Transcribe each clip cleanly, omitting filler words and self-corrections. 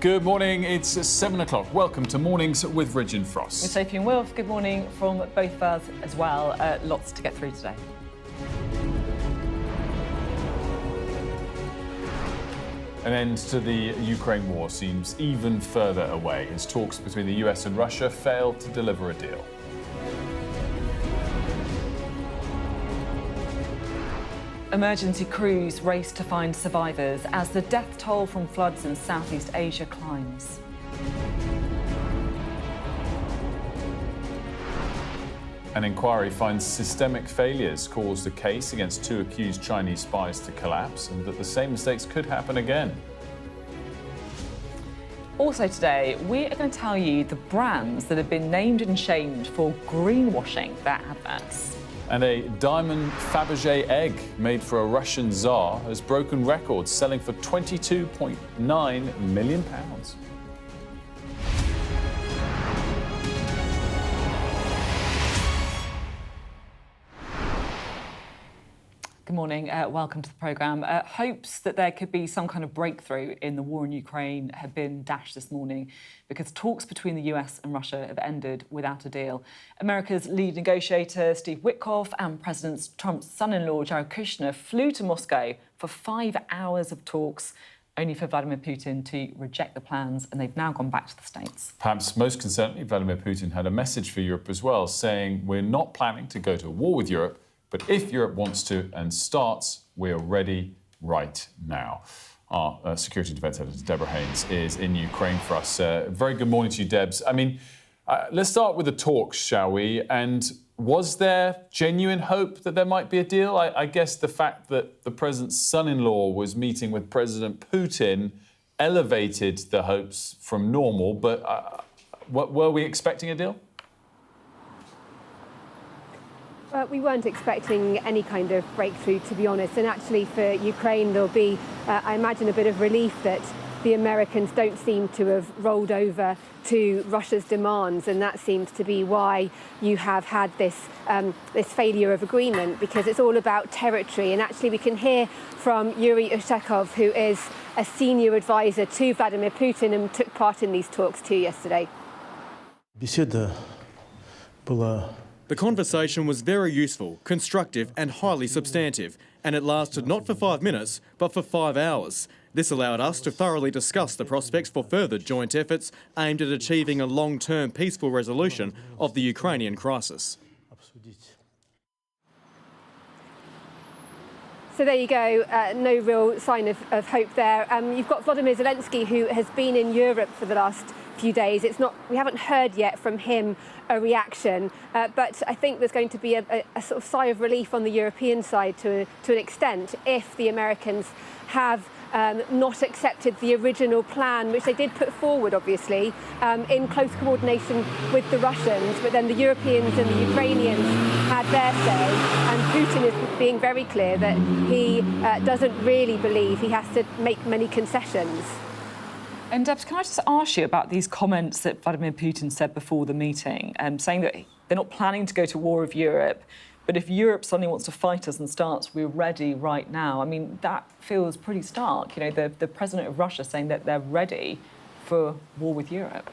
Good morning, it's 7 o'clock. Welcome to Mornings with Ridge and Frost. With Sophy and Wilf, good morning from both of us as well. Lots to get through today. An end to the Ukraine war seems even further away as talks between the US and Russia fail to deliver a deal. Emergency crews race to find survivors as the death toll from floods in Southeast Asia climbs. An inquiry finds systemic failures caused a case against 2 accused Chinese spies to collapse and that the same mistakes could happen again. Also today, we are going to tell you the brands that have been named and shamed for greenwashing their adverts. And a diamond Fabergé egg made for a Russian Tsar has broken records, selling for £22.9 million. Good morning, welcome to the programme. Hopes that there could be some kind of breakthrough in the war in Ukraine have been dashed this morning because talks between the US and Russia have ended without a deal. America's lead negotiator, Steve Witkoff, and President Trump's son-in-law, Jared Kushner, flew to Moscow for 5 hours of talks, only for Vladimir Putin to reject the plans, and they've now gone back to the States. Perhaps most concerningly, Vladimir Putin had a message for Europe as well, saying we're not planning to go to war with Europe, but if Europe wants to and starts, we're ready right now. Our security defence editor, Deborah Haynes, is in Ukraine for us. Very good morning to you, Debs. I mean, let's start with the talks, shall we? And was there genuine hope that there might be a deal? I guess the fact that the president's son-in-law was meeting with President Putin elevated the hopes from normal, but were we expecting a deal? We weren't expecting any kind of breakthrough, to be honest. And actually for Ukraine, there'll be, I imagine, a bit of relief that the Americans don't seem to have rolled over to Russia's demands. And that seems to be why you have had this failure of agreement, because it's all about territory. And actually we can hear from Yuri Ushakov, who is a senior advisor to Vladimir Putin and took part in these talks too yesterday. The conversation was very useful, constructive and highly substantive, and it lasted not for 5 minutes, but for 5 hours. This allowed us to thoroughly discuss the prospects for further joint efforts aimed at achieving a long-term peaceful resolution of the Ukrainian crisis. So there you go, no real sign of hope there. You've got Volodymyr Zelensky, who has been in Europe for the last few days. We haven't heard yet from him a reaction, but I think there's going to be a sort of sigh of relief on the European side to an extent if the Americans have not accepted the original plan, which they did put forward, obviously, in close coordination with the Russians, but then the Europeans and the Ukrainians had their say, and Putin is being very clear that he doesn't really believe he has to make many concessions. And Debs, can I just ask you about these comments that Vladimir Putin said before the meeting, saying that they're not planning to go to war with Europe, but if Europe suddenly wants to fight us and starts, we're ready right now. I mean, that feels pretty stark. You know, the president of Russia saying that they're ready for war with Europe.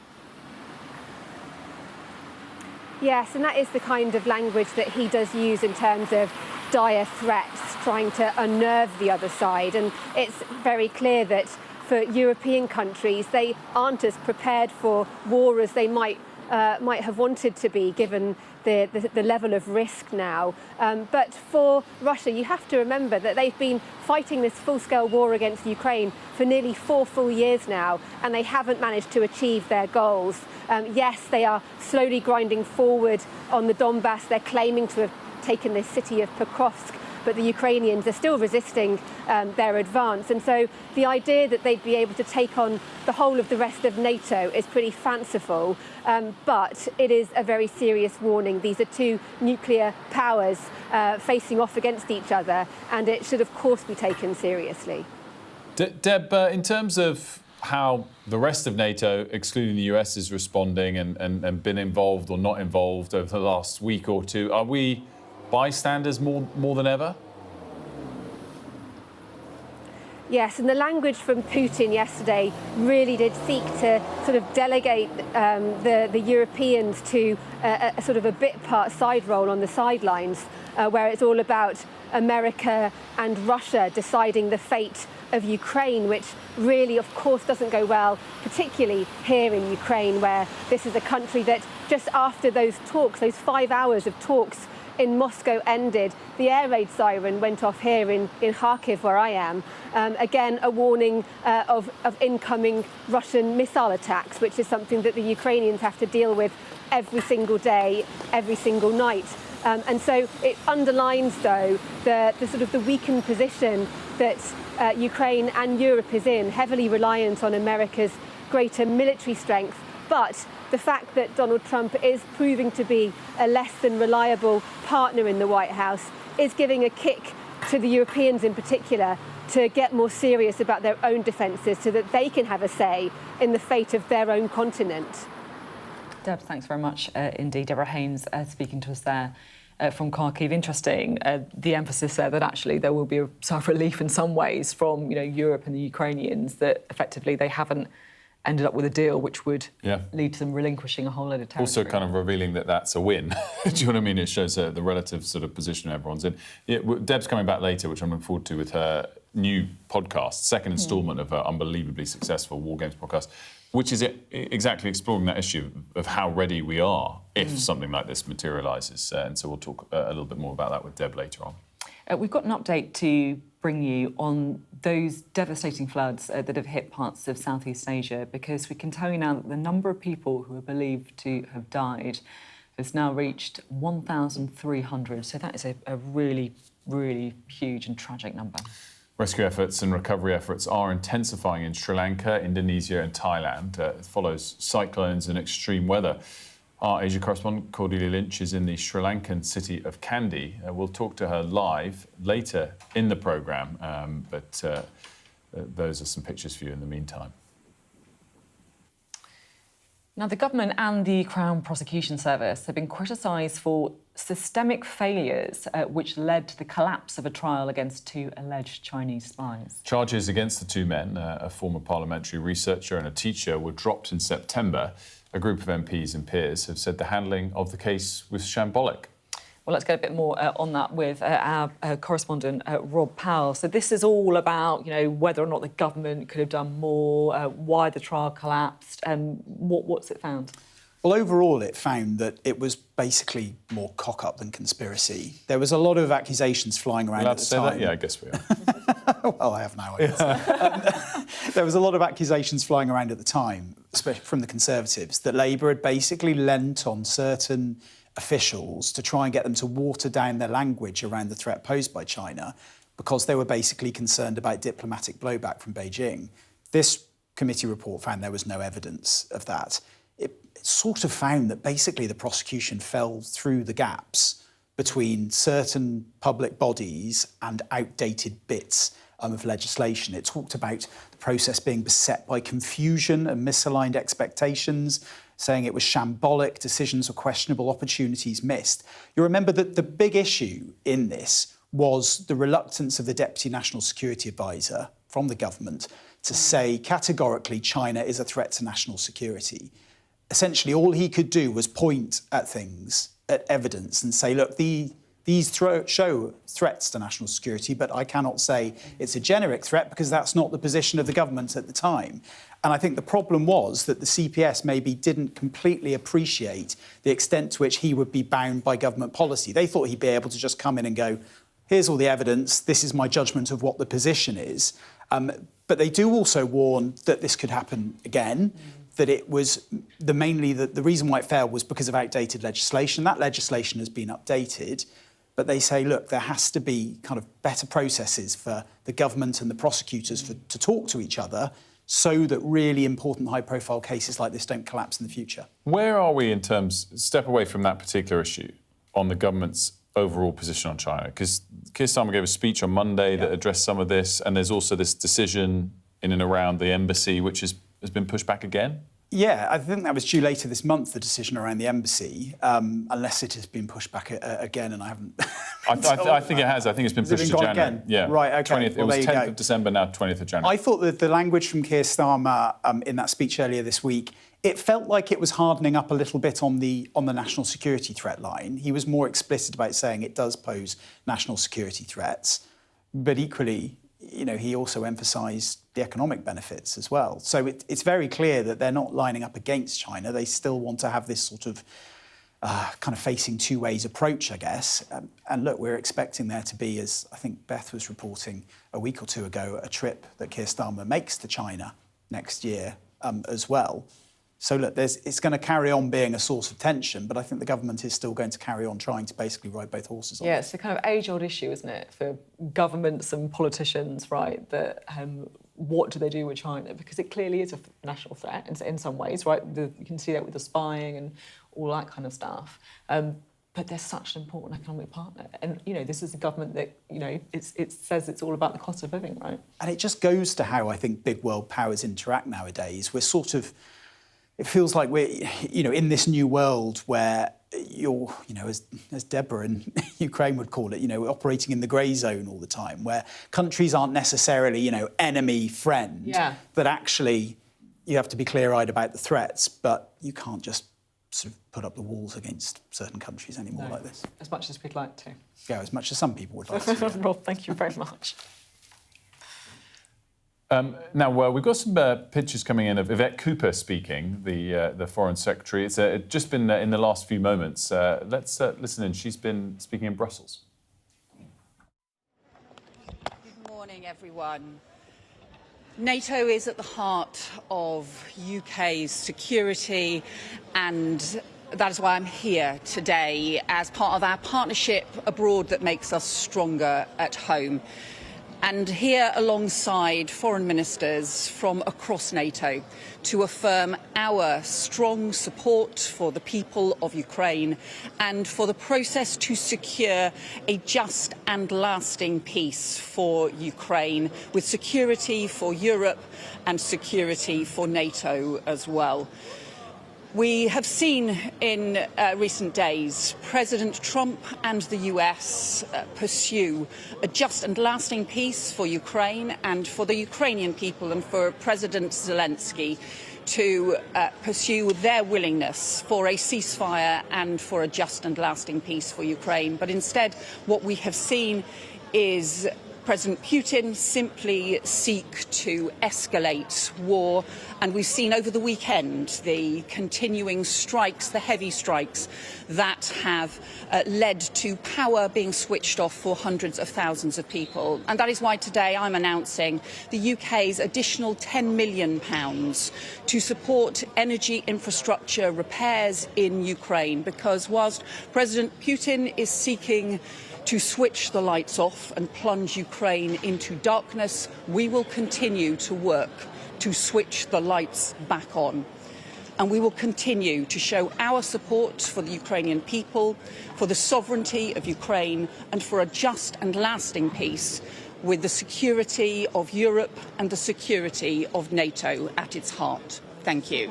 Yes, and that is the kind of language that he does use in terms of dire threats, trying to unnerve the other side. And it's very clear that for European countries, they aren't as prepared for war as they might have wanted to be, given the level of risk now. But for Russia, you have to remember that they've been fighting this full-scale war against Ukraine for nearly 4 full years now, and they haven't managed to achieve their goals. Yes, they are slowly grinding forward on the Donbass. They're claiming to have taken this city of Pokrovsk, but the Ukrainians are still resisting their advance. And so the idea that they'd be able to take on the whole of the rest of NATO is pretty fanciful, but it is a very serious warning. These are 2 nuclear powers facing off against each other, and it should, of course, be taken seriously. Deb, in terms of how the rest of NATO, excluding the US, is responding and been involved or not involved over the last week or two, are we bystanders more than ever? Yes, and the language from Putin yesterday really did seek to sort of delegate the Europeans to a sort of a bit part side role on the sidelines, where it's all about America and Russia deciding the fate of Ukraine, which really, of course, doesn't go well, particularly here in Ukraine, where this is a country that just after those talks, those 5 hours of talks in Moscow ended, the air raid siren went off here in Kharkiv, where I am. Again, a warning of incoming Russian missile attacks, which is something that the Ukrainians have to deal with every single day, every single night. And so it underlines, though, the sort of the weakened position that Ukraine and Europe is in, heavily reliant on America's greater military strength. But the fact that Donald Trump is proving to be a less than reliable partner in the White House is giving a kick to the Europeans in particular to get more serious about their own defences so that they can have a say in the fate of their own continent. Deb, thanks very much indeed. Deborah Haynes speaking to us there from Kharkiv. Interesting, the emphasis there that actually there will be a sigh of relief in some ways from Europe and the Ukrainians that effectively they haven't ended up with a deal which would lead to them relinquishing a whole load of territory. Also kind of revealing that that's a win. Do you know what I mean? It shows the relative sort of position everyone's in. Deb's coming back later, which I'm looking forward to, with her new podcast, second instalment of her unbelievably successful War Games podcast, which is exactly exploring that issue of how ready we are if something like this materialises. And so we'll talk a little bit more about that with Deb later on. We've got an update to bring you on those devastating floods that have hit parts of Southeast Asia, because we can tell you now that the number of people who are believed to have died has now reached 1,300. So that is a really, really huge and tragic number. Rescue efforts and recovery efforts are intensifying in Sri Lanka, Indonesia and Thailand. It follows cyclones and extreme weather. Our Asia correspondent, Cordelia Lynch, is in the Sri Lankan city of Kandy. We'll talk to her live later in the programme, but those are some pictures for you in the meantime. Now, the government and the Crown Prosecution Service have been criticised for systemic failures which led to the collapse of a trial against two alleged Chinese spies. Charges against the two men, a former parliamentary researcher and a teacher, were dropped in September. A group of MPs and peers have said the handling of the case was shambolic. Well, let's get a bit more on that with our correspondent, Rob Powell. So this is all about, whether or not the government could have done more, why the trial collapsed, and what's it found? Well, overall, it found that it was basically more cock-up than conspiracy. There was a lot of accusations flying around at the time. That? Yeah, I guess we are. Well, I have now, I guess. There was a lot of accusations flying around at the time, especially from the Conservatives, that Labour had basically lent on certain officials to try and get them to water down their language around the threat posed by China because they were basically concerned about diplomatic blowback from Beijing. This committee report found there was no evidence of that. It sort of found that basically the prosecution fell through the gaps between certain public bodies and outdated bits of legislation. It talked about the process being beset by confusion and misaligned expectations, saying it was shambolic, decisions were questionable, opportunities missed. You remember that the big issue in this was the reluctance of the Deputy National Security Advisor from the government to say categorically China is a threat to national security. Essentially, all he could do was point at things, at evidence, and say, look, these show threats to national security, but I cannot say it's a generic threat because that's not the position of the government at the time. And I think the problem was that the CPS maybe didn't completely appreciate the extent to which he would be bound by government policy. They thought he'd be able to just come in and go, here's all the evidence, this is my judgment of what the position is. But they do also warn that this could happen again, that it was the reason why it failed was because of outdated legislation. That legislation has been updated, but they say, look, there has to be kind of better processes for the government and the prosecutors to talk to each other so that really important high-profile cases like this don't collapse in the future. Where are we in terms, step away from that particular issue, on the government's overall position on China? Because Keir Starmer gave a speech on Monday that addressed some of this, and there's also this decision in and around the embassy, which has been pushed back again. Yeah, I think that was due later this month, the decision around the embassy, unless it has been pushed back again, and I haven't. I think it has. I think it's been pushed to January. Again? Yeah, right. Okay. 20th, it was 10th of December, now 20th of January. I thought that the language from Keir Starmer in that speech earlier this week, it felt like it was hardening up a little bit on the national security threat line. He was more explicit about saying it does pose national security threats, but equally, he also emphasised the economic benefits as well. So it's very clear that they're not lining up against China. They still want to have this sort of kind of facing two ways approach, I guess. And look, we're expecting there to be, as I think Beth was reporting a week or two ago, a trip that Keir Starmer makes to China next year as well. So look, it's going to carry on being a source of tension, but I think the government is still going to carry on trying to basically ride both horses on. Yeah, it's a kind of age-old issue, isn't it, for governments and politicians, right? That what do they do with China? Because it clearly is a national threat in some ways, right? You can see that with the spying and all that kind of stuff. But they're such an important economic partner. And, this is a government that, it says it's all about the cost of living, right? And it just goes to how I think big world powers interact nowadays. We're sort of... It feels like we're, in this new world where you're, as Deborah in Ukraine would call it, operating in the grey zone all the time, where countries aren't necessarily, enemy, friend. Yeah. That actually you have to be clear-eyed about the threats, but you can't just sort of put up the walls against certain countries anymore like this. As much as we'd like to. Yeah, as much as some people would like to. Yeah. Rob, thank you very much. Now, we've got some pictures coming in of Yvette Cooper speaking, the Foreign Secretary. It's just been in the last few moments. Let's listen in. She's been speaking in Brussels. Good morning, everyone. NATO is at the heart of UK's security, and that is why I'm here today as part of our partnership abroad that makes us stronger at home. And here alongside foreign ministers from across NATO to affirm our strong support for the people of Ukraine and for the process to secure a just and lasting peace for Ukraine, with security for Europe and security for NATO as well. We have seen in recent days President Trump and the US pursue a just and lasting peace for Ukraine and for the Ukrainian people, and for President Zelensky to pursue their willingness for a ceasefire and for a just and lasting peace for Ukraine. But instead, what we have seen is President Putin simply seek to escalate war, and we've seen over the weekend the continuing strikes, the heavy strikes that have led to power being switched off for hundreds of thousands of people. And that is why today I'm announcing the UK's additional £10 million to support energy infrastructure repairs in Ukraine, because whilst President Putin is seeking to switch the lights off and plunge Ukraine into darkness, we will continue to work to switch the lights back on. And we will continue to show our support for the Ukrainian people, for the sovereignty of Ukraine, and for a just and lasting peace, with the security of Europe and the security of NATO at its heart. Thank you.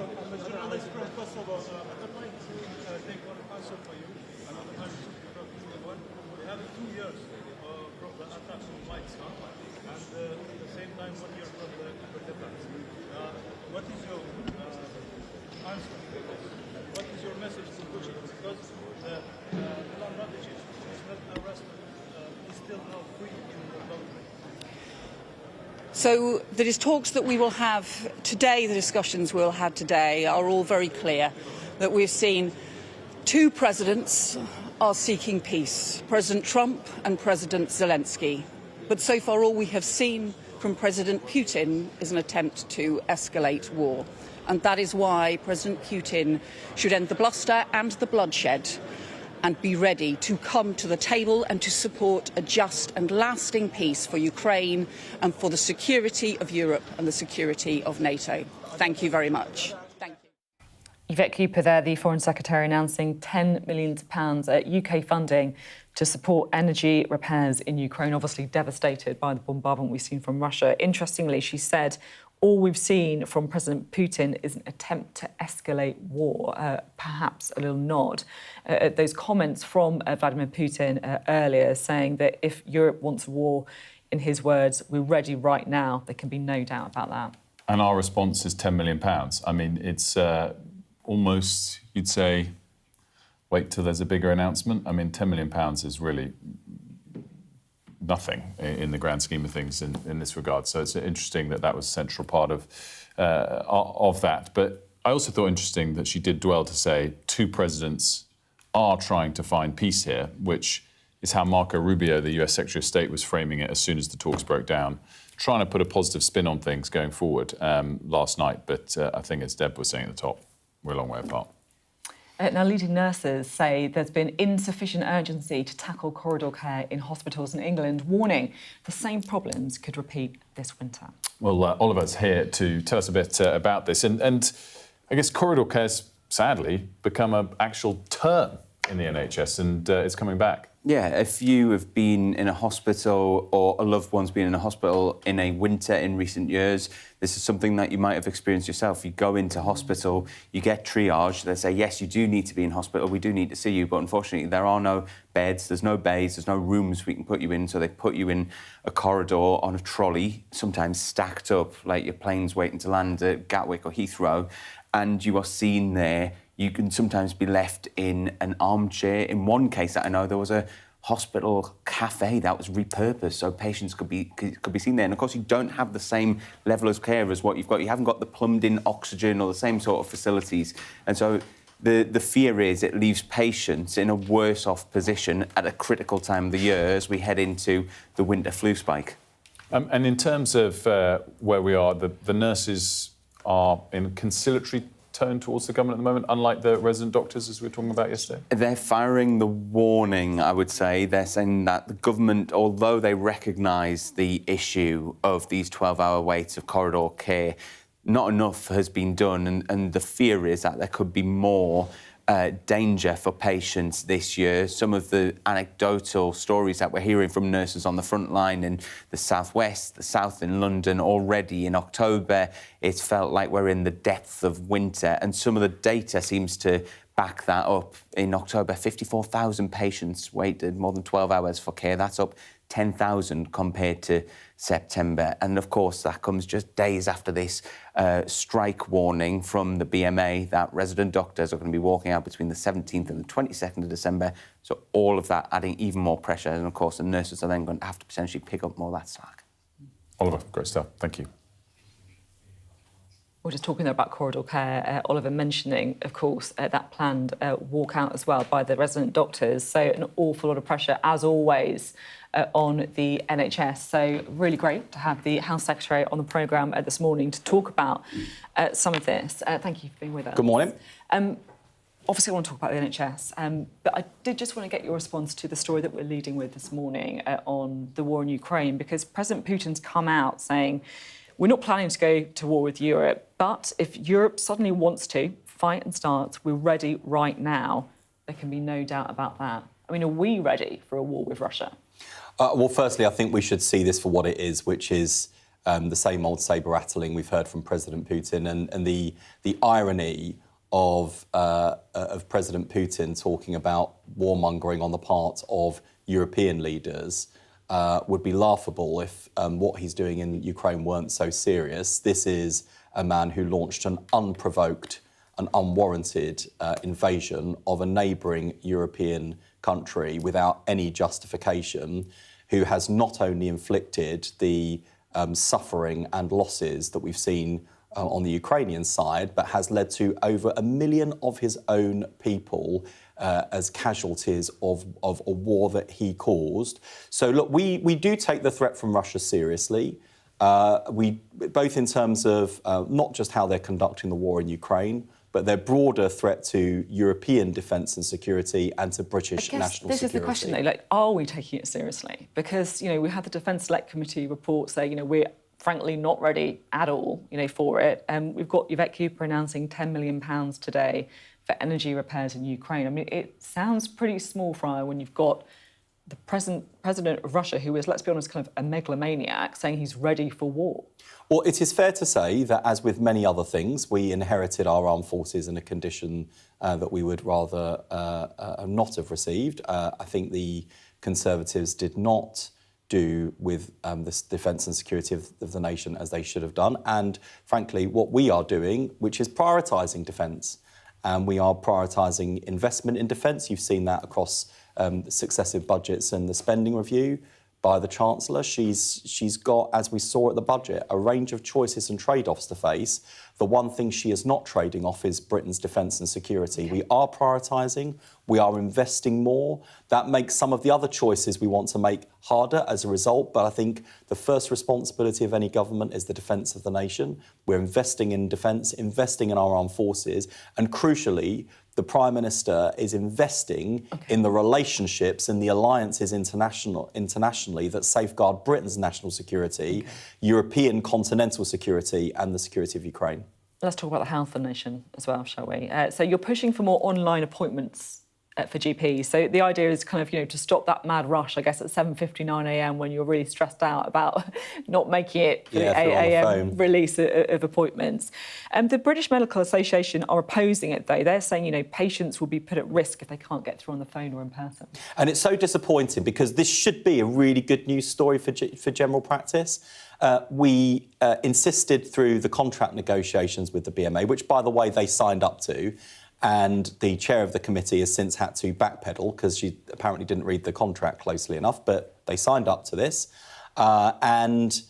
What is your answer? What is your message to Putin? Because the Milan Rakic is not arrested, is still now free in the government. So the talks that we will have today, the discussions we'll have today, are all very clear that we've seen two presidents are seeking peace, President Trump and President Zelensky. But so far all we have seen from President Putin is an attempt to escalate war. And that is why President Putin should end the bluster and the bloodshed and be ready to come to the table and to support a just and lasting peace for Ukraine and for the security of Europe and the security of NATO. Thank you very much. Thank you. Yvette Cooper there, the Foreign Secretary, announcing £10 million UK funding to support energy repairs in Ukraine, obviously devastated by the bombardment we've seen from Russia. Interestingly, she said all we've seen from President Putin is an attempt to escalate war, perhaps a little nod at those comments from Vladimir Putin earlier, saying that if Europe wants war, in his words, we're ready right now. There can be no doubt about that. And our response is £10 million. I mean, it's almost, you'd say, wait till there's a bigger announcement. I mean, £10 million is really nothing in the grand scheme of things in this regard. So it's interesting that that was a central part of that. But I also thought interesting that she did dwell to say two presidents are trying to find peace here, which is how Marco Rubio, the US Secretary of State, was framing it as soon as the talks broke down, trying to put a positive spin on things going forward last night. But I think, as Deb was saying at the top, we're a long way apart. Now, leading nurses say there's been insufficient urgency to tackle corridor care in hospitals in England, warning the same problems could repeat this winter. Well, Oliver's here to tell us a bit about this. And I guess corridor care's sadly become an actual term in the NHS, and it's coming back. Yeah, if you have been in a hospital or a loved one's been in a hospital in a winter in recent years, this is something that you might have experienced yourself. You go into hospital, you get triage, they say, yes, you do need to be in hospital, we do need to see you, but unfortunately there are no beds, there's no bays, there's no rooms we can put you in, so they put you in a corridor on a trolley, sometimes stacked up like your plane's waiting to land at Gatwick or Heathrow, and you are seen there. You can sometimes be left in an armchair. In one case that I know, there was a hospital cafe that was repurposed so patients could be seen there. And of course, you don't have the same level of care as what you've got. You haven't got the plumbed-in oxygen or the same sort of facilities. And so the fear is it leaves patients in a worse-off position at a critical time of the year as we head into the winter flu spike. And in terms of where we are, the nurses are in conciliatory tone towards the government at the moment, unlike the resident doctors, as we were talking about yesterday? They're firing the warning, I would say. They're saying that the government, although they recognise the issue of these 12-hour waits of corridor care, not enough has been done, and the fear is that there could be more danger for patients this year. Some of the anecdotal stories that we're hearing from nurses on the front line in the southwest, the south in London, already in October, it's felt like we're in the depth of winter, and some of the data seems to back that up. In October, 54,000 patients waited more than 12 hours for care. That's up 10,000 compared to September. And of course, that comes just days after this strike warning from the BMA that resident doctors are going to be walking out between the 17th and the 22nd of December. So all of that adding even more pressure. And of course, the nurses are then going to have to potentially pick up more of that slack. Oliver, great stuff. Thank you. We're just talking there about corridor care. Oliver mentioning, of course, that planned walkout as well by the resident doctors. So an awful lot of pressure, as always, on the NHS. So really great to have the Health Secretary on the programme this morning to talk about some of this. Thank you for being with us. Good morning. Obviously, I want to talk about the NHS, but I did just want to get your response to the story that we're leading with this morning on the war in Ukraine, because President Putin's come out saying, we're not planning to go to war with Europe, but if Europe suddenly wants to fight and starts, we're ready right now. There can be no doubt about that. I mean, are we ready for a war with Russia? Well, firstly, I think we should see this for what it is, which is the same old sabre-rattling we've heard from President Putin, and the irony of President Putin talking about warmongering on the part of European leaders would be laughable if what he's doing in Ukraine weren't so serious. This is a man who launched an unprovoked and unwarranted invasion of a neighbouring European country without any justification, who has not only inflicted the suffering and losses that we've seen on the Ukrainian side, but has led to over 1 million of his own people as casualties of a war that he caused. So look, we do take the threat from Russia seriously. Both in terms of not just how they're conducting the war in Ukraine, but their broader threat to European defence and security and to British national this security. Is the question, though. Like, are we taking it seriously? Because, we had the Defence Select Committee report say, we're frankly not ready at all, for it. We've got Yvette Cooper announcing £10 million today for energy repairs in Ukraine. I mean, it sounds pretty small fry when you've got the president of Russia, who is, let's be honest, kind of a megalomaniac, saying he's ready for war? Well, it is fair to say that, as with many other things, we inherited our armed forces in a condition that we would rather not have received. I think the Conservatives did not do with the defence and security of the nation as they should have done. And frankly, what we are doing, which is prioritising defence, and we are prioritising investment in defence. You've seen that across the successive budgets and the spending review by the Chancellor. She's got, as we saw at the budget, a range of choices and trade-offs to face. The one thing she is not trading off is Britain's defence and security. We are prioritising, we are investing more. That makes some of the other choices we want to make harder as a result, but I think the first responsibility of any government is the defence of the nation. We're investing in defence, investing in our armed forces, and crucially, the Prime Minister is investing in the relationships and the alliances internationally that safeguard Britain's national security, European continental security and the security of Ukraine. Let's talk about the health of the nation as well, shall we? So you're pushing for more online appointments for GPs. So the idea is kind of, to stop that mad rush, I guess, at 7:59 a.m. when you're really stressed out about not making it for the 8 a.m. release of appointments. The British Medical Association are opposing it, though. They're saying, patients will be put at risk if they can't get through on the phone or in person. And it's so disappointing because this should be a really good news story for general practice. We insisted through the contract negotiations with the BMA, which, by the way, they signed up to, and the chair of the committee has since had to backpedal because she apparently didn't read the contract closely enough, but they signed up to this. And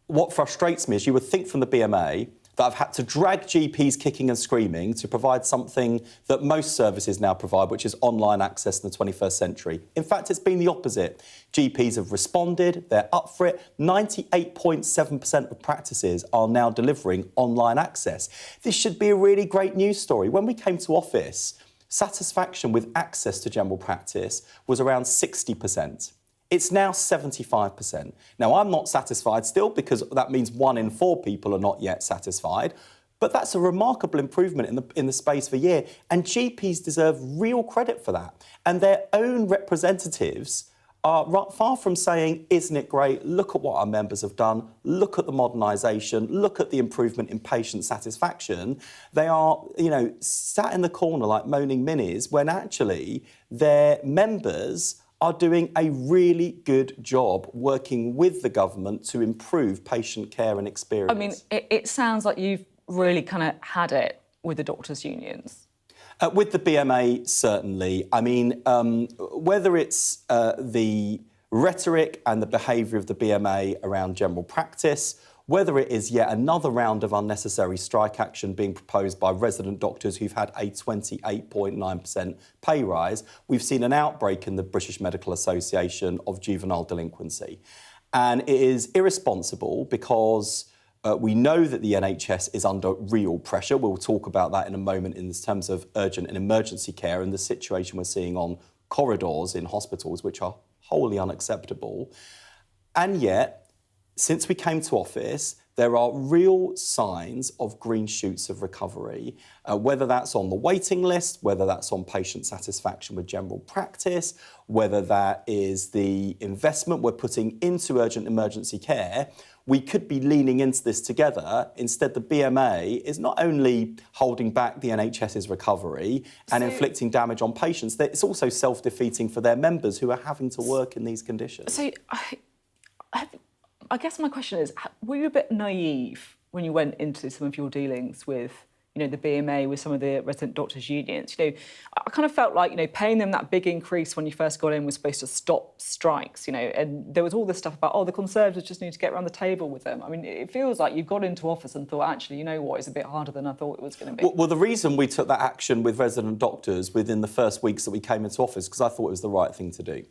what frustrates me is you would think from the BMA that I've had to drag GPs kicking and screaming to provide something that most services now provide, which is online access in the 21st century. In fact, it's been the opposite. GPs have responded, they're up for it. 98.7% of practices are now delivering online access. This should be a really great news story. When we came to office, satisfaction with access to general practice was around 60%. It's now 75%. Now, I'm not satisfied still because that means 1 in 4 people are not yet satisfied. But that's a remarkable improvement in the space of a year. And GPs deserve real credit for that. And their own representatives are far from saying, isn't it great? Look at what our members have done. Look at the modernisation. Look at the improvement in patient satisfaction. They are, sat in the corner like moaning minis when actually their members are doing a really good job working with the government to improve patient care and experience. I mean, it sounds like you've really kind of had it with the doctors' unions. With the BMA, certainly. I mean, whether it's the rhetoric and the behaviour of the BMA around general practice, whether it is yet another round of unnecessary strike action being proposed by resident doctors who've had a 28.9% pay rise, we've seen an outbreak in the British Medical Association of juvenile delinquency. And it is irresponsible because we know that the NHS is under real pressure. We'll talk about that in a moment in terms of urgent and emergency care and the situation we're seeing on corridors in hospitals, which are wholly unacceptable. And yet, since we came to office, there are real signs of green shoots of recovery, whether that's on the waiting list, whether that's on patient satisfaction with general practice, whether that is the investment we're putting into urgent emergency care. We could be leaning into this together. Instead, the BMA is not only holding back the NHS's recovery and inflicting damage on patients, it's also self-defeating for their members who are having to work in these conditions. So I guess my question is, were you a bit naive when you went into some of your dealings with, the BMA, with some of the resident doctors' unions? I kind of felt like, paying them that big increase when you first got in was supposed to stop strikes, and there was all this stuff about, the Conservatives just need to get around the table with them. I mean, it feels like you've got into office and thought, actually, it's a bit harder than I thought it was going to be. Well, the reason we took that action with resident doctors within the first weeks that we came into office, because I thought it was the right thing to do.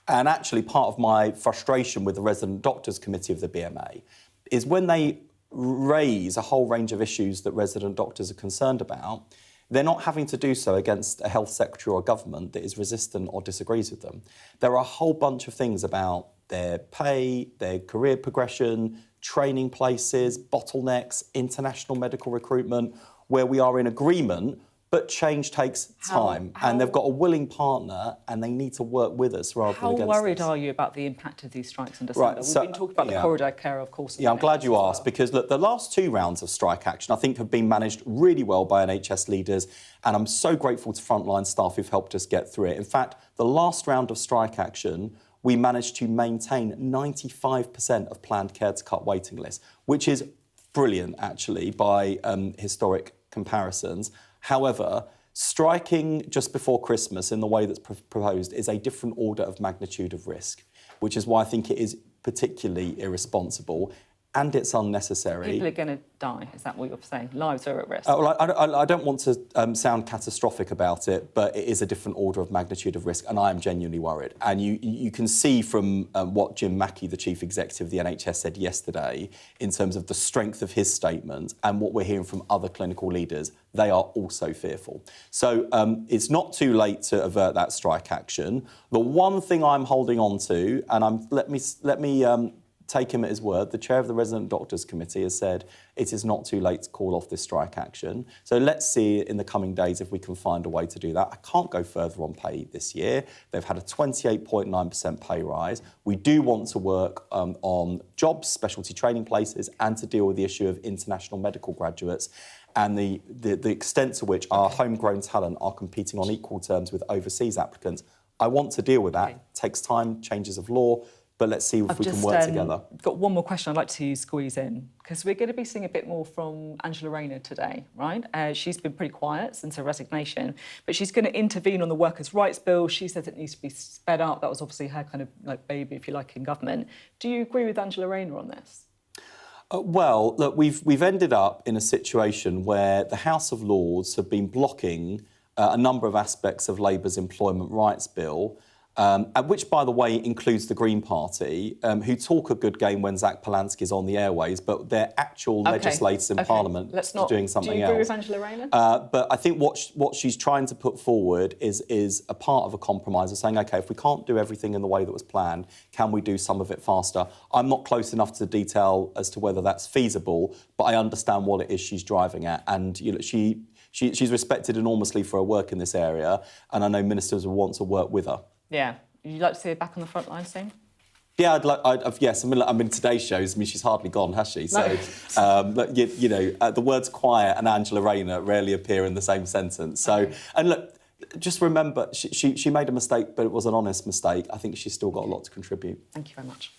And actually, part of my frustration with the Resident Doctors Committee of the BMA is when they raise a whole range of issues that resident doctors are concerned about, they're not having to do so against a health secretary or government that is resistant or disagrees with them. There are a whole bunch of things about their pay, their career progression, training places, bottlenecks, international medical recruitment, where we are in agreement, But change takes time, and they've got a willing partner, and they need to work with us rather than against us. How worried are you about the impact of these strikes in December? Right, so, We've been talking about the corridor care, of course. Yeah, I'm glad you asked, because look, the last 2 rounds of strike action, I think, have been managed really well by NHS leaders, and I'm so grateful to frontline staff who've helped us get through it. In fact, the last round of strike action, we managed to maintain 95% of planned care to cut waiting lists, which is brilliant, actually, by historic comparisons. However, striking just before Christmas in the way that's proposed is a different order of magnitude of risk, which is why I think it is particularly irresponsible and it's unnecessary. People are going to die, is that what you're saying? Lives are at risk. Well, I don't want to sound catastrophic about it, but it is a different order of magnitude of risk, and I am genuinely worried. And you can see from what Jim Mackey, the Chief Executive of the NHS, said yesterday in terms of the strength of his statement and what we're hearing from other clinical leaders, they are also fearful. So it's not too late to avert that strike action. The one thing I'm holding on to, and let me take him at his word. The chair of the Resident Doctors Committee has said it is not too late to call off this strike action. So let's see in the coming days if we can find a way to do that. I can't go further on pay this year. They've had a 28.9% pay rise. We do want to work on jobs, specialty training places, and to deal with the issue of international medical graduates and the extent to which our homegrown talent are competing on equal terms with overseas applicants. I want to deal with that. It takes time, changes of law, but let's see if we can work together. I've got one more question I'd like to squeeze in, because we're going to be seeing a bit more from Angela Rayner today, right? She's been pretty quiet since her resignation, but she's going to intervene on the workers' rights bill. She says it needs to be sped up. That was obviously her kind of like baby, if you like, in government. Do you agree with Angela Rayner on this? Well, look, we've ended up in a situation where the House of Lords have been blocking a number of aspects of Labour's employment rights bill, which, by the way, includes the Green Party, who talk a good game when Zach Polanski's on the airways, but they're actual legislators in Parliament doing something else. Do you agree with Angela Rayner? But I think what she's trying to put forward is a part of a compromise of saying, OK, if we can't do everything in the way that was planned, can we do some of it faster? I'm not close enough to the detail as to whether that's feasible, but I understand what it is she's driving at. And you know, she's respected enormously for her work in this area, and I know ministers will want to work with her. Yeah. You'd like to see her back on the front line soon? Yeah, yes. I mean, today's shows, she's hardly gone, has she? So, you know, the words quiet and Angela Rayner rarely appear in the same sentence. So, and look, just remember, she made a mistake, but it was an honest mistake. I think she's still got a lot to contribute. Thank you very much.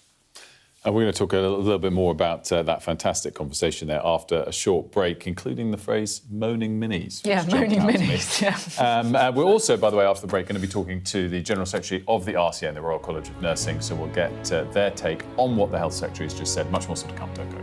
And we're going to talk a little bit more about that fantastic conversation there after a short break, including the phrase moaning minis. Yeah, moaning minis, yeah. We're also, by the way, after the break, going to be talking to the General Secretary of the RCN, the Royal College of Nursing, so we'll get their take on what the Health Secretary has just said. Much more to come, don't go.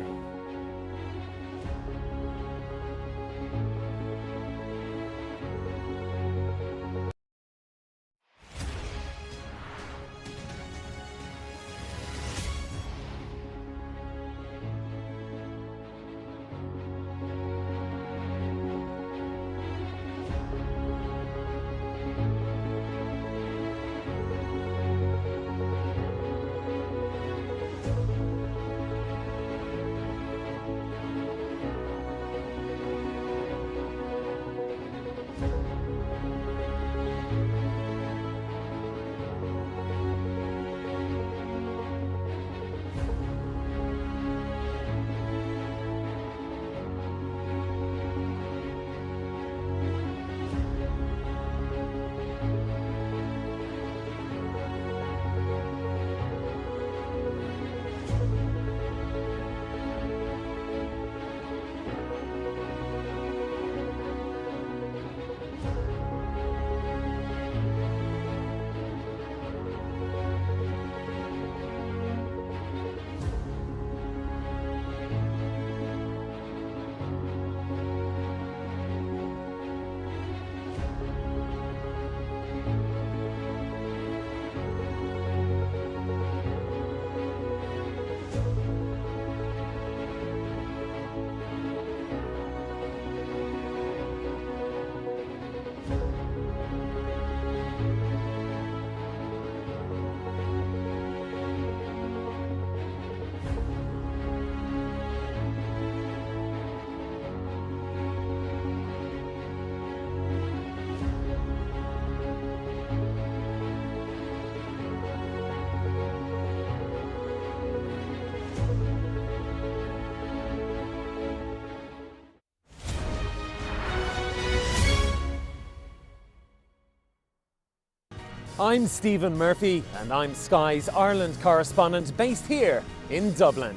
I'm Stephen Murphy, and I'm Sky's Ireland correspondent based here in Dublin.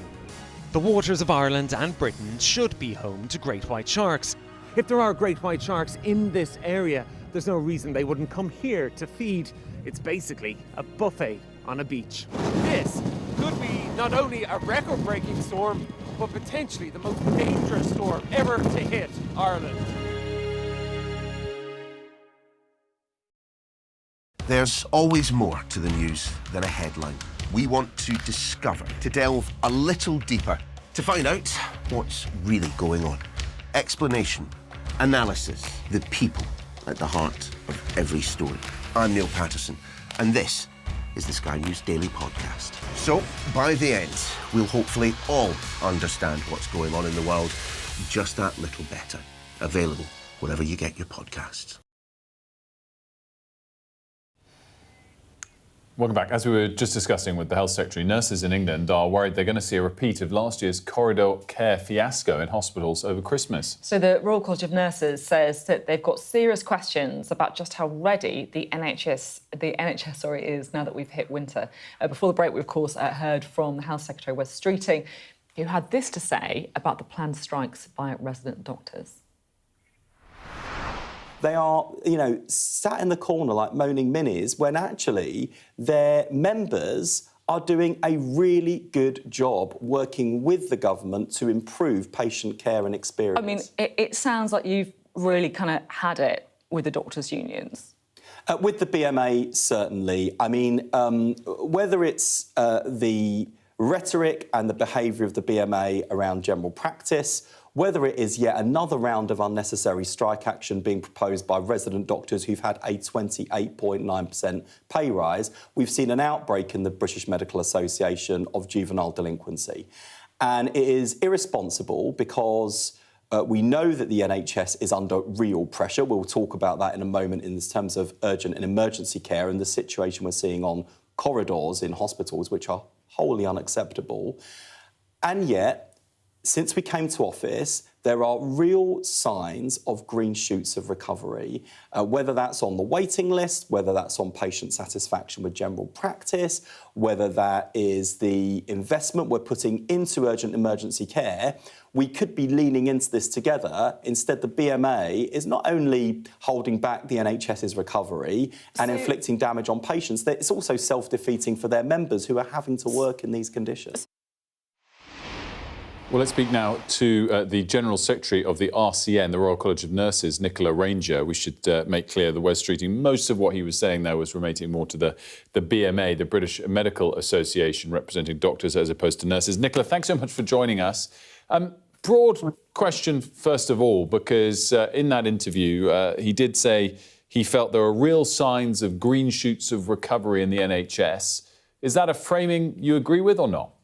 The waters of Ireland and Britain should be home to great white sharks. If there are great white sharks in this area, there's no reason they wouldn't come here to feed. It's basically a buffet on a beach. This could be not only a record-breaking storm, but potentially the most dangerous storm ever to hit Ireland. There's always more to the news than a headline. We want to discover, to delve a little deeper, to find out what's really going on. Explanation, analysis, the people at the heart of every story. I'm Neil Patterson, and this is the Sky News Daily Podcast. So, by the end, we'll hopefully all understand what's going on in the world just that little better. Available wherever you get your podcasts. Welcome back. As we were just discussing with the Health Secretary, nurses in England are worried they're going to see a repeat of last year's corridor care fiasco in hospitals over Christmas. So the Royal College of Nurses says that they've got serious questions about just how ready the NHS is now that we've hit winter. Before the break, we of course heard from the Health Secretary, Wes Streeting, who had this to say about the planned strikes by resident doctors. They are, sat in the corner like moaning minis when actually their members are doing a really good job working with the government to improve patient care and experience. I mean, it sounds like you've really kind of had it with the doctors' unions. With the BMA, certainly. I mean, whether it's the rhetoric and the behaviour of the BMA around general practice, whether it is yet another round of unnecessary strike action being proposed by resident doctors who've had a 28.9% pay rise, we've seen an outbreak in the British Medical Association of juvenile delinquency. And it is irresponsible because we know that the NHS is under real pressure. We'll talk about that in a moment in terms of urgent and emergency care and the situation we're seeing on corridors in hospitals, which are wholly unacceptable. And yet, since we came to office, there are real signs of green shoots of recovery, whether that's on the waiting list, whether that's on patient satisfaction with general practice, whether that is the investment we're putting into urgent emergency care. We could be leaning into this together. Instead, the BMA is not only holding back the NHS's recovery and inflicting damage on patients, it's also self-defeating for their members who are having to work in these conditions. Well, let's speak now to the General Secretary of the RCN, the Royal College of Nurses, Nicola Ranger. We should make clear that Wes Streeting, most of what he was saying there was relating more to the BMA, the British Medical Association, representing doctors as opposed to nurses. Nicola, thanks so much for joining us. Broad question, first of all, because in that interview, he did say he felt there were real signs of green shoots of recovery in the NHS. Is that a framing you agree with or not?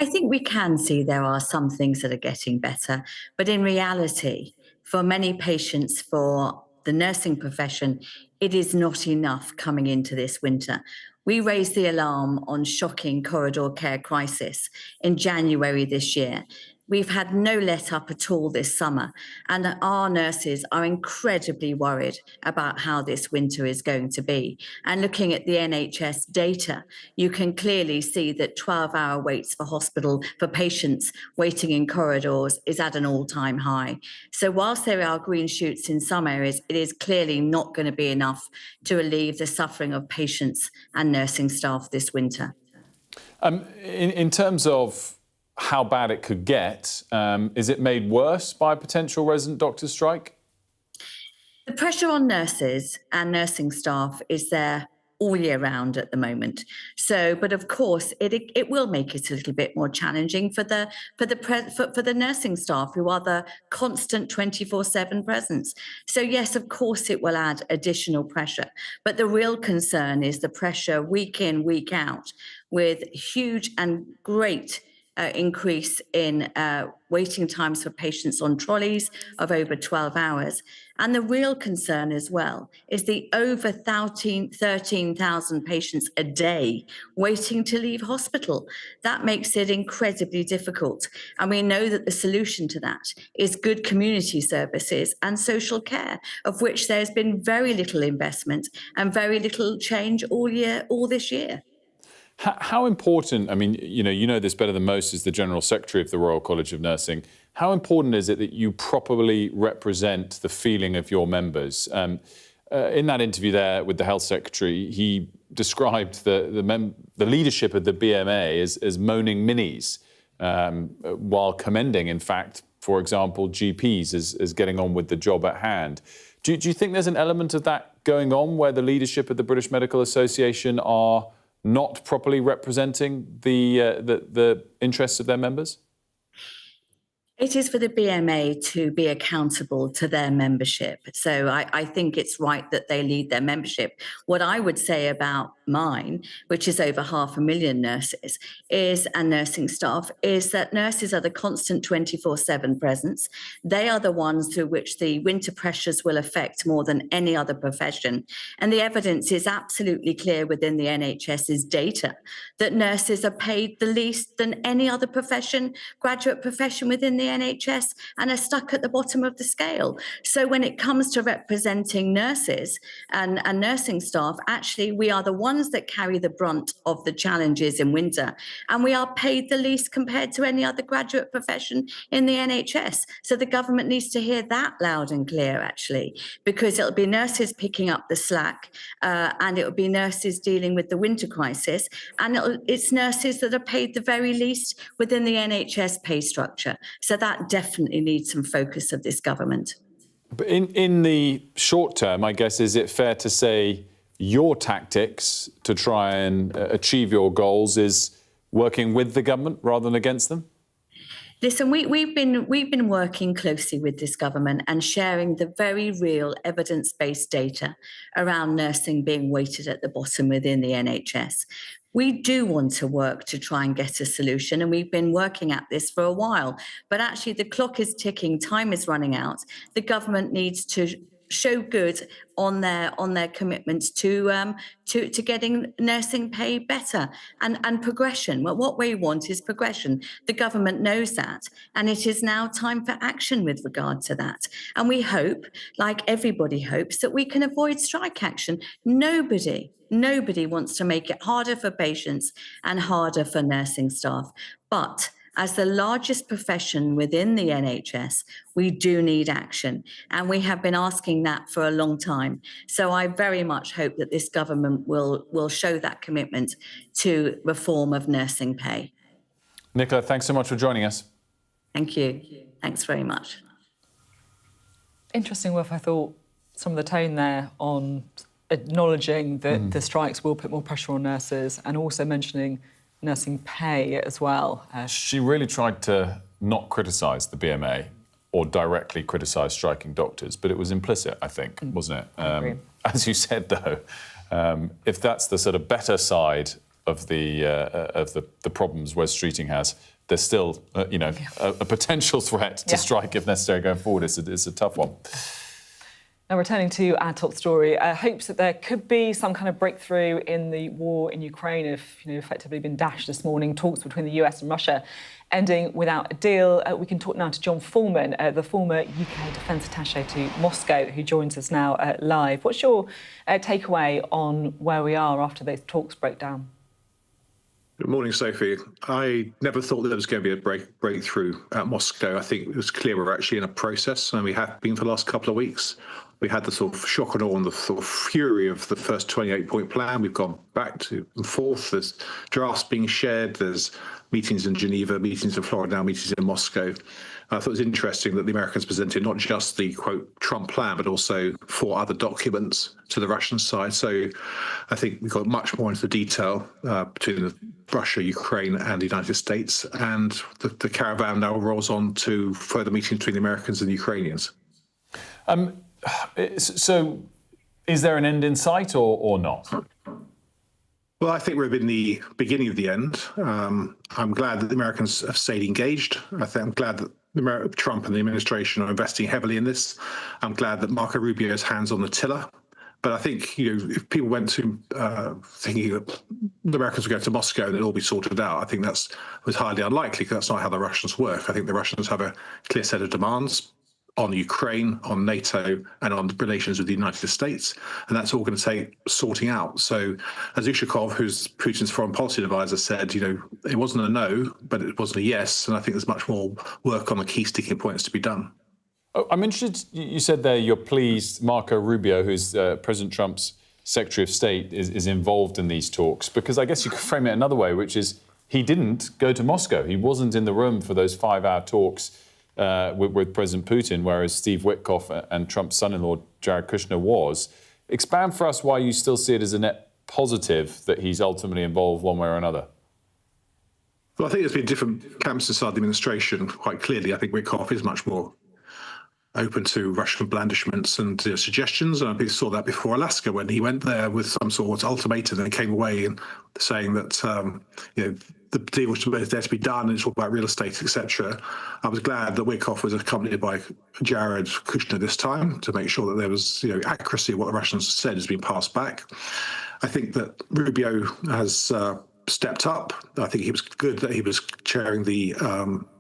I think we can see there are some things that are getting better, but in reality, for many patients, for the nursing profession, it is not enough coming into this winter. We raised the alarm on shocking corridor care crisis in January this year. We've had no let up at all this summer, and our nurses are incredibly worried about how this winter is going to be. And looking at the NHS data, you can clearly see that 12-hour waits for patients waiting in corridors is at an all-time high. So whilst there are green shoots in some areas, it is clearly not going to be enough to relieve the suffering of patients and nursing staff this winter. In terms of how bad it could get, is it made worse by a potential resident doctor strike? The pressure on nurses and nursing staff is there all year round at the moment. So, but of course, it will make it a little bit more challenging for the nursing staff who are the constant 24/7 presence. So yes, of course, it will add additional pressure. But the real concern is the pressure week in, week out, with huge and great increase in waiting times for patients on trolleys of over 12 hours. And the real concern as well is the over 13,000 patients a day waiting to leave hospital. That makes it incredibly difficult. And we know that the solution to that is good community services and social care, of which there's been very little investment and very little change all this year. How important, I mean, you know this better than most as the General Secretary of the Royal College of Nursing, how important is it that you properly represent the feeling of your members? In that interview there with the Health Secretary, he described the leadership of the BMA as moaning minis, while commending, in fact, for example, GPs as getting on with the job at hand. Do you think there's an element of that going on where the leadership of the British Medical Association are not properly representing the interests of their members? It is for the BMA to be accountable to their membership. So I think it's right that they lead their membership. What I would say about mine, which is over 500,000 nurses, and nursing staff, is that nurses are the constant 24/7 presence. They are the ones through which the winter pressures will affect more than any other profession. And the evidence is absolutely clear within the NHS's data that nurses are paid the least than any other profession, graduate profession within the NHS, and are stuck at the bottom of the scale. So when it comes to representing nurses and nursing staff, actually we are the ones that carry the brunt of the challenges in winter, and we are paid the least compared to any other graduate profession in the NHS. So the government needs to hear that loud and clear, actually, because it'll be nurses picking up the slack, and it'll be nurses dealing with the winter crisis, and it's nurses that are paid the very least within the NHS pay structure. So that definitely needs some focus of this government. But in the short term, I guess, is it fair to say your tactics to try and achieve your goals is working with the government rather than against them? Listen, we've been working closely with this government and sharing the very real evidence-based data around nursing being weighted at the bottom within the NHS. We do want to work to try and get a solution, and we've been working at this for a while. But actually, the clock is ticking, time is running out. The government needs to show good on their commitments to getting nursing pay better and progression. Well, what we want is progression. The government knows that, and it is now time for action with regard to that. And we hope, like everybody hopes, that we can avoid strike action. Nobody wants to make it harder for patients and harder for nursing staff. But as the largest profession within the NHS, we do need action, and we have been asking that for a long time. So I very much hope that this government will show that commitment to reform of nursing pay. Nicola, thanks so much for joining us. Thank you. Thanks very much. Interesting, Wilf, I thought some of the tone there on acknowledging that the strikes will put more pressure on nurses, and also mentioning nursing pay as well. She really tried to not criticise the BMA or directly criticise striking doctors, but it was implicit, I think, wasn't it? As you said, though, if that's the sort of better side of the problems Wes Streeting has, there's still, a potential threat to strike if necessary going forward. It's a tough one. Now, returning to our top story, hopes that there could be some kind of breakthrough in the war in Ukraine have effectively been dashed this morning. Talks between the US and Russia ending without a deal. We can talk now to John Foreman, the former UK Defence Attaché to Moscow, who joins us now live. What's your takeaway on where we are after those talks broke down? Good morning, Sophie. I never thought that there was going to be a breakthrough at Moscow. I think it was clear we're actually in a process, and we have been for the last couple of weeks. We had the sort of shock and awe and the sort of fury of the first 28-point plan. We've gone back to and forth. There's drafts being shared. There's meetings in Geneva, meetings in Florida, now meetings in Moscow. I thought it was interesting that the Americans presented not just the, quote, Trump plan, but also 4 other documents to the Russian side. So I think we got much more into the detail between Russia, Ukraine and the United States. And the caravan now rolls on to further meetings between the Americans and the Ukrainians. So is there an end in sight or not? Well, I think we're in the beginning of the end. I'm glad that the Americans have stayed engaged. I'm glad that Trump and the administration are investing heavily in this. I'm glad that Marco Rubio's hands on the tiller. But I think, if people went to thinking that the Americans would go to Moscow and it'll all be sorted out, I think was highly unlikely, because that's not how the Russians work. I think the Russians have a clear set of demands on Ukraine, on NATO, and on relations with the United States, and that's all going to take sorting out. So, as Ushakov, who's Putin's foreign policy advisor, said, it wasn't a no, but it wasn't a yes, and I think there's much more work on the key sticking points to be done. I'm interested, you said there you're pleased Marco Rubio, who's President Trump's Secretary of State, is involved in these talks, because I guess you could frame it another way, which is he didn't go to Moscow. He wasn't in the room for those 5-hour talks with President Putin, whereas Steve Witkoff and Trump's son-in-law, Jared Kushner, was. Expand for us why you still see it as a net positive that he's ultimately involved one way or another. Well, I think there's been different camps inside the administration, quite clearly. I think Witkoff is much more open to Russian blandishments and suggestions. And we saw that before Alaska, when he went there with some sort of ultimatum and came away and saying that the deal was there to be done, and it's all about real estate, etc. I was glad that Witkoff was accompanied by Jared Kushner this time to make sure that there was accuracy of what the Russians said has been passed back. I think that Rubio has stepped up. I think he was good that he was chairing the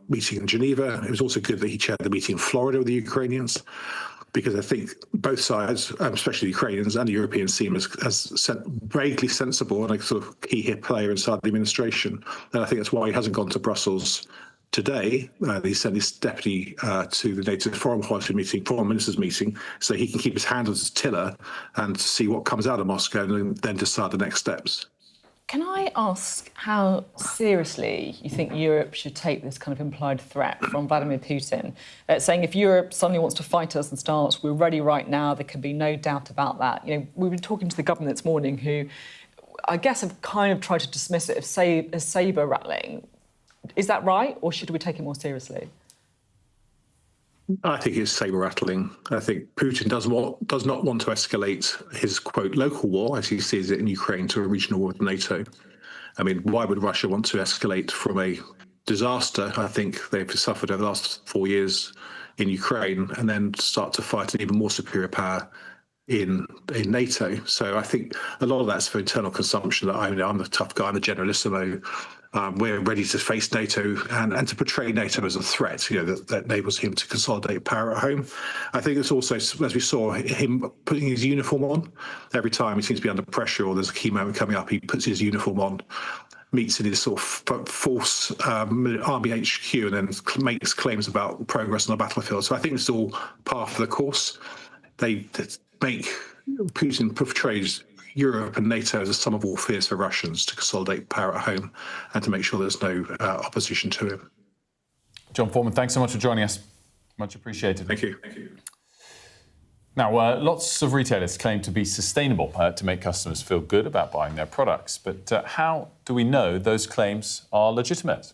meeting in Geneva. It was also good that he chaired the meeting in Florida with the Ukrainians, because I think both sides, especially the Ukrainians and the Europeans, seem as vaguely sensible and a sort of key hit player inside the administration. And I think that's why he hasn't gone to Brussels today. He sent his deputy to the NATO foreign policy meeting, foreign ministers meeting, so he can keep his hand on his tiller and see what comes out of Moscow and then decide the next steps. Can I ask how seriously you think Europe should take this kind of implied threat from Vladimir Putin, saying if Europe suddenly wants to fight us and starts, we're ready right now, there can be no doubt about that. We've been talking to the government this morning, who I guess have kind of tried to dismiss it as sabre rattling. Is that right, or should we take it more seriously? I think it's sabre rattling. I think Putin does not want to escalate his, quote, local war, as he sees it in Ukraine, to a regional war with NATO. I mean, why would Russia want to escalate from a disaster I think they've suffered over the last 4 years in Ukraine, and then start to fight an even more superior power in NATO? So I think a lot of that's for internal consumption. That I'm the tough guy, I'm the generalissimo. We're ready to face NATO and to portray NATO as a threat, that enables him to consolidate power at home. I think it's also, as we saw, him putting his uniform on. Every time he seems to be under pressure or there's a key moment coming up, he puts his uniform on, meets in his sort of false army HQ, and then makes claims about progress on the battlefield. So I think it's all part of the course. Putin portrays Europe and NATO as a sum of all fears for Russians to consolidate power at home and to make sure there's no opposition to him. John Foreman, thanks so much for joining us. Much appreciated. Thank you. Now, lots of retailers claim to be sustainable to make customers feel good about buying their products. But how do we know those claims are legitimate?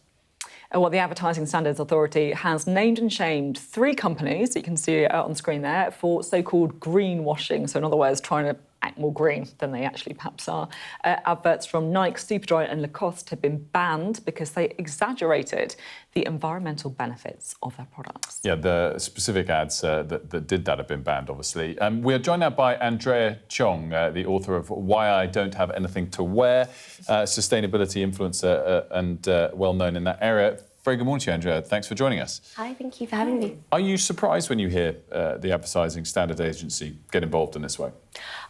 Well, the Advertising Standards Authority has named and shamed 3 companies, that you can see on screen there, for so-called greenwashing. So in other words, trying to act more green than they actually perhaps are. Adverts from Nike, Superdry and Lacoste have been banned because they exaggerated the environmental benefits of their products. Yeah, the specific ads that did that have been banned, obviously. We are joined now by Andrea Chong, the author of Why I Don't Have Anything to Wear, sustainability influencer and well-known in that area. Very good morning to you, Andrea. Thanks for joining us. Hi, thank you for having me. Are you surprised when you hear the Advertising Standards Agency get involved in this way?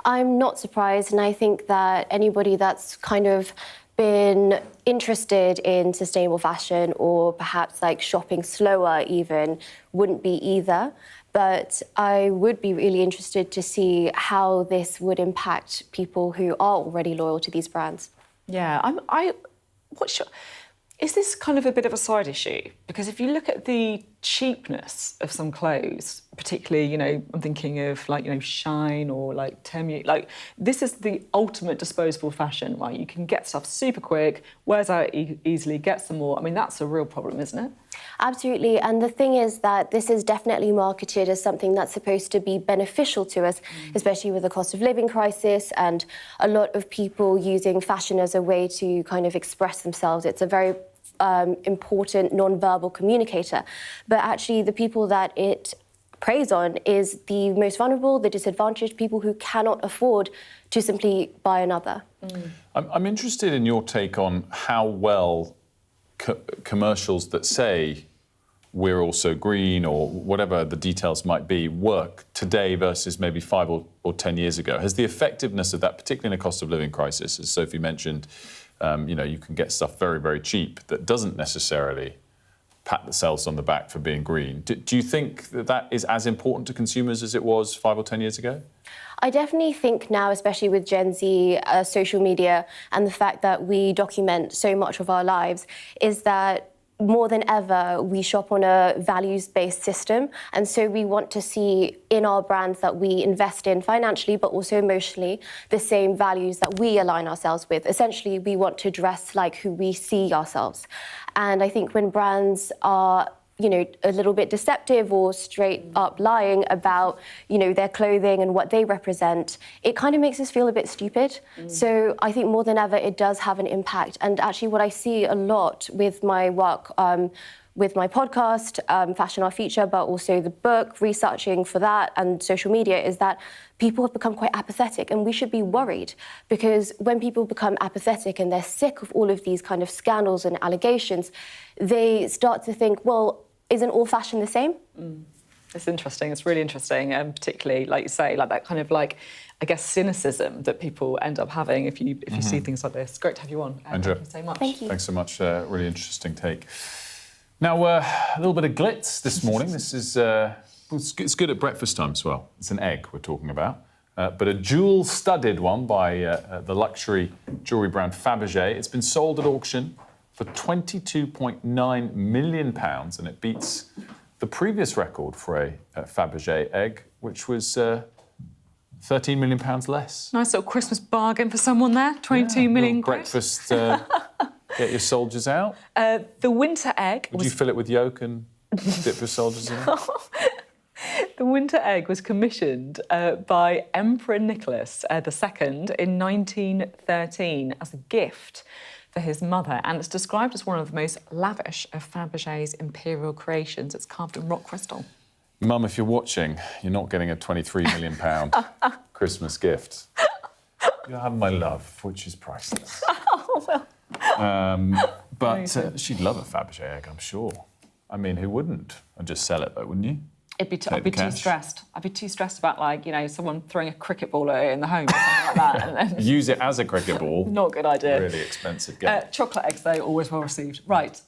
I'm not surprised, and I think that anybody that's kind of been interested in sustainable fashion, or perhaps like shopping slower even, wouldn't be either. But I would be really interested to see how this would impact people who are already loyal to these brands. Yeah, Is this kind of a bit of a side issue? Because if you look at the cheapness of some clothes, particularly, you know, I'm thinking of like, you know, Shine or like Temu, like this is the ultimate disposable fashion, right? You can get stuff super quick, wears out easily, get some more. I mean, that's a real problem, isn't it? Absolutely, and the thing is that this is definitely marketed as something that's supposed to be beneficial to us, especially with the cost of living crisis and a lot of people using fashion as a way to kind of express themselves. It's a very important non-verbal communicator, but actually the people that it preys on is the most vulnerable, the disadvantaged, people who cannot afford to simply buy another. I'm interested in your take on how well commercials that say we're also green or whatever the details might be work today versus maybe 5 or 10 years ago. Has the effectiveness of that, particularly in a cost of living crisis, as Sophie mentioned, you know, you can get stuff very, very cheap that doesn't necessarily pat themselves on the back for being green. Do you think that that is as important to consumers as it was 5 or 10 years ago? I definitely think now, especially with Gen Z, social media, and the fact that we document so much of our lives, is that more than ever, we shop on a values-based system. And so we want to see in our brands that we invest in financially, but also emotionally, the same values that we align ourselves with. Essentially, we want to dress like who we see ourselves. And I think when brands are, you know, a little bit deceptive or straight up lying about, you know, their clothing and what they represent, it kind of makes us feel a bit stupid. So I think more than ever, it does have an impact. And actually what I see a lot with my work, with my podcast, Fashion Our Future, but also the book, researching for that and social media, is that people have become quite apathetic, and we should be worried, because when people become apathetic and they're sick of all of these kind of scandals and allegations, they start to think, well, isn't all fashion the same? It's interesting. It's really interesting, and particularly, like you say, like that kind of like, I guess, cynicism that people end up having if you see things like this. Great to have you on. Andrea, thank you so much. Thank you. Thanks so much. Really interesting take. Now, a little bit of glitz this morning. This is it's good at breakfast time as well. It's an egg we're talking about, but a jewel-studded one by the luxury jewellery brand Fabergé. It's been sold at auction for £22.9 million, and it beats the previous record for a Fabergé egg, which was £13 million less. Nice little Christmas bargain for someone there. 22 million quid. Breakfast. Get your soldiers out. The winter egg. Would you fill it with yolk and dip your soldiers in? The winter egg was commissioned by Emperor Nicholas II in 1913 as a gift for his mother, and it's described as one of the most lavish of Fabergé's imperial creations. It's carved in rock crystal. Mum, if you're watching, you're not getting a £23 million Christmas gift. You'll have my love, which is priceless. Oh, well. But she'd love a Fabergé egg, I'm sure. I mean, who wouldn't? I'd just sell it, though, wouldn't you? I'd be too stressed. I'd be too stressed about, like, you know, someone throwing a cricket ball at it in the home or something like that. And then use it as a cricket ball. Not a good idea. Really expensive game. Chocolate eggs, though, always well received. Right,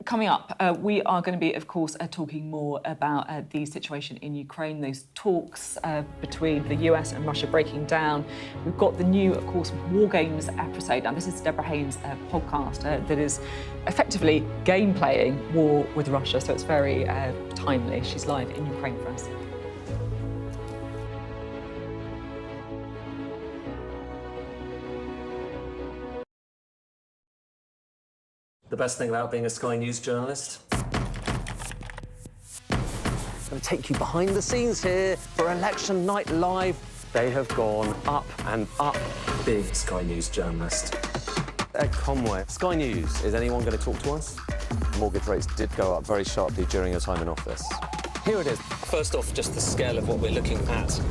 coming up, we are going to be, of course, talking more about the situation in Ukraine, those talks between the US and Russia breaking down. We've got the new, of course, War Games episode. Now, this is Deborah Haynes' podcast that is effectively game-playing war with Russia, so it's very timely. She's live in Ukraine for us. The best thing about being a Sky News journalist? I'm going to take you behind the scenes here for Election Night Live. They have gone up and up. Being a Sky News journalist. Ed Conway, Sky News, is anyone going to talk to us? Mortgage rates did go up very sharply during your time in office. Here it is. First off, just the scale of what we're looking at.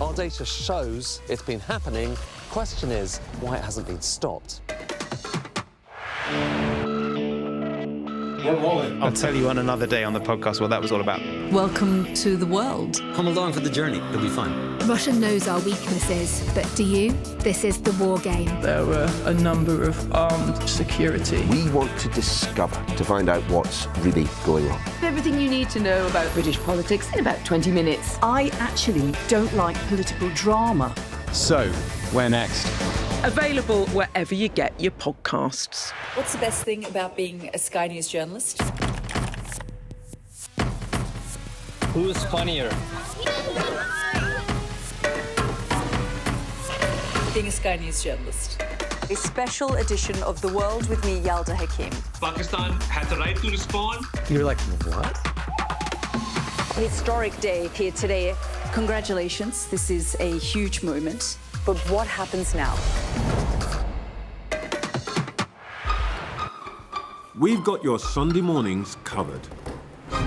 Our data shows it's been happening. Question is, why it hasn't been stopped. I'll tell you on another day on the podcast what that was all about. Welcome to the world. Come along for the journey. It'll be fun. Russia knows our weaknesses, but do you? This is the war game. There were a number of armed security. We want to discover, to find out what's really going on. Everything you need to know about British politics in about 20 minutes. I actually don't like political drama. So, where next? Available wherever you get your podcasts. What's the best thing about being a Sky News journalist? Who's funnier? Being a Sky News journalist. A special edition of The World with me, Yalda Hakim. Pakistan has the right to respond. You're like, what? Historic day here today. Congratulations, this is a huge moment. But what happens now? We've got your Sunday mornings covered.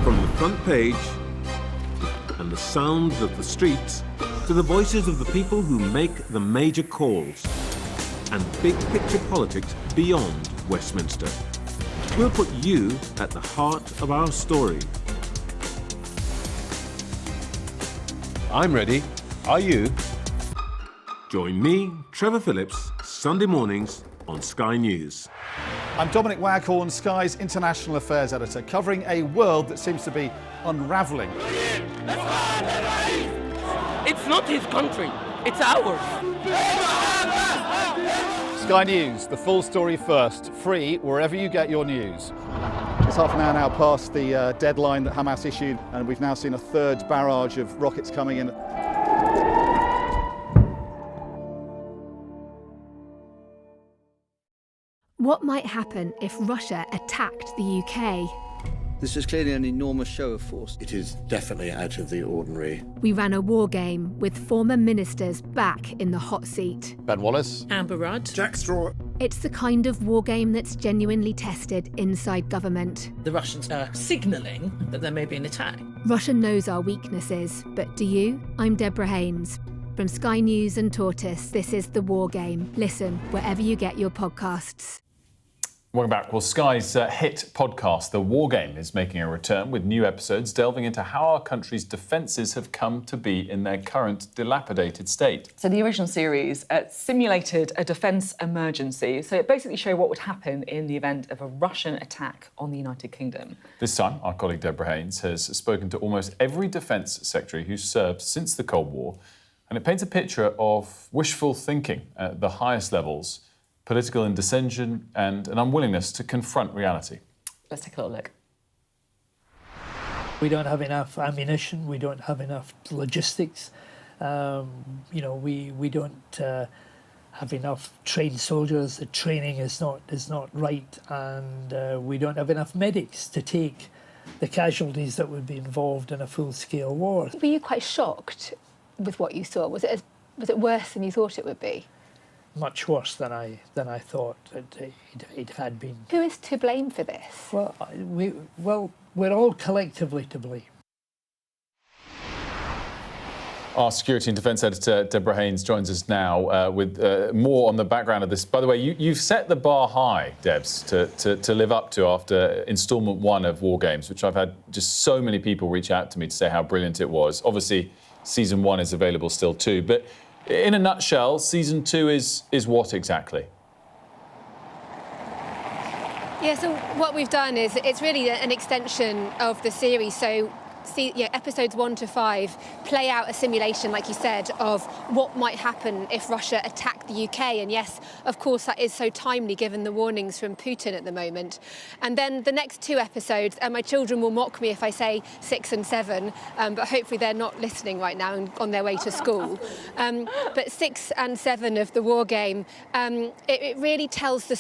From the front page and the sounds of the streets to the voices of the people who make the major calls and big picture politics beyond Westminster. We'll put you at the heart of our story. I'm ready. Are you? Join me, Trevor Phillips, Sunday mornings on Sky News. I'm Dominic Waghorn, Sky's International Affairs Editor, covering a world that seems to be unravelling. It's not his country, it's ours. Sky News, the full story first, free wherever you get your news. It's half an hour now past the deadline that Hamas issued, and we've now seen a third barrage of rockets coming in. What might happen if Russia attacked the UK? This is clearly an enormous show of force. It is definitely out of the ordinary. We ran a war game with former ministers back in the hot seat. Ben Wallace. Amber Rudd. Jack Straw. It's the kind of war game that's genuinely tested inside government. The Russians are signalling that there may be an attack. Russia knows our weaknesses, but do you? I'm Deborah Haynes. From Sky News and Tortoise, this is The War Game. Listen wherever you get your podcasts. Welcome back. Well, Sky's hit podcast, The War Game, is making a return with new episodes delving into how our country's defences have come to be in their current dilapidated state. So the original series simulated a defence emergency. So it basically showed what would happen in the event of a Russian attack on the United Kingdom. This time, our colleague Deborah Haynes has spoken to almost every defence secretary who's served since the Cold War, and it paints a picture of wishful thinking at the highest levels, political indecision and an unwillingness to confront reality. Let's take a little look. We don't have enough ammunition, we don't have enough logistics, we don't have enough trained soldiers, the training is not right, and we don't have enough medics to take the casualties that would be involved in a full-scale war. Were you quite shocked with what you saw? Was it worse than you thought it would be? Much worse than I thought it had been. Who is to blame for this? Well, we're all collectively to blame. Our security and defence editor, Deborah Haynes, joins us now with more on the background of this. By the way, you've set the bar high, Debs, to live up to after instalment 1 of War Games, which I've had just so many people reach out to me to say how brilliant it was. Obviously, season 1 is available still too, but in a nutshell, season 2 is what exactly? Yeah, so what we've done is it's really an extension of the series. So episodes 1 to 5 play out a simulation, like you said, of what might happen if Russia attacked the UK. And yes, of course, that is so timely given the warnings from Putin at the moment. And then the next 2 episodes, and my children will mock me if I say 6 and 7, but hopefully they're not listening right now and on their way to school. But 6 and 7 of The War Game, it really tells the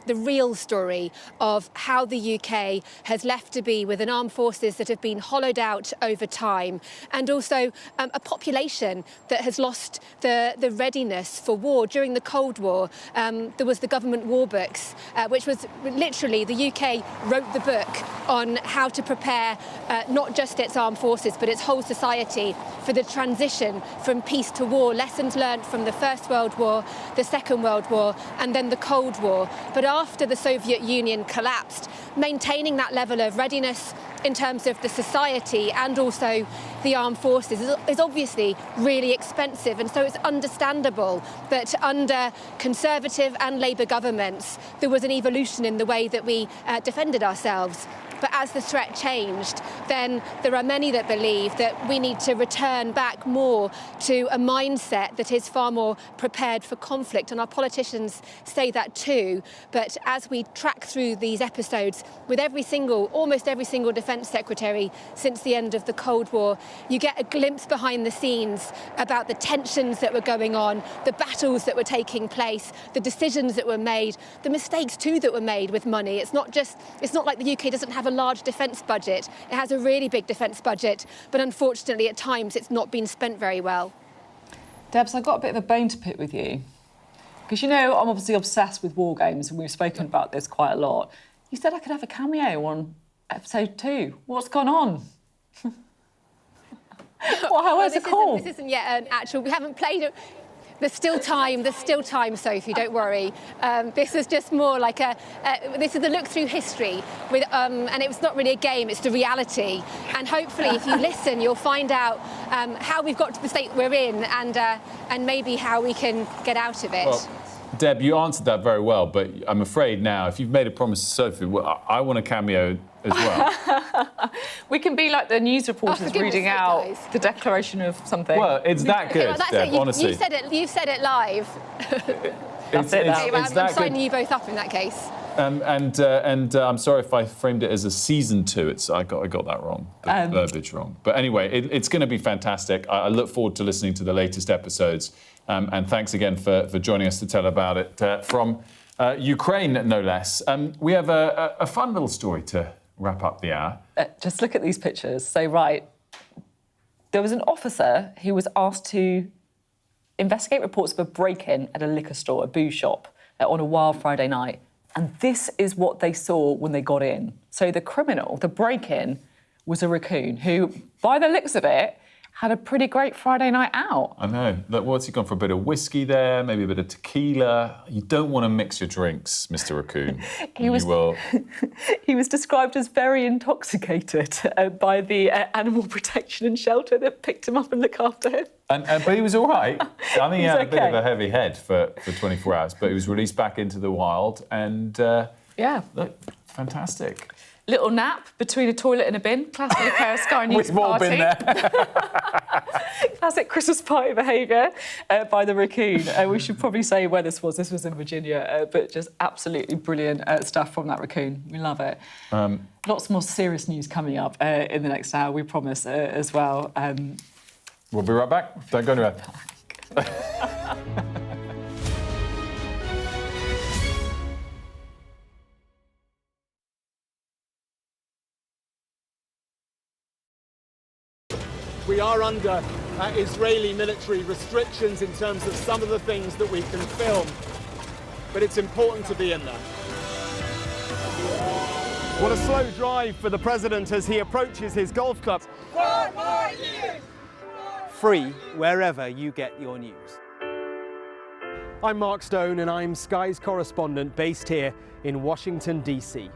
real story of how the UK has left to be with an armed forces that have been hollowed out over time, and also a population that has lost the readiness for war. During the Cold War, there was the government war books, which was literally the UK wrote the book on how to prepare not just its armed forces but its whole society for the transition from peace to war. Lessons learned from the First World War, the Second World War, and then the Cold War. But after the Soviet Union collapsed, maintaining that level of readiness in terms of the society and also the armed forces is obviously really expensive, and so it's understandable that under Conservative and Labour governments there was an evolution in the way that we defended ourselves. But as the threat changed, then there are many that believe that we need to return back more to a mindset that is far more prepared for conflict. And our politicians say that too. But as we track through these episodes with almost every single defence secretary since the end of the Cold War, you get a glimpse behind the scenes about the tensions that were going on, the battles that were taking place, the decisions that were made, the mistakes too that were made with money. It's not like the UK doesn't have a large defence budget. It has a really big defence budget, but unfortunately at times it's not been spent very well. Debs, I've got a bit of a bone to pick with you. Because, I'm obviously obsessed with war games and we've spoken about this quite a lot. You said I could have a cameo on episode 2. What's gone on? How is it called? This isn't yet an actual... We haven't played it. There's still time, Sophie, don't worry. This is just more like this is a look through history, and it's not really a game, it's the reality. And hopefully, if you listen, you'll find out how we've got to the state we're in and maybe how we can get out of it. Well, Deb, you answered that very well, but I'm afraid now, if you've made a promise to Sophie, I want a cameo as well. We can be like the news reporters reading out the declaration of something. Well, it's that good, Deb, honestly. You've said it live. That's it now. I'm signing you both up in that case. And I'm sorry if I framed it as a season 2. I got that wrong, the verbiage wrong. But anyway, it's going to be fantastic. I look forward to listening to the latest episodes. And thanks again for joining us to tell about it from Ukraine, no less. We have a fun little story to wrap up the hour. Just look at these pictures. So, there was an officer who was asked to investigate reports of a break-in at a liquor store, a booze shop, on a wild Friday night. And this is what they saw when they got in. So the criminal, the break-in, was a raccoon who, by the looks of it, had a pretty great Friday night out. I know. What's he gone for? A bit of whiskey there, maybe a bit of tequila. You don't want to mix your drinks, Mr. Raccoon. He was described as very intoxicated by the Animal Protection and Shelter that picked him up and looked after him. But he was all right. I think he had a bit okay. of a heavy head for 24 hours, but he was released back into the wild and, look, fantastic. Little nap between a toilet and a bin. Classic Sky News We've all been there. Classic Christmas party behaviour by the raccoon. We should probably say where this was. This was in Virginia, but just absolutely brilliant stuff from that raccoon. We love it. Lots more serious news coming up in the next hour, we promise, as well. We'll be right back. Don't go anywhere. We are under Israeli military restrictions in terms of some of the things that we can film, but it's important to be in there. What a slow drive for the president as he approaches his golf club. 4 more years! Free wherever you get your news. I'm Mark Stone and I'm Sky's correspondent based here in Washington, D.C.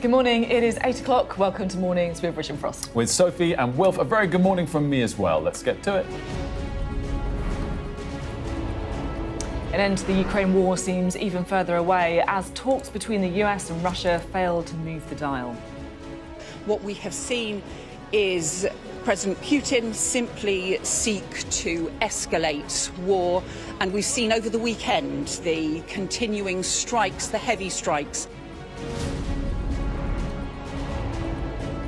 Good morning, it is 8 o'clock. Welcome to Mornings with Rich and Frost. With Sophie and Wilf, a very good morning from me as well. Let's get to it. An end to the Ukraine war seems even further away as talks between the US and Russia fail to move the dial. What we have seen is President Putin simply seek to escalate war, and we've seen over the weekend the continuing strikes, the heavy strikes.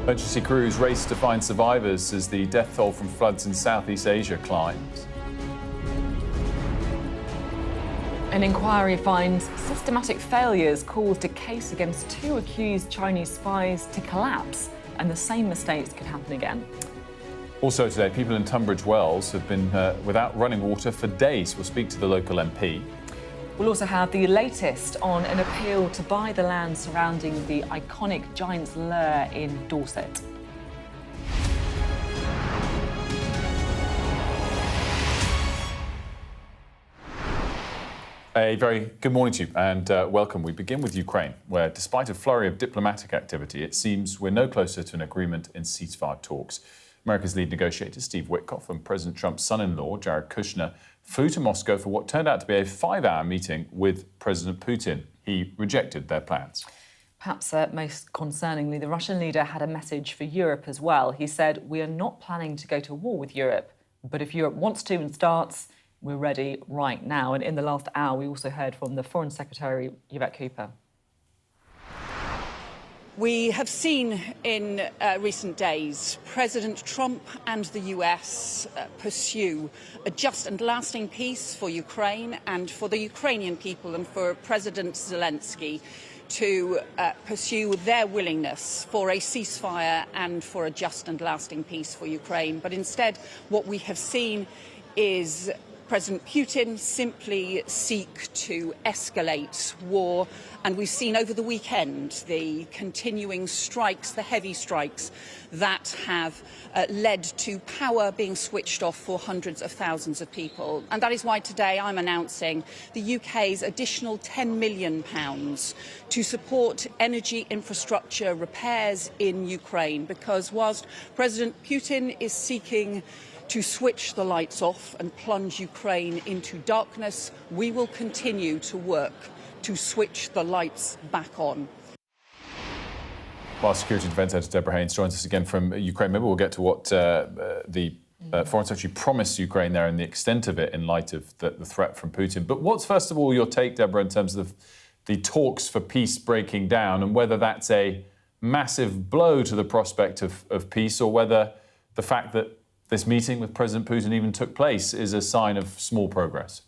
Emergency crews race to find survivors as the death toll from floods in Southeast Asia climbs. An inquiry finds systematic failures caused a case against 2 accused Chinese spies to collapse, and the same mistakes could happen again. Also today, people in Tunbridge Wells have been without running water for days. We'll speak to the local MP. We'll also have the latest on an appeal to buy the land surrounding the iconic Giant's Lair in Dorset. A very good morning to you and welcome. We begin with Ukraine, where despite a flurry of diplomatic activity, it seems we're no closer to an agreement in ceasefire talks. America's lead negotiator, Steve Witkoff, and President Trump's son-in-law, Jared Kushner, flew to Moscow for what turned out to be a 5-hour meeting with President Putin. He rejected their plans. Perhaps most concerningly, the Russian leader had a message for Europe as well. He said, "We are not planning to go to war with Europe, but if Europe wants to and starts, we're ready right now." And in the last hour, we also heard from the Foreign Secretary, Yvette Cooper. We have seen in recent days President Trump and the US pursue a just and lasting peace for Ukraine and for the Ukrainian people, and for President Zelensky to pursue their willingness for a ceasefire and for a just and lasting peace for Ukraine. But instead, what we have seen is President Putin simply seek to escalate war, and we've seen over the weekend the continuing strikes, the heavy strikes that have led to power being switched off for hundreds of thousands of people. And that is why today I'm announcing the UK's additional £10 million to support energy infrastructure repairs in Ukraine, because whilst President Putin is seeking to switch the lights off and plunge Ukraine into darkness, we will continue to work to switch the lights back on. While Security and Defence Editor Deborah Haynes joins us again from Ukraine, maybe we'll get to what the Foreign Secretary promised Ukraine there and the extent of it in light of the threat from Putin. But what's, first of all, your take, Deborah, in terms of the talks for peace breaking down, and whether that's a massive blow to the prospect of peace, or whether the fact that this meeting with President Putin even took place is a sign of small progress?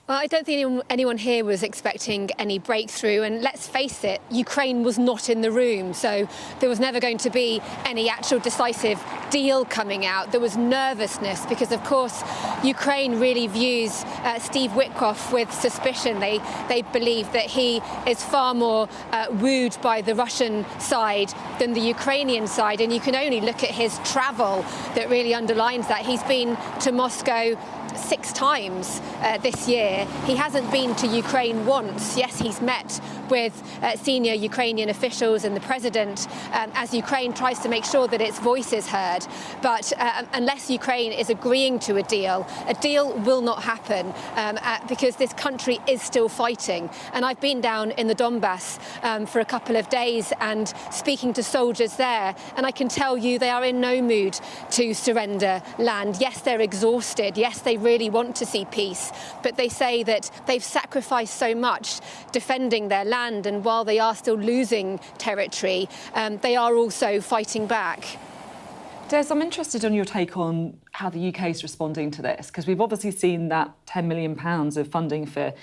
Well, I don't think anyone here was expecting any breakthrough, and let's face it, Ukraine was not in the room, so there was never going to be any actual decisive deal coming out. There was nervousness because, of course, Ukraine really views Steve Witkoff with suspicion. They believe that he is far more wooed by the Russian side than the Ukrainian side, and you can only look at his travel that really underlines that. He's been to Moscow 6 times this year. He hasn't been to Ukraine once. Yes, he's met with senior Ukrainian officials and the president as Ukraine tries to make sure that its voice is heard. But unless Ukraine is agreeing to a deal will not happen because this country is still fighting. And I've been down in the Donbass for a couple of days and speaking to soldiers there, and I can tell you they are in no mood to surrender land. Yes, they're exhausted. Yes, they really want to see peace, but they say that they've sacrificed so much defending their land, and while they are still losing territory, they are also fighting back. Des, I'm interested in your take on how the UK is responding to this, because we've obviously seen that £10 million of funding for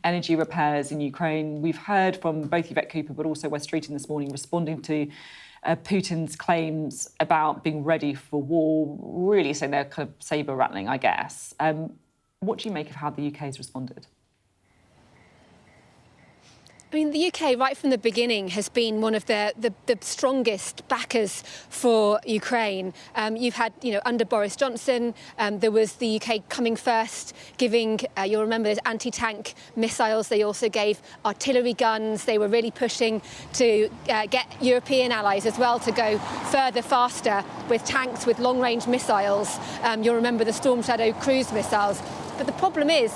energy repairs in Ukraine. We've heard from both Yvette Cooper but also Wes Streeting this morning responding to Putin's claims about being ready for war, really saying they're kind of sabre-rattling, I guess. What do you make of how the UK has responded? I mean, the UK, right from the beginning, has been one of the strongest backers for Ukraine. You've had, under Boris Johnson, there was the UK coming first, giving, you'll remember, there's anti-tank missiles. They also gave artillery guns. They were really pushing to get European allies as well to go further, faster with tanks, with long-range missiles. You'll remember the Storm Shadow cruise missiles. But the problem is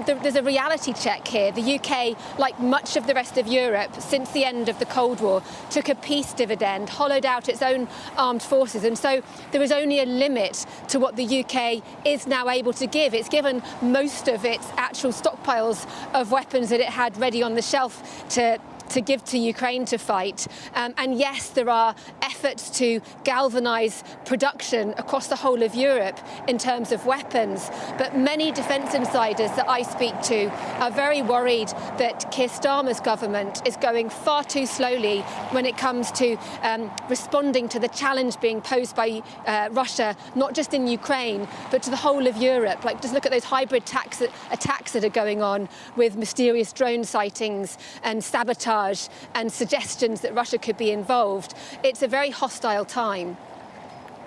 there's a reality check here. The UK, like much of the rest of Europe, since the end of the Cold War, took a peace dividend, hollowed out its own armed forces. And so there is only a limit to what the UK is now able to give. It's given most of its actual stockpiles of weapons that it had ready on the shelf to give to Ukraine to fight. And yes, there are efforts to galvanise production across the whole of Europe in terms of weapons. But many defence insiders that I speak to are very worried that Keir Starmer's government is going far too slowly when it comes to responding to the challenge being posed by Russia, not just in Ukraine, but to the whole of Europe. Like, just look at those hybrid attacks that are going on with mysterious drone sightings and sabotage and suggestions that Russia could be involved. It's a very hostile time.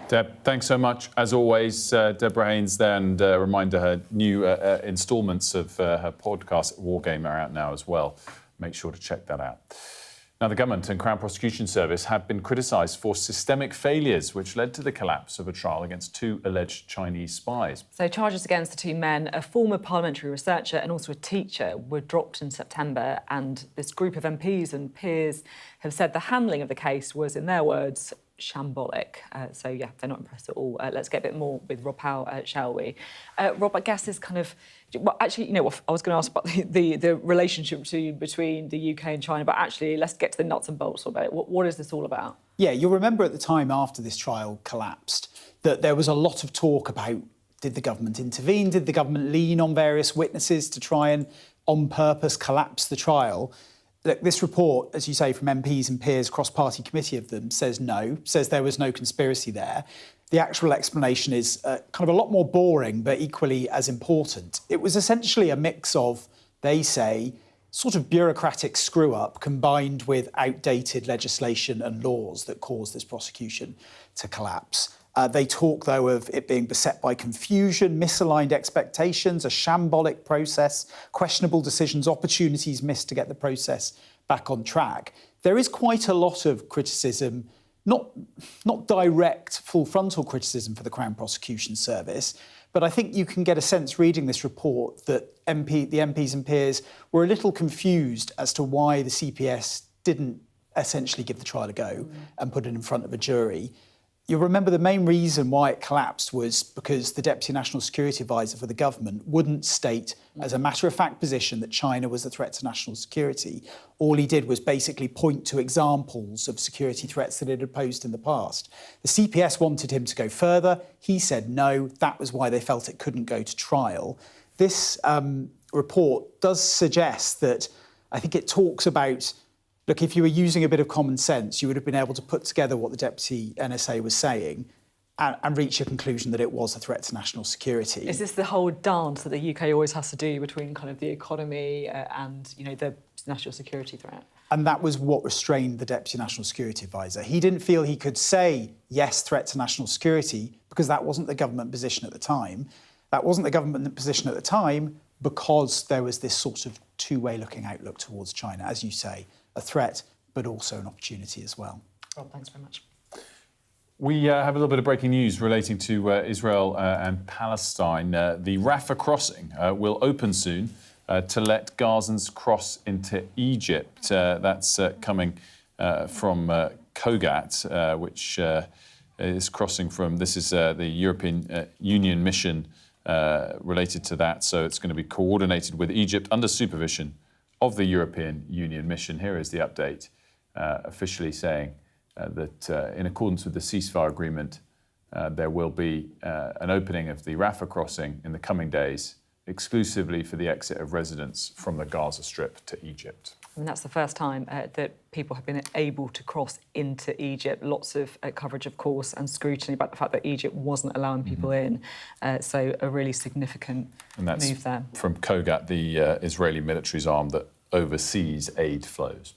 Deb, thanks so much. As always, Deborah Haynes there, and a reminder her new instalments of her podcast, War Game, are out now as well. Make sure to check that out. Now, the government and Crown Prosecution Service have been criticised for systemic failures, which led to the collapse of a trial against 2 alleged Chinese spies. So charges against the 2 men, a former parliamentary researcher and also a teacher, were dropped in September, and this group of MPs and peers have said the handling of the case was, in their words, shambolic. So, yeah, they're not impressed at all. Let's get a bit more with Rob Howe, shall we? Rob, I guess is kind of... Well, actually, I was going to ask about the relationship between the UK and China, but actually, let's get to the nuts and bolts of it. What is this all about? Yeah, you'll remember at the time after this trial collapsed that there was a lot of talk about, did the government intervene? Did the government lean on various witnesses to try and, on purpose, collapse the trial? Look, this report, as you say, from MPs and peers, cross-party committee of them, says no, says there was no conspiracy there. The actual explanation is kind of a lot more boring, but equally as important. It was essentially a mix of, they say, sort of bureaucratic screw-up combined with outdated legislation and laws that caused this prosecution to collapse. They talk, though, of it being beset by confusion, misaligned expectations, a shambolic process, questionable decisions, opportunities missed to get the process back on track. There is quite a lot of criticism, not direct, full-frontal criticism for the Crown Prosecution Service, but I think you can get a sense reading this report that the MPs and peers were a little confused as to why the CPS didn't essentially give the trial a go and put it in front of a jury. You'll remember the main reason why it collapsed was because the Deputy National Security Advisor for the government wouldn't state as a matter-of-fact position that China was a threat to national security. All he did was basically point to examples of security threats that it had posed in the past. The CPS wanted him to go further. He said no. That was why they felt it couldn't go to trial. This report does suggest that, I think it talks about, look, if you were using a bit of common sense, you would have been able to put together what the Deputy NSA was saying and reach a conclusion that it was a threat to national security. Is this the whole dance that the UK always has to do between kind of the economy and, the national security threat? And that was what restrained the Deputy National Security Advisor. He didn't feel he could say, yes, threat to national security, because that wasn't the government position at the time. That wasn't the government position at the time because there was this sort of two-way looking outlook towards China, as you say, a threat, but also an opportunity as well. Rob, thanks very much. We have a little bit of breaking news relating to Israel and Palestine. The Rafah crossing will open soon to let Gazans cross into Egypt. That's coming from Kogat, which is crossing from, this is the European Union mission related to that. So it's going to be coordinated with Egypt under supervision of the European Union mission. Here is the update officially saying that in accordance with the ceasefire agreement, there will be an opening of the Rafah crossing in the coming days, exclusively for the exit of residents from the Gaza Strip to Egypt. I mean, that's the first time that people have been able to cross into Egypt. Lots of coverage, of course, and scrutiny about the fact that Egypt wasn't allowing people in. So a really significant move there. From Kogat, the Israeli military's arm that overseas aid flows.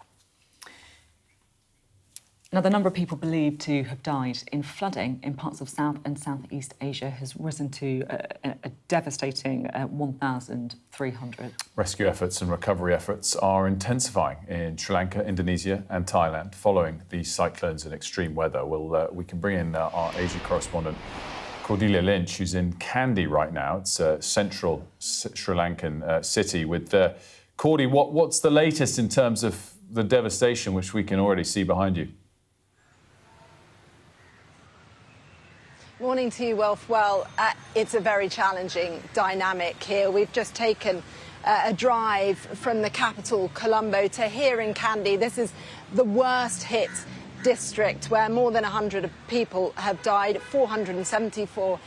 Now, the number of people believed to have died in flooding in parts of South and Southeast Asia has risen to a devastating 1,300. Rescue efforts and recovery efforts are intensifying in Sri Lanka, Indonesia and Thailand following these cyclones and extreme weather. We can bring in our Asia correspondent, Cordelia Lynch, who's in Kandy right now. It's a central Sri Lankan city. With Cordy, what's the latest in terms of the devastation which we can already see behind you? Morning to you, Wilf. Well, it's a very challenging dynamic here. We've just taken a drive from the capital, Colombo, to here in Kandy. This is the worst hit district where more than 100 people have died, 474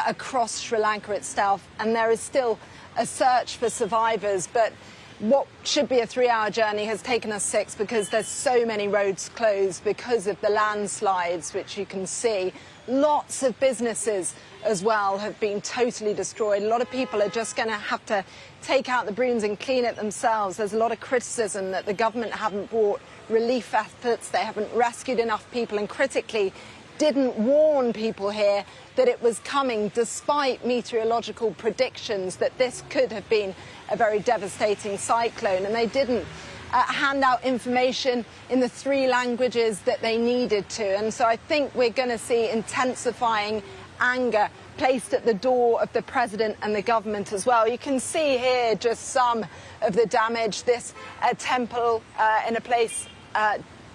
across Sri Lanka itself. And there is still a search for survivors. But what should be a 3-hour journey has taken us 6 because there's so many roads closed because of the landslides, which you can see. Lots of businesses as well have been totally destroyed. A lot of people are just going to have to take out the brooms and clean it themselves. There's a lot of criticism that the government haven't brought relief efforts, they haven't rescued enough people, and critically didn't warn people here that it was coming, despite meteorological predictions that this could have been a very devastating cyclone. And they didn't hand out information in the 3 languages that they needed to. And so I think we're going to see intensifying anger placed at the door of the president and the government as well. You can see here just some of the damage. This temple in a place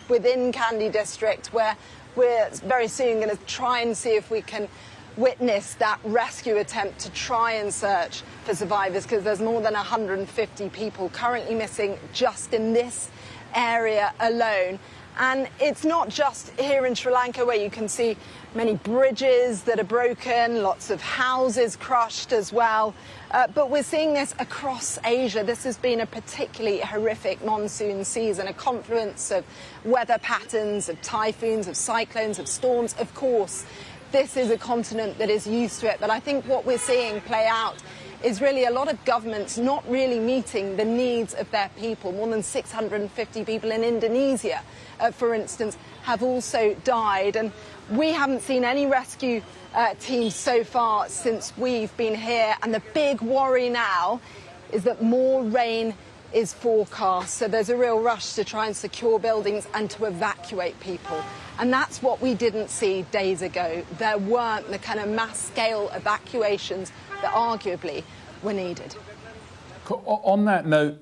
within Kandy district where we're very soon going to try and see if we can witness that rescue attempt to try and search for survivors, because there's more than 150 people currently missing just in this area alone. And it's not just here in Sri Lanka where you can see many bridges that are broken, lots of houses crushed as well. But we're seeing this across Asia. This has been a particularly horrific monsoon season, a confluence of weather patterns, of typhoons, of cyclones, of storms. Of course, this is a continent that is used to it. But I think what we're seeing play out is really a lot of governments not really meeting the needs of their people. More than 650 people in Indonesia, for instance, have also died. And we haven't seen any rescue teams so far since we've been here. And the big worry now is that more rain is forecast. So there's a real rush to try and secure buildings and to evacuate people. And that's what we didn't see days ago. There weren't the kind of mass-scale evacuations that arguably were needed. On that note,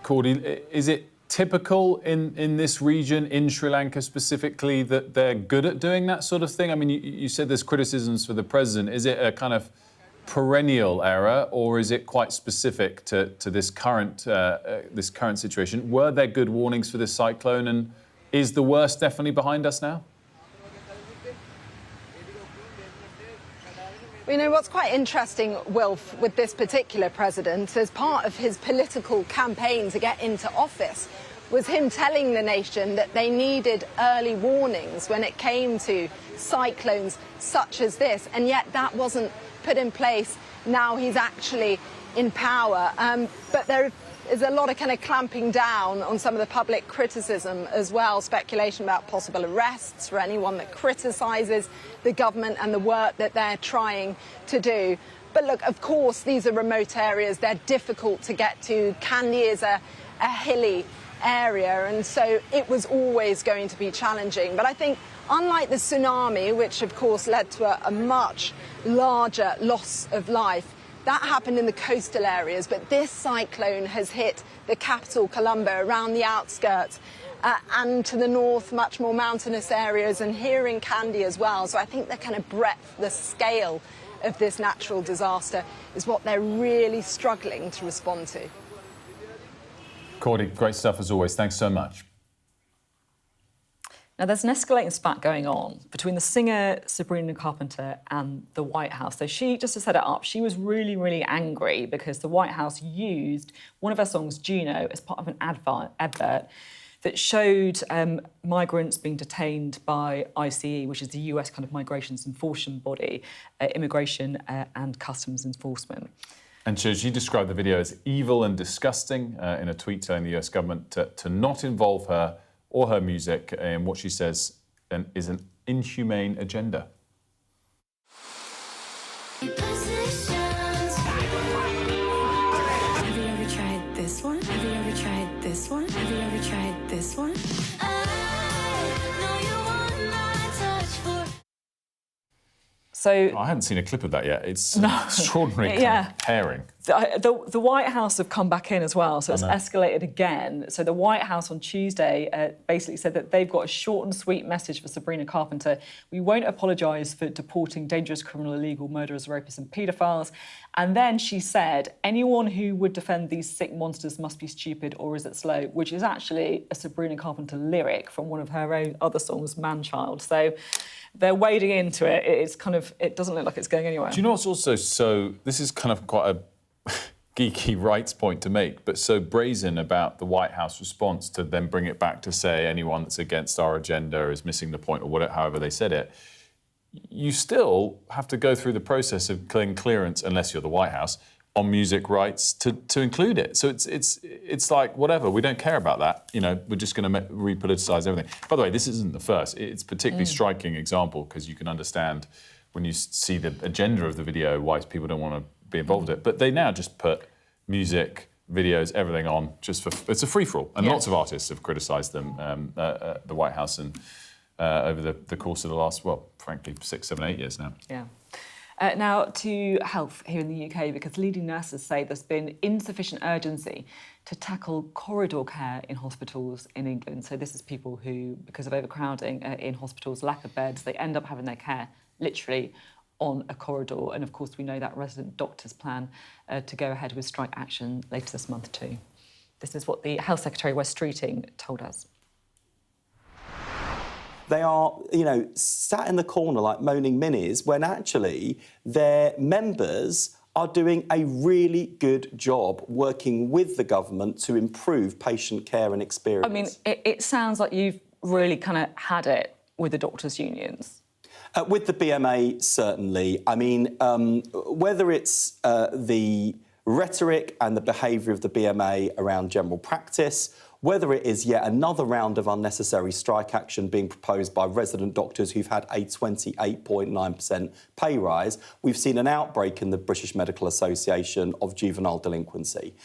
Cordy, is it typical in this region, in Sri Lanka specifically, that they're good at doing that sort of thing? I mean, you said there's criticisms for the president. Is it a kind of perennial error, or is it quite specific to this current situation? Were there good warnings for this cyclone, and is the worst definitely behind us now? You know, what's quite interesting, Wilf, with this particular president, as part of his political campaign to get into office, was him telling the nation that they needed early warnings when it came to cyclones such as this. And yet that wasn't put in place. Now he's actually in power. But there is a lot of kind of clamping down on some of the public criticism as well, speculation about possible arrests for anyone that criticises the government and the work that they're trying to do. But look, of course, these are remote areas. They're difficult to get to. Kandy is a hilly area, and so it was always going to be challenging. But I think, unlike the tsunami, which of course led to a much larger loss of life, that happened in the coastal areas, but this cyclone has hit the capital, Colombo, around the outskirts, and to the north, much more mountainous areas, and here in Kandy as well. So I think the kind of breadth, the scale of this natural disaster is what they're really struggling to respond to. Cordy, great stuff as always. Thanks so much. Now, there's an escalating spat going on between the singer Sabrina Carpenter and the White House. So she, just to set it up, she was really, really angry because the White House used one of her songs, Juno, as part of an advert that showed migrants being detained by ICE, which is the US kind of migrations enforcement body, Immigration and Customs Enforcement. And so she described the video as evil and disgusting in a tweet telling the US government to not involve her or her music in what she says is an inhumane agenda. Have you ever tried this one? Have you ever tried this one? Have you ever tried this one? So I haven't seen a clip of that yet. It's extraordinary pairing. The White House have come back in as well, so it's escalated again. So the White House on Tuesday basically said that they've got a short and sweet message for Sabrina Carpenter. We won't apologise for deporting dangerous criminal, illegal murderers, rapists and paedophiles. And then she said, anyone who would defend these sick monsters must be stupid or is it slow, which is actually a Sabrina Carpenter lyric from one of her own other songs, Man-Child. So they're wading into it. It's kind of, it doesn't look like it's going anywhere. Do you know what's also so, this is kind of quite a geeky rights point to make, but so brazen about the White House response to then bring it back to say anyone that's against our agenda is missing the point or whatever, however they said it. You still have to go through the process of clearance, unless you're the White House, on music rights to include it. So it's like, whatever, we don't care about that. You know, we're just going to repoliticize everything. By the way, this isn't the first. It's a particularly striking example because you can understand when you see the agenda of the video why people don't want to be involved in it. But they now just put music, videos, everything on just for, it's a free-for-all. And lots of artists have criticised them, the White House, and over the course of the last, well, frankly, 6, 7, 8 years now. Yeah. Now to health here in the UK, because leading nurses say there's been insufficient urgency to tackle corridor care in hospitals in England. So this is people who, because of overcrowding in hospitals, lack of beds, they end up having their care literally on a corridor. And of course, we know that resident doctors plan to go ahead with strike action later this month too. This is what the Health Secretary, Wes Streeting, told us. They are, you know, sat in the corner like moaning minis when actually their members are doing a really good job working with the government to improve patient care and experience. I mean, it sounds like you've really kind of had it with the doctors' unions. With the BMA, certainly. I mean, whether it's the rhetoric and the behaviour of the BMA around general practice, whether it is yet another round of unnecessary strike action being proposed by resident doctors who've had a 28.9% pay rise, we've seen an outbreak in the British Medical Association of juvenile delinquency.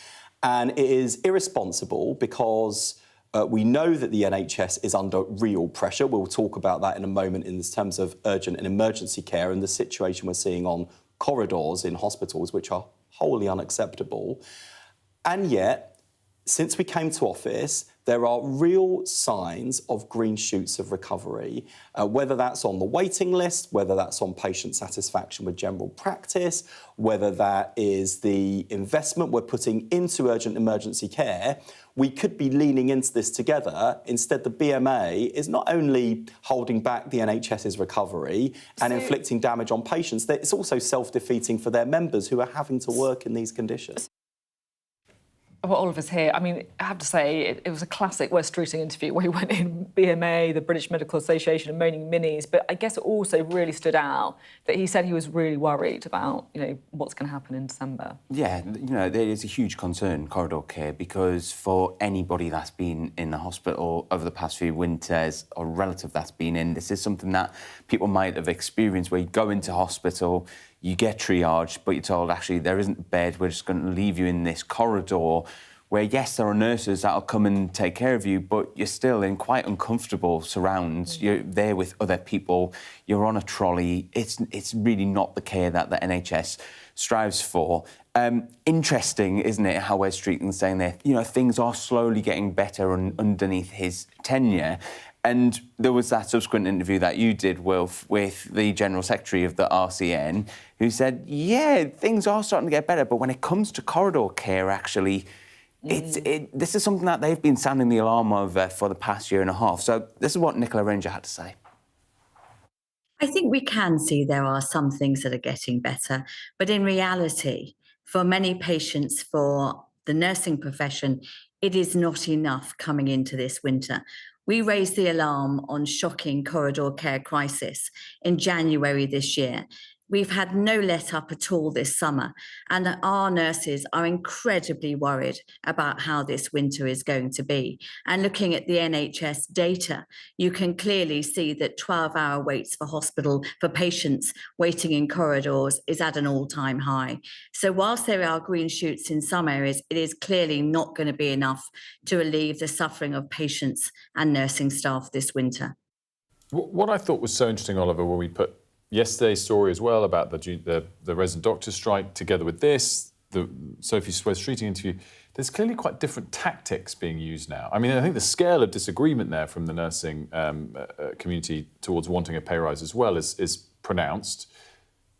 And it is irresponsible because we know that the NHS is under real pressure. We'll talk about that in a moment in terms of urgent and emergency care and the situation we're seeing on corridors in hospitals, which are wholly unacceptable. And yet, since we came to office, there are real signs of green shoots of recovery, whether that's on the waiting list, whether that's on patient satisfaction with general practice, whether that is the investment we're putting into urgent emergency care. We could be leaning into this together. Instead, the BMA is not only holding back the NHS's recovery and inflicting damage on patients, it's also self-defeating for their members who are having to work in these conditions. Well, all of us here, I mean, I have to say, it was a classic Wes Streeting interview where he went in BMA, the British Medical Association, and moaning minis, but I guess it also really stood out that he said he was really worried about, you know, what's going to happen in December. Yeah, you know, there is a huge concern, corridor care, because for anybody that's been in the hospital over the past few winters, or a relative that's been in, this is something that people might have experienced where you go into hospital, you get triaged, but you're told, actually, there isn't a bed, we're just going to leave you in this corridor where, yes, there are nurses that'll come and take care of you, but you're still in quite uncomfortable surrounds. You're there with other people, you're on a trolley. It's really not the care that the NHS strives for. Interesting, isn't it, how Wes Streeting's saying there, you know, things are slowly getting better underneath his tenure. And there was that subsequent interview that you did, Wilf, with the General Secretary of the RCN, who said, yeah, things are starting to get better, but when it comes to corridor care, actually, this is something that they've been sounding the alarm of for the past year and a half. So this is what Nicola Ranger had to say. I think we can see there are some things that are getting better, but in reality, for many patients, for the nursing profession, it is not enough coming into this winter. We raised the alarm on shocking corridor care crisis in January this year. We've had no let up at all this summer, and our nurses are incredibly worried about how this winter is going to be. And looking at the NHS data, you can clearly see that 12-hour waits for hospital for patients waiting in corridors is at an all-time high. So whilst there are green shoots in some areas, it is clearly not going to be enough to relieve the suffering of patients and nursing staff this winter. What I thought was so interesting, Oliver, when we put yesterday's story as well about the resident doctor strike together with this, the Sophy Streeting interview, there's clearly quite different tactics being used now. I mean, I think the scale of disagreement there from the nursing community towards wanting a pay rise as well is pronounced,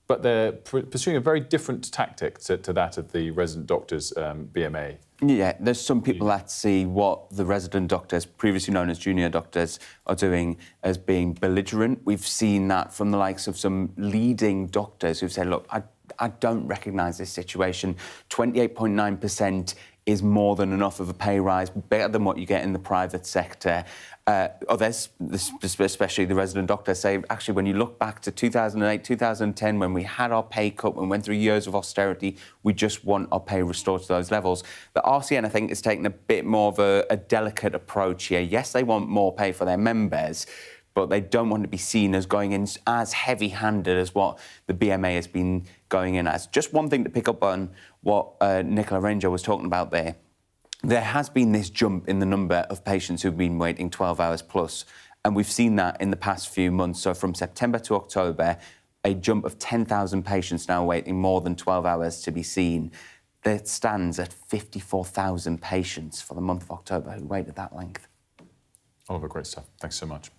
but they're pursuing a very different tactic to that of the resident doctors' BMA. Yeah, there's some people that see what the resident doctors, previously known as junior doctors, are doing as being belligerent. We've seen that from the likes of some leading doctors who've said, look, I don't recognise this situation. 28.9% is more than enough of a pay rise, better than what you get in the private sector. Others, especially the resident doctors, say, actually, when you look back to 2008, 2010, when we had our pay cut and went through years of austerity, we just want our pay restored to those levels. The RCN, I think, is taking a bit more of a delicate approach here. Yes, they want more pay for their members, but they don't want to be seen as going in as heavy-handed as what the BMA has been going in as. Just one thing to pick up on what Nicola Ranger was talking about there. There has been this jump in the number of patients who've been waiting 12 hours plus, and we've seen that in the past few months. So from September to October, a jump of 10,000 patients now waiting more than 12 hours to be seen. That stands at 54,000 patients for the month of October who waited that length. Oliver, great stuff. Thanks so much.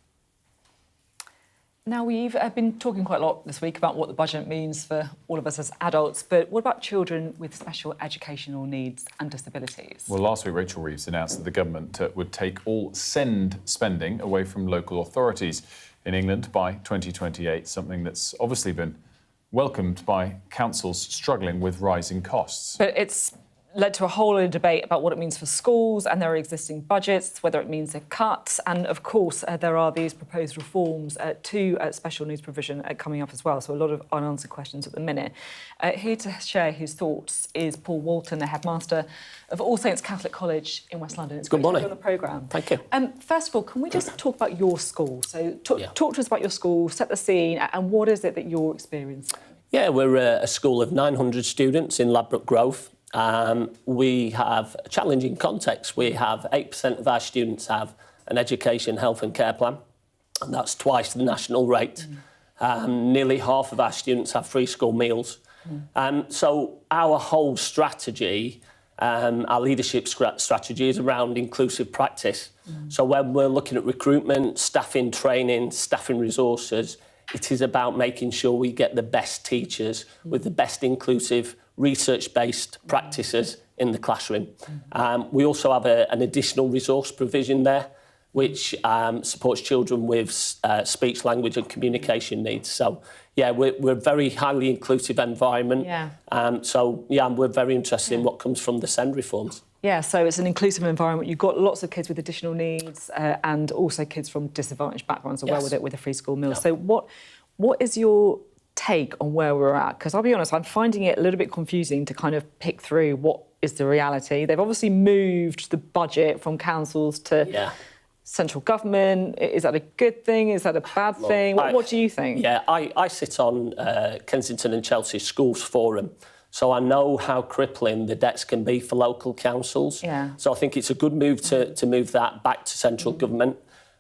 Now, we've been talking quite a lot this week about what the budget means for all of us as adults, but what about children with special educational needs and disabilities? Well, last week, Rachel Reeves announced that the government would take all SEND spending away from local authorities in England by 2028, something that's obviously been welcomed by councils struggling with rising costs. But it's led to a whole lot of debate about what it means for schools and their existing budgets, whether it means a cut. And of course, there are these proposed reforms to special needs provision coming up as well. So a lot of unanswered questions at the minute. Here to share his thoughts is Paul Walton, the headmaster of All Saints Catholic College in West London. It's Good morning. On the programme. Thank you. First of all, can we just talk about your school? So talk to us about your school, set the scene, and what is it that you're experiencing? Yeah, we're a school of 900 students in Ladbroke Grove. We have a challenging context. We have 8% of our students have an education, health and care plan, and that's twice the national rate. Nearly half of our students have free school meals. So our whole strategy, our leadership strategy is around inclusive practice. So when we're looking at recruitment, staffing training, staffing resources, it is about making sure we get the best teachers with the best inclusive research-based practices in the classroom. We also have an additional resource provision there, which supports children with speech, language and communication needs. So, yeah, we're a very highly inclusive environment. We're very interested in what comes from the SEND reforms. Yeah, so it's an inclusive environment. You've got lots of kids with additional needs and also kids from disadvantaged backgrounds as well with the free school meals. So what is your take on where we're at? Because I'll be honest, I'm finding it a little bit confusing to kind of pick through what is the reality. They've obviously moved the budget from councils to central government. Is that a good thing? Is that a bad thing? What do you think? Yeah, I sit on Kensington and Chelsea Schools Forum, so I know how crippling the debts can be for local councils. So I think it's a good move to move that back to central government.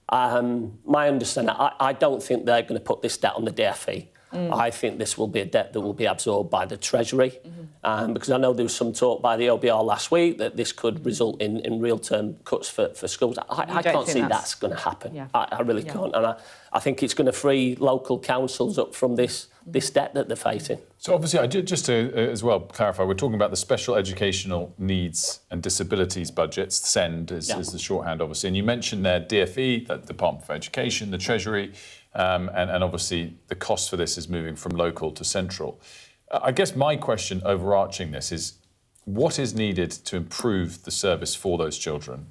My understanding, I don't think they're going to put this debt on the DfE. I think this will be a debt that will be absorbed by the Treasury, because I know there was some talk by the OBR last week that this could result in real-term cuts for schools. I can't see that's going to happen. I really can't. And I think it's going to free local councils up from this debt that they're facing. So obviously, just to as well clarify, we're talking about the Special Educational Needs and Disabilities budgets, SEND is the shorthand, obviously. And you mentioned there DfE, the Department for Education, the Treasury, and obviously the cost for this is moving from local to central. I guess my question overarching this is, what is needed to improve the service for those children?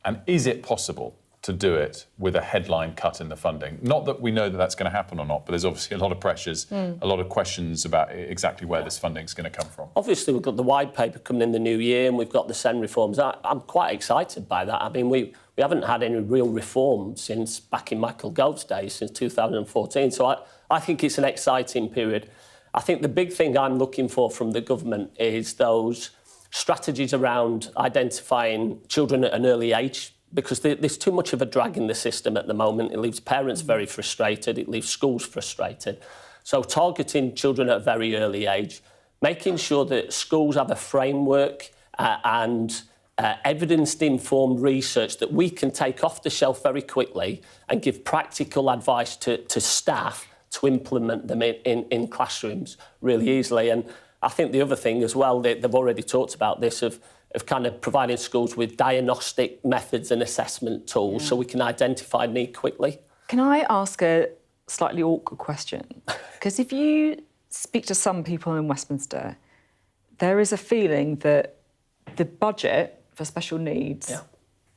And is it possible to do it with a headline cut in the funding? Not that we know that that's going to happen or not, but there's obviously a lot of pressures, a lot of questions about exactly where this funding is going to come from. Obviously, we've got the white paper coming in the new year, and we've got the SEND reforms. I'm quite excited by that. I mean, we haven't had any real reform since back in Michael Gove's days, since 2014. So I think it's an exciting period. I think the big thing I'm looking for from the government is those strategies around identifying children at an early age, because there's too much of a drag in the system at the moment. It leaves parents very frustrated. It leaves schools frustrated. So targeting children at a very early age, making sure that schools have a framework and evidence-informed research that we can take off the shelf very quickly and give practical advice to staff to implement them in classrooms really easily. And I think the other thing as well, they've already talked about this, of kind of providing schools with diagnostic methods and assessment tools so we can identify need quickly. Can I ask a slightly awkward question? Because if you speak to some people in Westminster, there is a feeling that the budget for special needs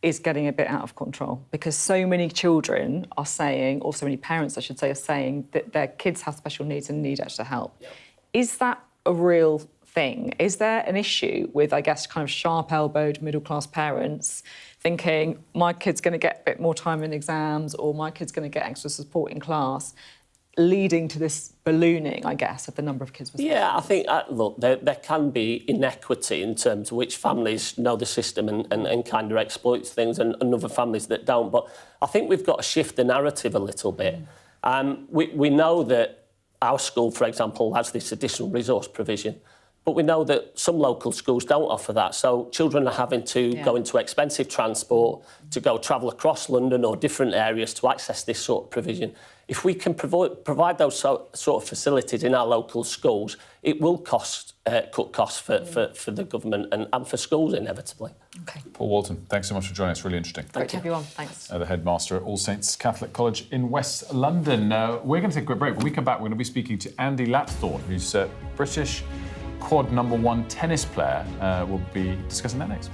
is getting a bit out of control, because so many children are saying, or so many parents, I should say, are saying that their kids have special needs and need extra help. Is that a real thing? Is there an issue with, I guess, kind of sharp-elbowed middle-class parents thinking my kid's going to get a bit more time in exams, or my kid's going to get extra support in class, leading to this ballooning, I guess, of the number of kids with special needs? I think, look, there can be inequity in terms of which families know the system and kind of exploits things, and other families that don't. But I think we've got to shift the narrative a little bit. We know that our school, for example, has this additional resource provision, but we know that some local schools don't offer that. So children are having to go into expensive transport to go travel across London or different areas to access this sort of provision. If we can provide those sort of facilities in our local schools, it will cut costs for the government and for schools inevitably. Okay. Paul Walton, thanks so much for joining us. Really interesting. Great to have you on. Thanks. The Headmaster at All Saints Catholic College in West London. We're going to take a quick break. When we come back, we're going to be speaking to Andy Lapthorne, who's a British quad #1 tennis player. We'll be discussing that next.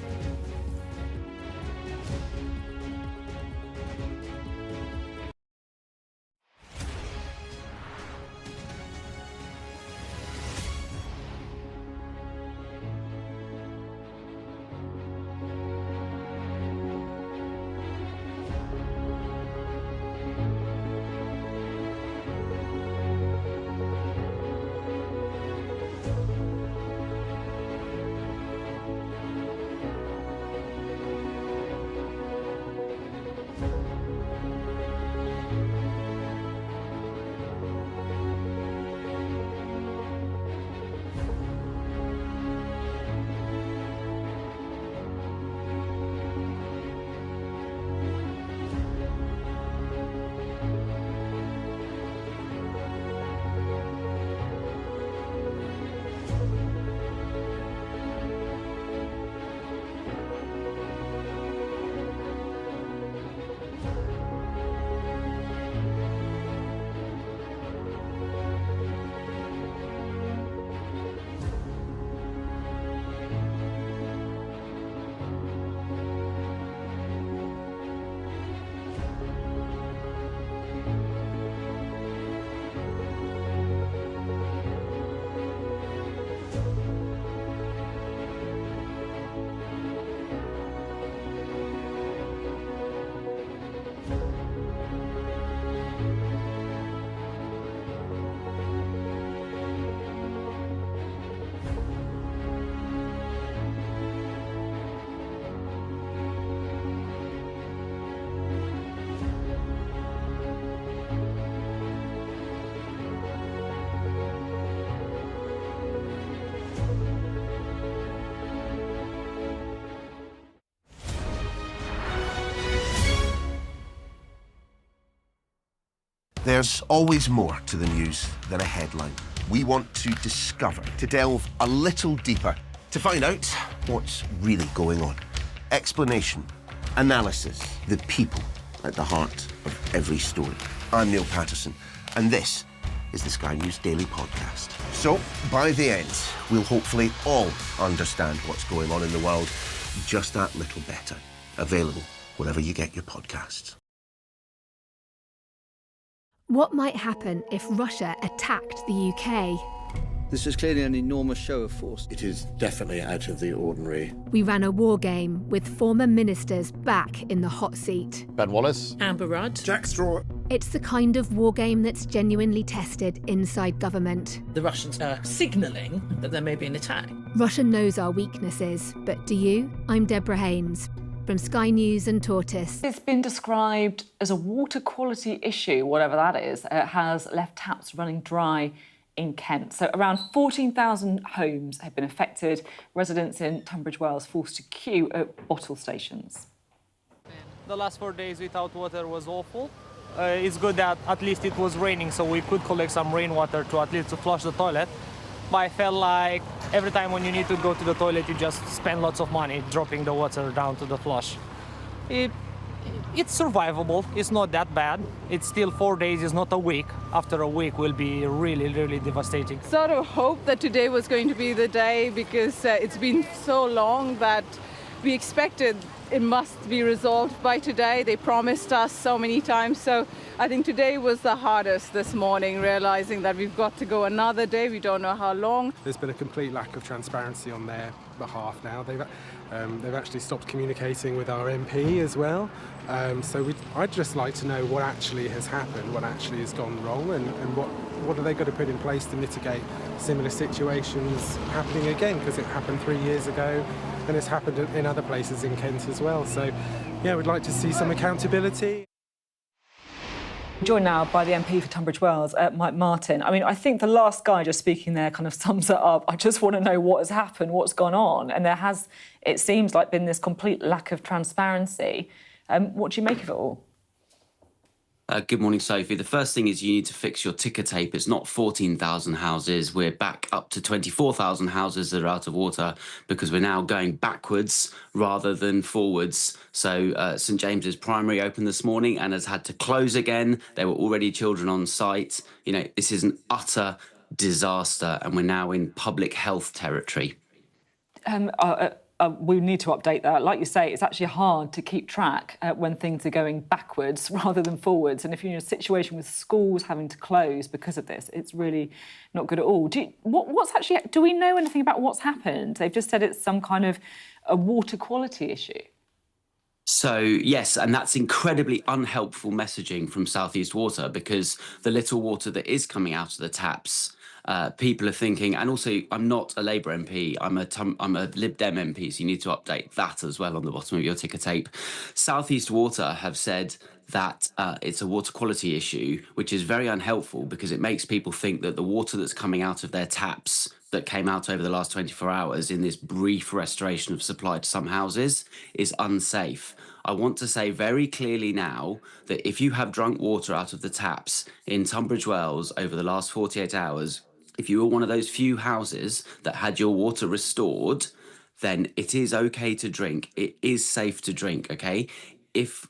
There's always more to the news than a headline. We want to discover, to delve a little deeper, to find out what's really going on. Explanation, analysis, the people at the heart of every story. I'm Neil Patterson, and this is the Sky News Daily Podcast. So, by the end, we'll hopefully all understand what's going on in the world just that little better. Available wherever you get your podcasts. What might happen if Russia attacked the UK? This is clearly an enormous show of force. It is definitely out of the ordinary. We ran a war game with former ministers back in the hot seat. Ben Wallace. Amber Rudd. Jack Straw. It's the kind of war game that's genuinely tested inside government. The Russians are signalling that there may be an attack. Russia knows our weaknesses, but do you? I'm Deborah Haynes from Sky News and Tortoise. It's been described as a water quality issue, whatever that is. It has left taps running dry in Kent. So around 14,000 homes have been affected. Residents in Tunbridge Wells forced to queue at bottle stations. The last 4 days without water was awful. It's good that at least it was raining, so we could collect some rainwater to at least to flush the toilet. But I felt like every time when you need to go to the toilet, you just spend lots of money dropping the water down to the flush. It's survivable. It's not that bad. It's still 4 days, it's not a week. After a week will be really, really devastating. Sort of hope that today was going to be the day because it's been so long that we expected it must be resolved by today. They promised us so many times. So I think today was the hardest this morning, realizing that we've got to go another day. We don't know how long. There's been a complete lack of transparency on their behalf now. They've actually stopped communicating with our MP as well. I'd just like to know what actually has happened, what actually has gone wrong, and what are they going to put in place to mitigate similar situations happening again, because it happened 3 years ago and it's happened in other places in Kent as well. So, yeah, we'd like to see some accountability. Joined now by the MP for Tunbridge Wells, Mike Martin. I mean, I think the last guy just speaking there kind of sums it up. I just want to know what has happened, what's gone on. And there has, it seems like, been this complete lack of transparency. What do you make of it all? Good morning, Sophie. The first thing is you need to fix your ticker tape. It's not 14,000 houses. We're back up to 24,000 houses that are out of water because we're now going backwards rather than forwards. So St James's Primary opened this morning and has had to close again. There were already children on site. You know, this is an utter disaster and we're now in public health territory. We need to update that. Like you say, it's actually hard to keep track when things are going backwards rather than forwards. And if you're in a situation with schools having to close because of this, it's really not good at all. Do we know anything about what's happened? They've just said it's some kind of a water quality issue. So, yes, and that's incredibly unhelpful messaging from South East Water because the little water that is coming out of the taps, people are thinking, and also I'm not a Labour MP, I'm a Lib Dem MP, so you need to update that as well on the bottom of your ticker tape. South East Water have said that it's a water quality issue, which is very unhelpful because it makes people think that the water that's coming out of their taps that came out over the last 24 hours in this brief restoration of supply to some houses is unsafe. I want to say very clearly now that if you have drunk water out of the taps in Tunbridge Wells over the last 48 hours, if you were one of those few houses that had your water restored, then it is okay to drink. It is safe to drink, okay? If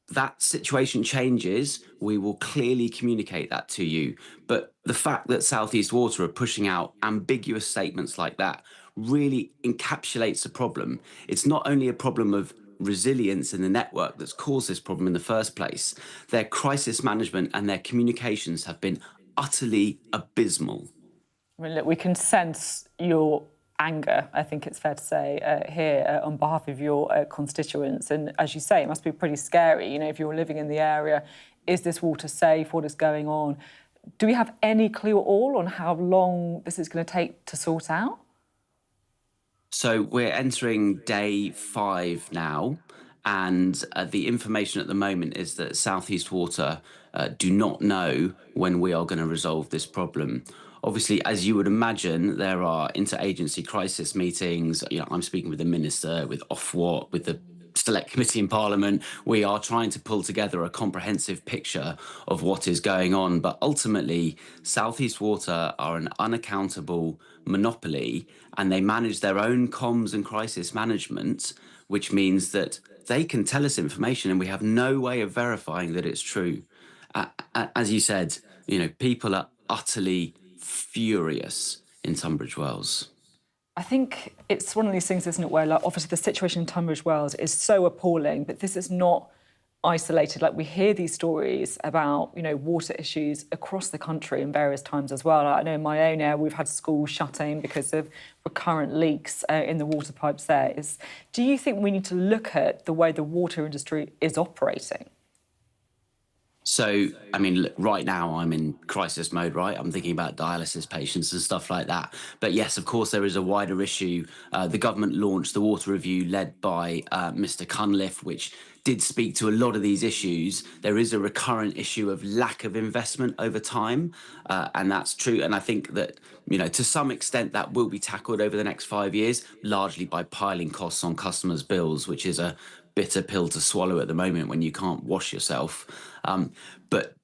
that situation changes, we will clearly communicate that to you. But the fact that South East Water are pushing out ambiguous statements like that really encapsulates the problem. It's not only a problem of resilience in the network that's caused this problem in the first place. Their crisis management and their communications have been utterly abysmal. I mean, look, we can sense your anger, I think it's fair to say, here on behalf of your constituents. And as you say, it must be pretty scary. You know, if you're living in the area, is this water safe? What is going on? Do we have any clue at all on how long this is going to take to sort out? So we're entering day 5 now, and the information at the moment is that South East Water do not know when we are going to resolve this problem. Obviously, as you would imagine, there are interagency crisis meetings. You know, I'm speaking with the Minister, with Ofwat, with the Select Committee in Parliament. We are trying to pull together a comprehensive picture of what is going on. But ultimately, South East Water are an unaccountable monopoly, and they manage their own comms and crisis management, which means that they can tell us information and we have no way of verifying that it's true. As you said, you know, people are utterly furious in Tunbridge Wells. I think it's one of these things, isn't it, where like, obviously the situation in Tunbridge Wells is so appalling, but this is not isolated. Like, we hear these stories about, you know, water issues across the country in various times as well. I know in my own area we've had schools shutting because of recurrent leaks in the water pipes there. Do you think we need to look at the way the water industry is operating? So, I mean, look, right now I'm in crisis mode, right? I'm thinking about dialysis patients and stuff like that. But yes, of course, there is a wider issue. The government launched the water review led by Mr. Cunliffe, which did speak to a lot of these issues. There is a recurrent issue of lack of investment over time, and that's true. And I think that, you know, to some extent that will be tackled over the next 5 years, largely by piling costs on customers' bills, which is a bitter pill to swallow at the moment when you can't wash yourself. But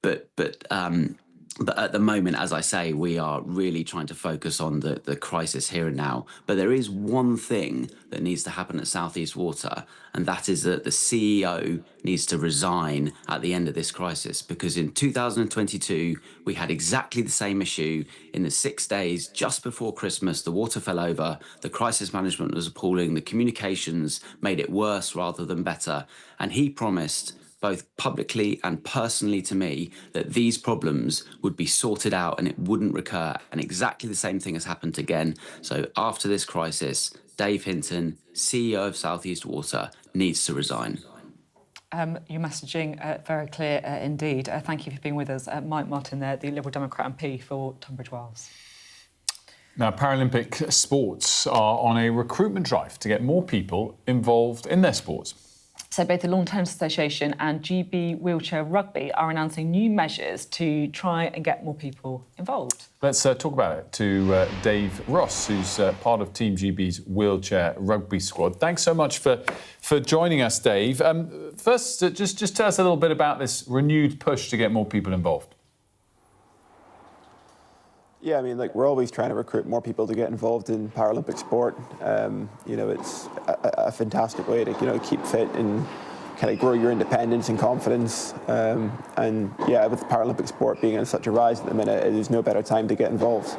at the moment, as I say, we are really trying to focus on the crisis here and now. But there is one thing that needs to happen at South East Water, and that is that the CEO needs to resign at the end of this crisis, because in 2022, we had exactly the same issue. In the 6 days just before Christmas, the water fell over, the crisis management was appalling, the communications made it worse rather than better, and he promised, both publicly and personally to me, that these problems would be sorted out and it wouldn't recur. And exactly the same thing has happened again. So after this crisis, Dave Hinton, CEO of South East Water, needs to resign. Your messaging very clear indeed. Thank you for being with us. Mike Martin there, the Liberal Democrat MP for Tunbridge Wells. Now, Paralympic sports are on a recruitment drive to get more people involved in their sports. So both the Lawn Tennis Association and GB Wheelchair Rugby are announcing new measures to try and get more people involved. Let's talk about it to Dave Ross, who's part of Team GB's Wheelchair Rugby squad. Thanks so much for joining us, Dave. First, just tell us a little bit about this renewed push to get more people involved. Yeah, I mean, like, we're always trying to recruit more people to get involved in Paralympic sport. You know, it's a fantastic way to, you know, keep fit and kind of grow your independence and confidence. And yeah, with Paralympic sport being on such a rise at the minute, there's no better time to get involved.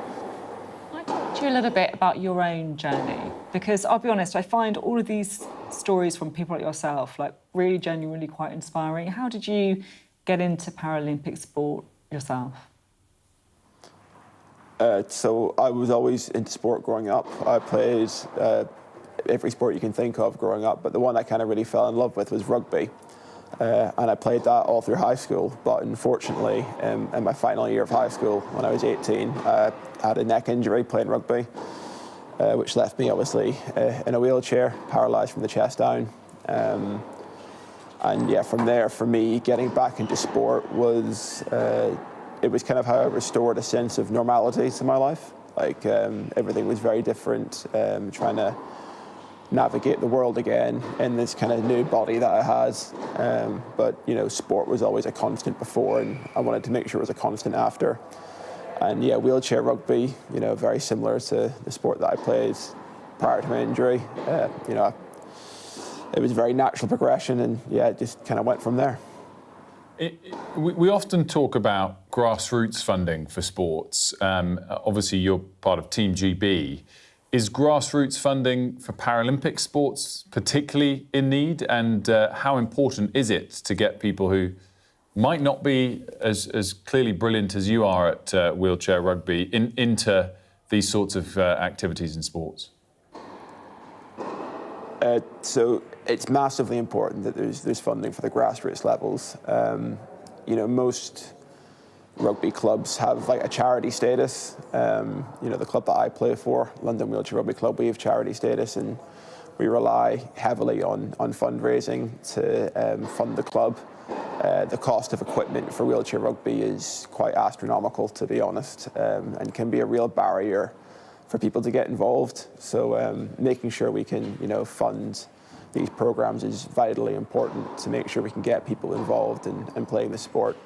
Can I talk to you a little bit about your own journey? Because I'll be honest, I find all of these stories from people like yourself, like, really genuinely quite inspiring. How did you get into Paralympic sport yourself? So I was always into sport growing up. I played every sport you can think of growing up, but the one I kind of really fell in love with was rugby. And I played that all through high school, but unfortunately, in my final year of high school, when I was 18, I had a neck injury playing rugby, which left me obviously in a wheelchair, paralysed from the chest down. And yeah, from there, for me, getting back into sport was it was kind of how I restored a sense of normality to my life. Like, everything was very different, trying to navigate the world again in this kind of new body that I had. But, you know, sport was always a constant before, and I wanted to make sure it was a constant after. And yeah, wheelchair rugby, you know, very similar to the sport that I played prior to my injury. You know, it was a very natural progression, and yeah, it just kind of went from there. We often talk about grassroots funding for sports. Obviously, you're part of Team GB. Is grassroots funding for Paralympic sports particularly in need? And how important is it to get people who might not be as clearly brilliant as you are at wheelchair rugby into these sorts of activities in sports? So it's massively important that there's funding for the grassroots levels. You know, most rugby clubs have like a charity status. You know, the club that I play for, London Wheelchair Rugby Club, we have charity status, and we rely heavily on fundraising to fund the club. The cost of equipment for wheelchair rugby is quite astronomical, to be honest, and can be a real barrier for people to get involved. So making sure we can, you know, fund these programs is vitally important to make sure we can get people involved in playing the sport.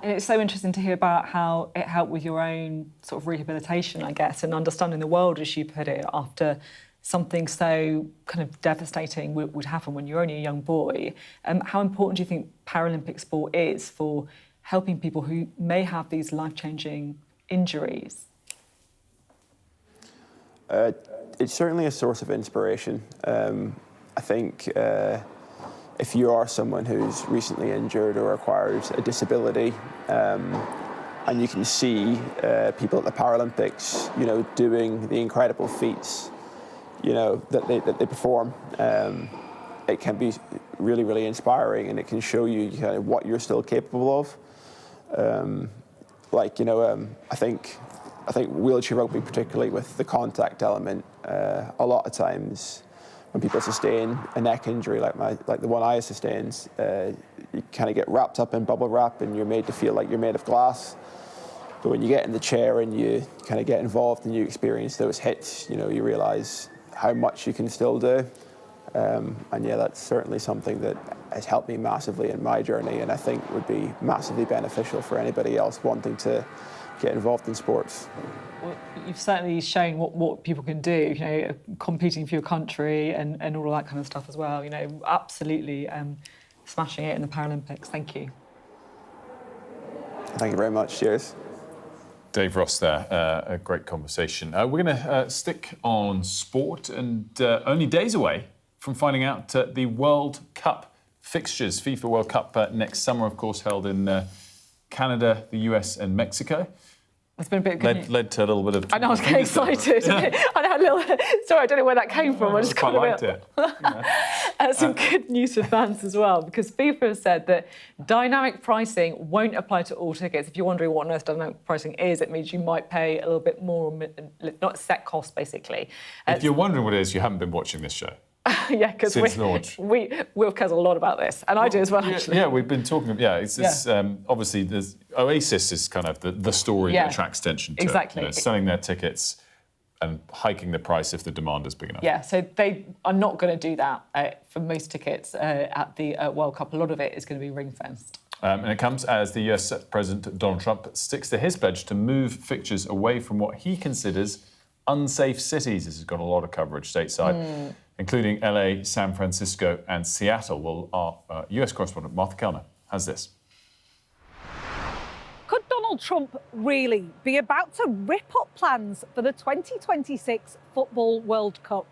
And it's so interesting to hear about how it helped with your own sort of rehabilitation, I guess, and understanding the world, as you put it, after something so kind of devastating would happen when you're only a young boy. How important do you think Paralympic sport is for helping people who may have these life-changing injuries? It's certainly a source of inspiration. I think if you are someone who's recently injured or acquired a disability, and you can see people at the Paralympics, doing the incredible feats, that they perform, it can be really, really inspiring, and it can show you kind of what you're still capable of. I think wheelchair rugby, particularly with the contact element, a lot of times when people sustain a neck injury like the one I sustained, you kind of get wrapped up in bubble wrap and you're made to feel like you're made of glass. But when you get in the chair and you kind of get involved and you experience those hits, you realise how much you can still do. And yeah, that's certainly something that has helped me massively in my journey, and I think would be massively beneficial for anybody else wanting to get involved in sports. Well, you've certainly shown what people can do, competing for your country and all of that kind of stuff as well. Absolutely smashing it in the Paralympics. Thank you. Thank you very much. Cheers. Dave Ross there, a great conversation. We're going to stick on sport, and only days away from finding out the World Cup fixtures. FIFA World Cup next summer, of course, held in Canada, the US and Mexico. It's been a bit led to a little bit of... I know, I was getting excited. I know, sorry, I don't know where that came from. I just quite liked it. Some good news for fans as well, because FIFA has said that dynamic pricing won't apply to all tickets. If you're wondering what on earth dynamic pricing is, it means you might pay a little bit more, not set cost, basically. If you're wondering what it is, you haven't been watching this show. Yeah, because since launch. Will cares a lot about this, and I do as well, actually. Yeah, we've been talking. Yeah, it's obviously there's Oasis is kind of the story that attracts attention to exactly. It. Selling their tickets and hiking the price if the demand is big enough. Yeah, so they are not going to do that for most tickets at the World Cup. A lot of it is going to be ring-fenced. And it comes as the US President Donald Trump sticks to his pledge to move fixtures away from what he considers unsafe cities. This has got a lot of coverage stateside, including LA, San Francisco and Seattle. Well, our US correspondent Martha Kellner has this. Could Donald Trump really be about to rip up plans for the 2026 Football World Cup?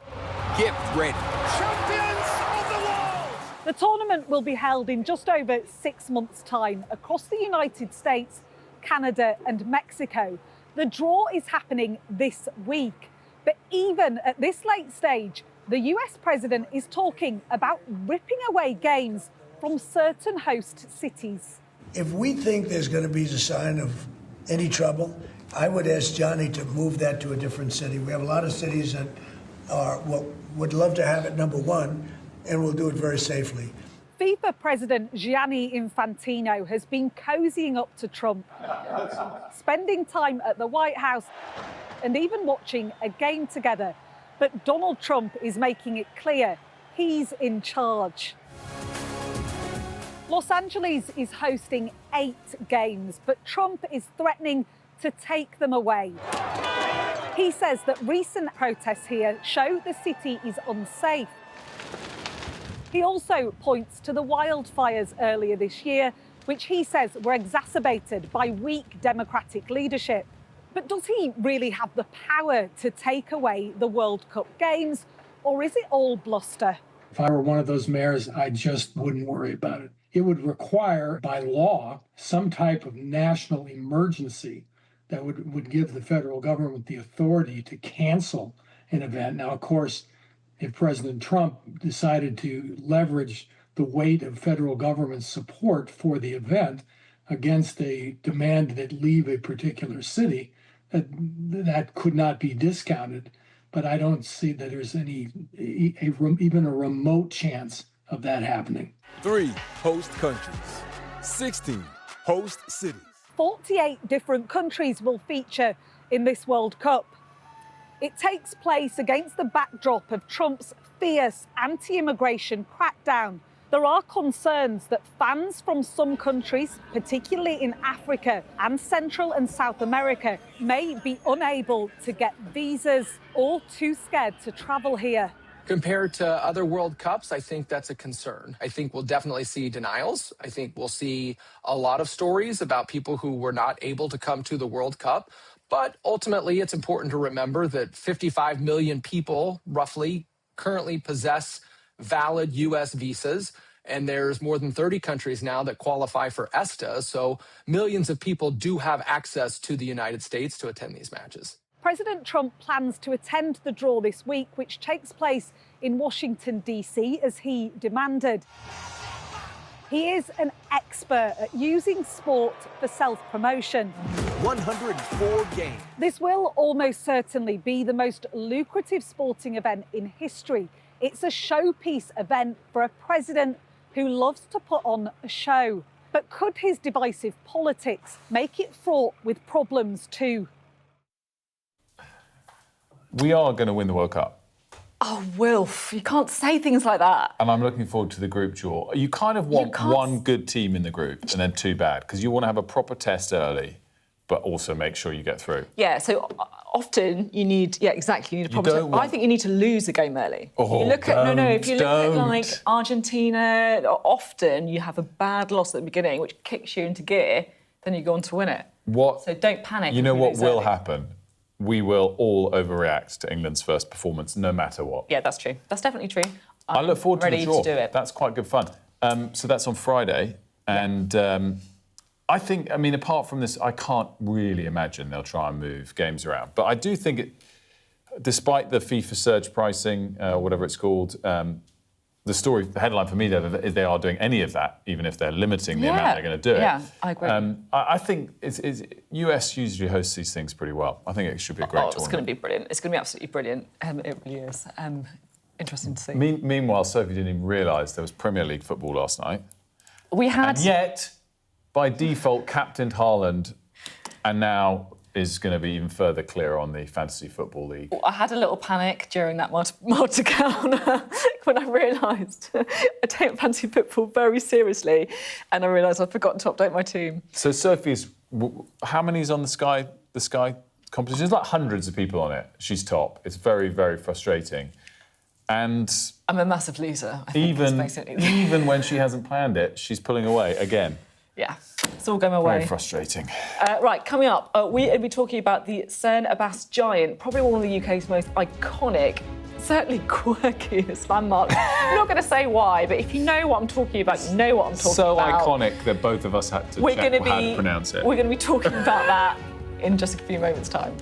Get ready. Champions of the world! The tournament will be held in just over 6 months' time across the United States, Canada and Mexico. The draw is happening this week. But even at this late stage, the US president is talking about ripping away games from certain host cities. If we think there's going to be a sign of any trouble, I would ask Johnny to move that to a different city. We have a lot of cities that would love to have it number one, and we'll do it very safely. FIFA President Gianni Infantino has been cozying up to Trump, spending time at the White House and even watching a game together. But Donald Trump is making it clear he's in charge. Los Angeles is hosting 8 games, but Trump is threatening to take them away. He says that recent protests here show the city is unsafe. He also points to the wildfires earlier this year, which he says were exacerbated by weak Democratic leadership. But does he really have the power to take away the World Cup games, or is it all bluster? If I were one of those mayors, I just wouldn't worry about it. It would require, by law, some type of national emergency that would give the federal government the authority to cancel an event. Now, of course, if President Trump decided to leverage the weight of federal government support for the event against a demand that leave a particular city, that could not be discounted. But I don't see that there's even a remote chance of that happening. 3 host countries, 16 host cities. 48 different countries will feature in this World Cup. It takes place against the backdrop of Trump's fierce anti-immigration crackdown. There are concerns that fans from some countries, particularly in Africa and Central and South America, may be unable to get visas or too scared to travel here. Compared to other World Cups, I think that's a concern. I think we'll definitely see denials. I think we'll see a lot of stories about people who were not able to come to the World Cup. But ultimately, it's important to remember that 55 million people, roughly, currently possess valid U.S. visas. And there's more than 30 countries now that qualify for ESTA. So millions of people do have access to the United States to attend these matches. President Trump plans to attend the draw this week, which takes place in Washington, D.C., as he demanded. He is an expert at using sport for self-promotion. 104 games. This will almost certainly be the most lucrative sporting event in history. It's a showpiece event for a president who loves to put on a show. But could his divisive politics make it fraught with problems too? We are going to win the World Cup. Oh, Wilf, you can't say things like that. And I'm looking forward to the group draw. You kind of want one good team in the group and then two bad, because you want to have a proper test early, but also make sure you get through. Yeah, so often you need, exactly, you need a proper test. I think you need to lose a game early. Oh, you look at, if you look at like Argentina, often you have a bad loss at the beginning, which kicks you into gear, then you go on to win it. So don't panic. You know what will happen? We will all overreact to England's first performance, no matter what. Yeah, that's true. That's definitely true. I look forward to the draw. Ready to do it. That's quite good fun. So that's on Friday. And I think, apart from this, I can't really imagine they'll try and move games around. But I do think, despite the FIFA surge pricing, whatever it's called, the headline for me there is they are doing any of that, even if they're limiting the amount they're going to do it. Yeah, I agree. I think US usually hosts these things pretty well. I think it should be a great tournament. It's going to be brilliant. It's going to be absolutely brilliant. It really is. Interesting to see. Meanwhile, Sophie didn't even realise there was Premier League football last night. We had... And yet, by default, captained Haaland, and now is going to be even further clear on the Fantasy Football League. I had a little panic during that multi-counter when I realised I take fantasy football very seriously, and I realised I'd forgotten to update my team. So Sophie's, how many's on the Sky competition? There's like hundreds of people on it. She's top. It's very, very frustrating. And I'm a massive loser, I think, even when she hasn't planned it, she's pulling away again. Yeah, it's all going my way. Very frustrating. Right, coming up, we'll be talking about the Cern Abbas giant, probably one of the UK's most iconic, certainly quirkiest landmarks. I'm not going to say why, but if you know what I'm talking about, you know what I'm talking about. So iconic that both of us had to check how to pronounce it. We're going to be talking about that in just a few moments' time.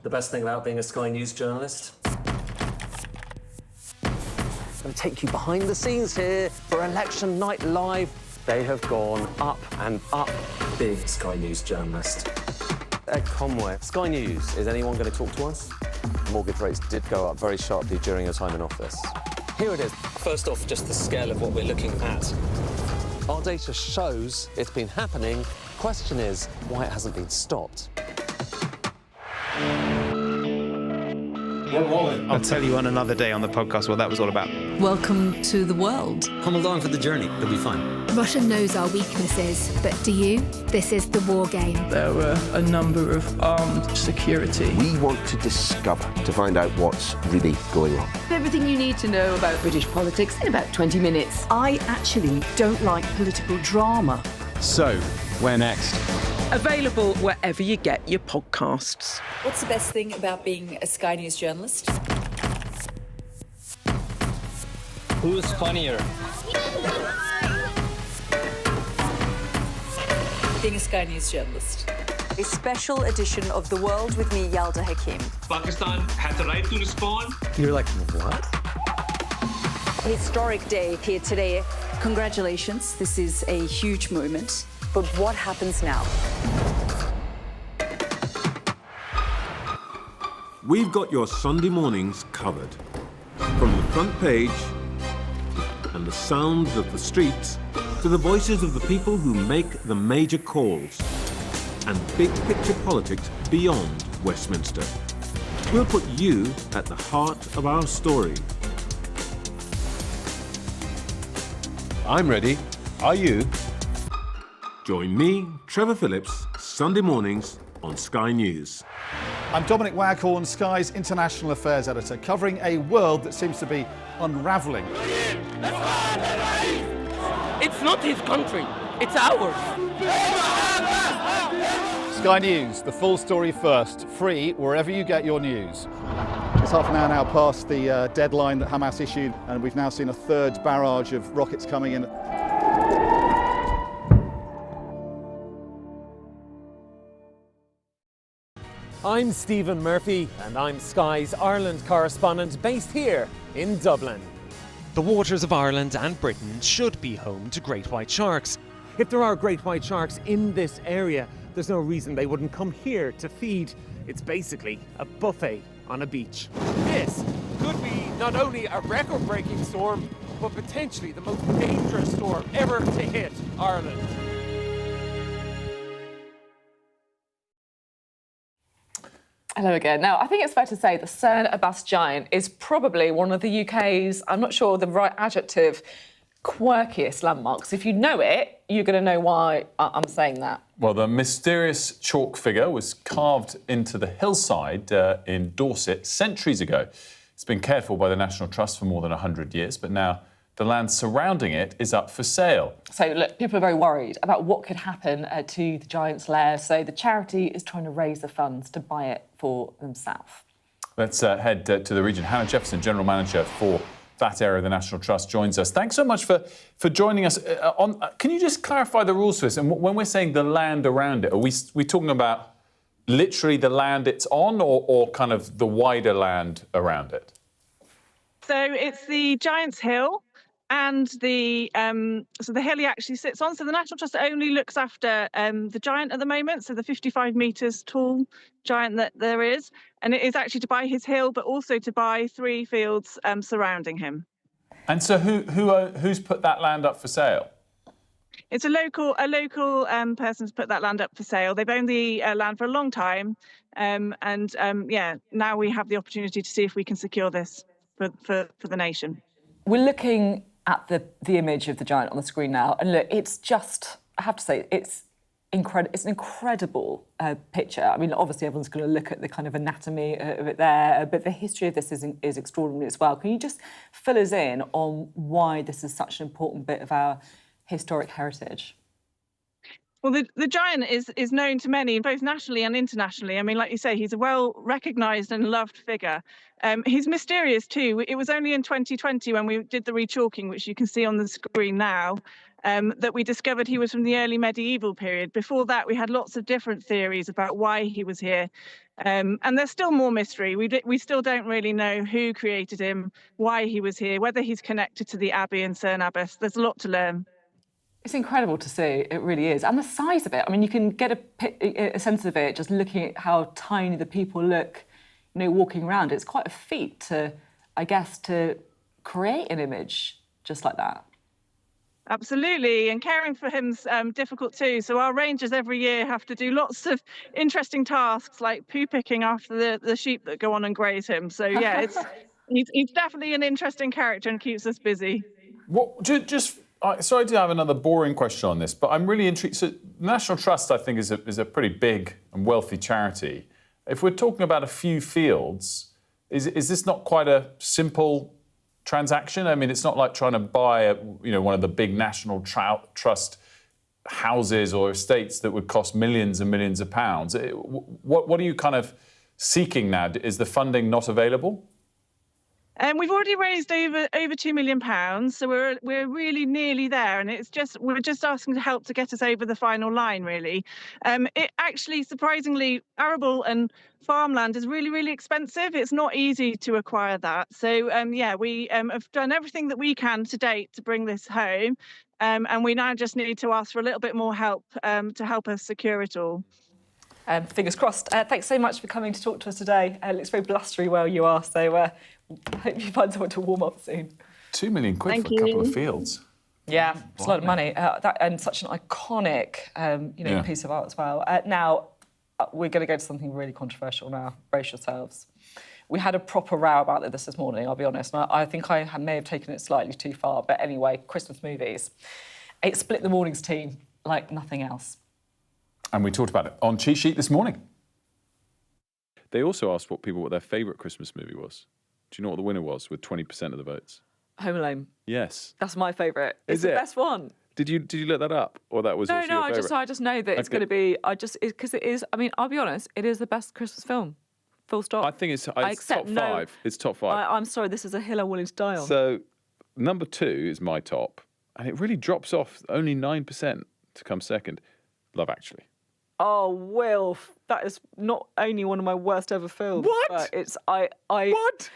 The best thing about being a Sky News journalist? I'm going to take you behind the scenes here for Election Night Live. They have gone up and up. Being a Sky News journalist. Ed Conway. Sky News, is anyone going to talk to us? Mortgage rates did go up very sharply during your time in office. Here it is. First off, just the scale of what we're looking at. Our data shows it's been happening. Question is, why it hasn't been stopped. I'll tell you on another day on the podcast what that was all about. Welcome to the world. Come along for the journey. It'll be fun. Russia knows our weaknesses, but do you? This is the war game. There were a number of armed security. We want to discover, to find out what's really going on. Everything you need to know about British politics in about 20 minutes. I actually don't like political drama. So, where next? Available wherever you get your podcasts. What's the best thing about being a Sky News journalist? Who's funnier? Being a Sky News journalist. A special edition of The World with me, Yalda Hakim. Pakistan had the right to respond. You're like, what? Historic day here today. Congratulations, this is a huge moment. But what happens now? We've got your Sunday mornings covered. From the front page and the sounds of the streets to the voices of the people who make the major calls and big picture politics beyond Westminster. We'll put you at the heart of our story. I'm ready. Are you? Join me, Trevor Phillips, Sunday mornings on Sky News. I'm Dominic Waghorn, Sky's International Affairs Editor, covering a world that seems to be unravelling. It's not his country, it's ours. Sky News, the full story first, free wherever you get your news. It's half an hour now past the deadline that Hamas issued, and we've now seen a third barrage of rockets coming in. I'm Stephen Murphy, and I'm Sky's Ireland correspondent based here in Dublin. The waters of Ireland and Britain should be home to great white sharks. If there are great white sharks in this area, there's no reason they wouldn't come here to feed. It's basically a buffet on a beach. This could be not only a record-breaking storm, but potentially the most dangerous storm ever to hit Ireland. Hello again. Now, I think it's fair to say the Cerne Abbas Giant is probably one of the UK's, I'm not sure the right adjective, quirkiest landmarks. If you know it, you're going to know why I'm saying that. Well, the mysterious chalk figure was carved into the hillside in Dorset centuries ago. It's been cared for by the National Trust for more than 100 years, but now the land surrounding it is up for sale. So, look, people are very worried about what could happen to the Giant's lair, so the charity is trying to raise the funds to buy it for themselves. Let's head to the region. Hannah Jefferson, General Manager for that area of the National Trust, joins us. Thanks so much for joining us. Can you just clarify the rules for this? And when we're saying the land around it, are we talking about literally the land it's on or kind of the wider land around it? So it's the Giant's Hill. And the hill he actually sits on. So the National Trust only looks after the Giant at the moment, so the 55 metres tall Giant that there is. And it is actually to buy his hill, but also to buy 3 fields surrounding him. And so who's put that land up for sale? It's a local person's put that land up for sale. They've owned the land for a long time, now we have the opportunity to see if we can secure this for the nation. We're looking at the image of the Giant on the screen now, and look, it's just, I have to say, it's an incredible picture. I mean, obviously everyone's going to look at the kind of anatomy of it there, but the history of this is extraordinary as well. Can you just fill us in on why this is such an important bit of our historic heritage? Well, the Giant is known to many, both nationally and internationally. I mean, like you say, he's a well-recognised and loved figure. He's mysterious too. It was only in 2020 when we did the rechalking, which you can see on the screen now, that we discovered he was from the early medieval period. Before that, we had lots of different theories about why he was here. And there's still more mystery. We still don't really know who created him, why he was here, whether he's connected to the Abbey and Cerne Abbas. There's a lot to learn. It's incredible to see, it really is. And the size of it, I mean, you can get a sense of it just looking at how tiny the people look, walking around. It's quite a feat to create an image just like that. Absolutely, and caring for him's difficult too. So our rangers every year have to do lots of interesting tasks, like poo picking after the sheep that go on and graze him. So yeah, he's definitely an interesting character and keeps us busy. Sorry to have another boring question on this, but I'm really intrigued. So, National Trust, I think, is a pretty big and wealthy charity. If we're talking about a few fields, is this not quite a simple transaction? I mean, it's not like trying to buy one of the big National Trust houses or estates that would cost millions and millions of pounds. What are you kind of seeking now? Is the funding not available? We've already raised over £2 million, so we're really nearly there, and we're just asking for help to get us over the final line. Really, it actually surprisingly arable and farmland is really, really expensive. It's not easy to acquire that. So we have done everything that we can to date to bring this home, and we now just need to ask for a little bit more help to help us secure it all. Fingers crossed. Thanks so much for coming to talk to us today. It looks very blustery where you are, so hope you find someone to warm up soon. £2 million for a couple of fields. Yeah, it's a lot of money. And such an iconic piece of art as well. Now, we're going to go to something really controversial now. Brace yourselves. We had a proper row about this morning, I'll be honest. I think I may have taken it slightly too far. But anyway, Christmas movies. It split the mornings team like nothing else. And we talked about it on Cheat Sheet this morning. They also asked what their favourite Christmas movie was. Do you know what the winner was with 20% of the votes? Home Alone. Yes. That's my favourite. It's Is the it? best one. Did you look that up, or that was No, also your favourite? I just know that it's going to be. Because it is. I mean, I'll be honest. It is the best Christmas film. Full stop. I think it's top accept no. 5. It's top 5. I'm sorry. This is a hill I'm willing to die on. So, number 2 is my top, and it really drops off only 9% to come second. Love Actually. Oh, Wilf, that is not only one of my worst ever films. What? But it's What?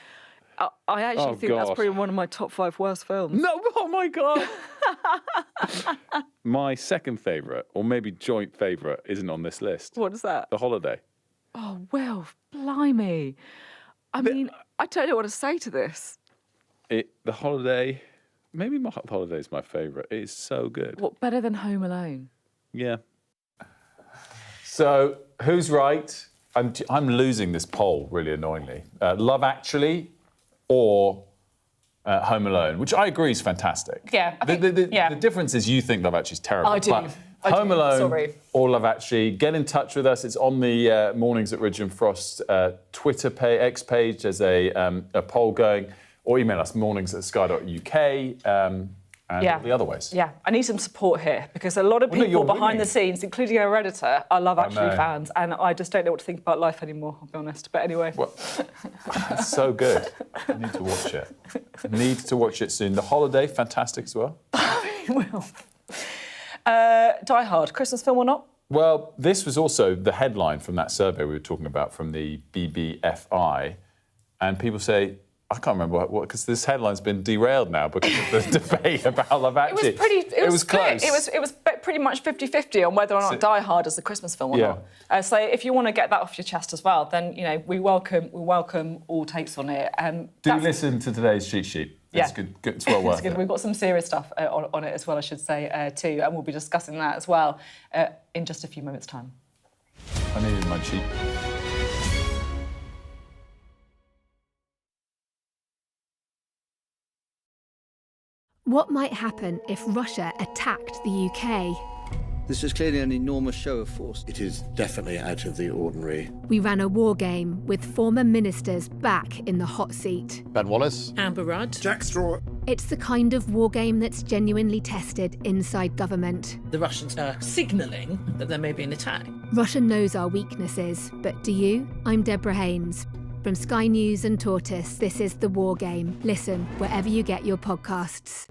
I actually think that's probably one of my top 5 worst films. No, oh my God. My second favourite, or maybe joint favourite, isn't on this list. What is that? The Holiday. Oh, Wilf, blimey. I mean, I don't know what to say to this. The Holiday, maybe The Holiday is my favourite. It is so good. What, better than Home Alone? Yeah. So, who's right? I'm losing this poll, really annoyingly. Love Actually or Home Alone, which I agree is fantastic. Yeah, I think, the difference is you think Love Actually is terrible. I do. But Home Alone or Love Actually, get in touch with us. It's on the Mornings at Ridge and Frost Twitter X page. There's a poll going, or email us mornings@sky.uk. And all the other ways. Yeah, I need some support here because a lot of people behind the scenes, including our editor, are Love Actually fans, and I just don't know what to think about life anymore, I'll be honest. But anyway. It's so good. I need to watch it. Need to watch it soon. The Holiday, fantastic as well. Well. Die Hard, Christmas film or not? Well, this was also the headline from that survey we were talking about from the BBFI, and people say, I can't remember what because this headline's been derailed now because of the debate about Love Actually. It was close. It was pretty much 50-50 on whether or not Die Hard is a Christmas film or not. So if you want to get that off your chest as well, then we welcome all takes on it. Do listen to today's cheat sheet. It's good. It's well worth it. We've got some serious stuff on it as well, I should say, too, and we'll be discussing that as well in just a few moments' time. I needed my cheat. What might happen if Russia attacked the UK? This is clearly an enormous show of force. It is definitely out of the ordinary. We ran a war game with former ministers back in the hot seat. Ben Wallace. Amber Rudd. Jack Straw. It's the kind of war game that's genuinely tested inside government. The Russians are signalling that there may be an attack. Russia knows our weaknesses, but do you? I'm Deborah Haynes. From Sky News and Tortoise, this is The War Game. Listen wherever you get your podcasts.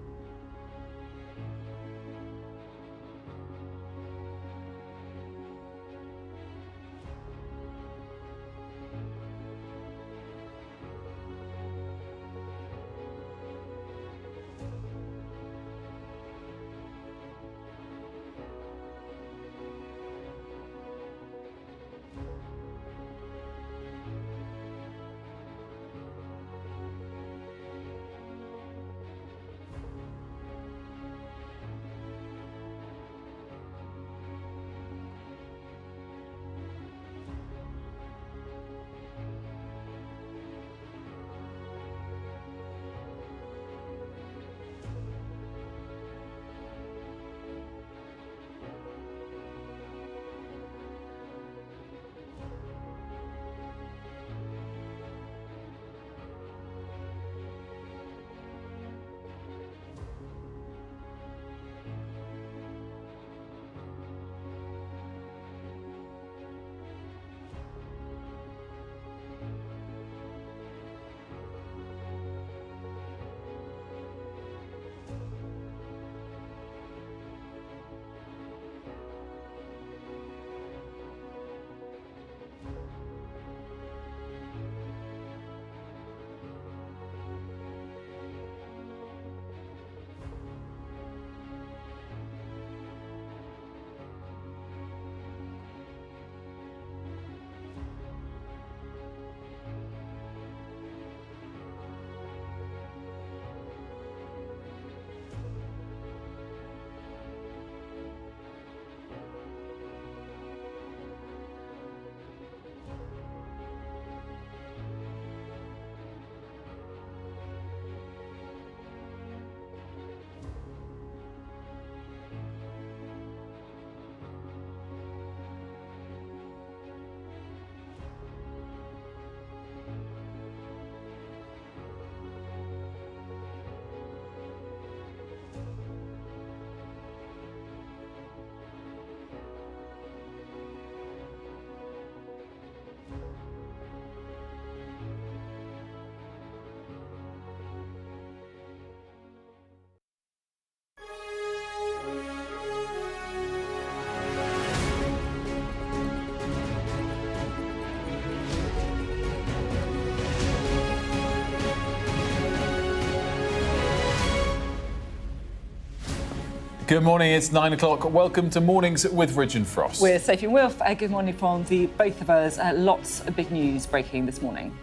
Good morning, it's 9 o'clock. Welcome to Mornings with Ridge and Frost. We're Sophy and Wilf. Good morning from the both of us. Lots of big news breaking this morning.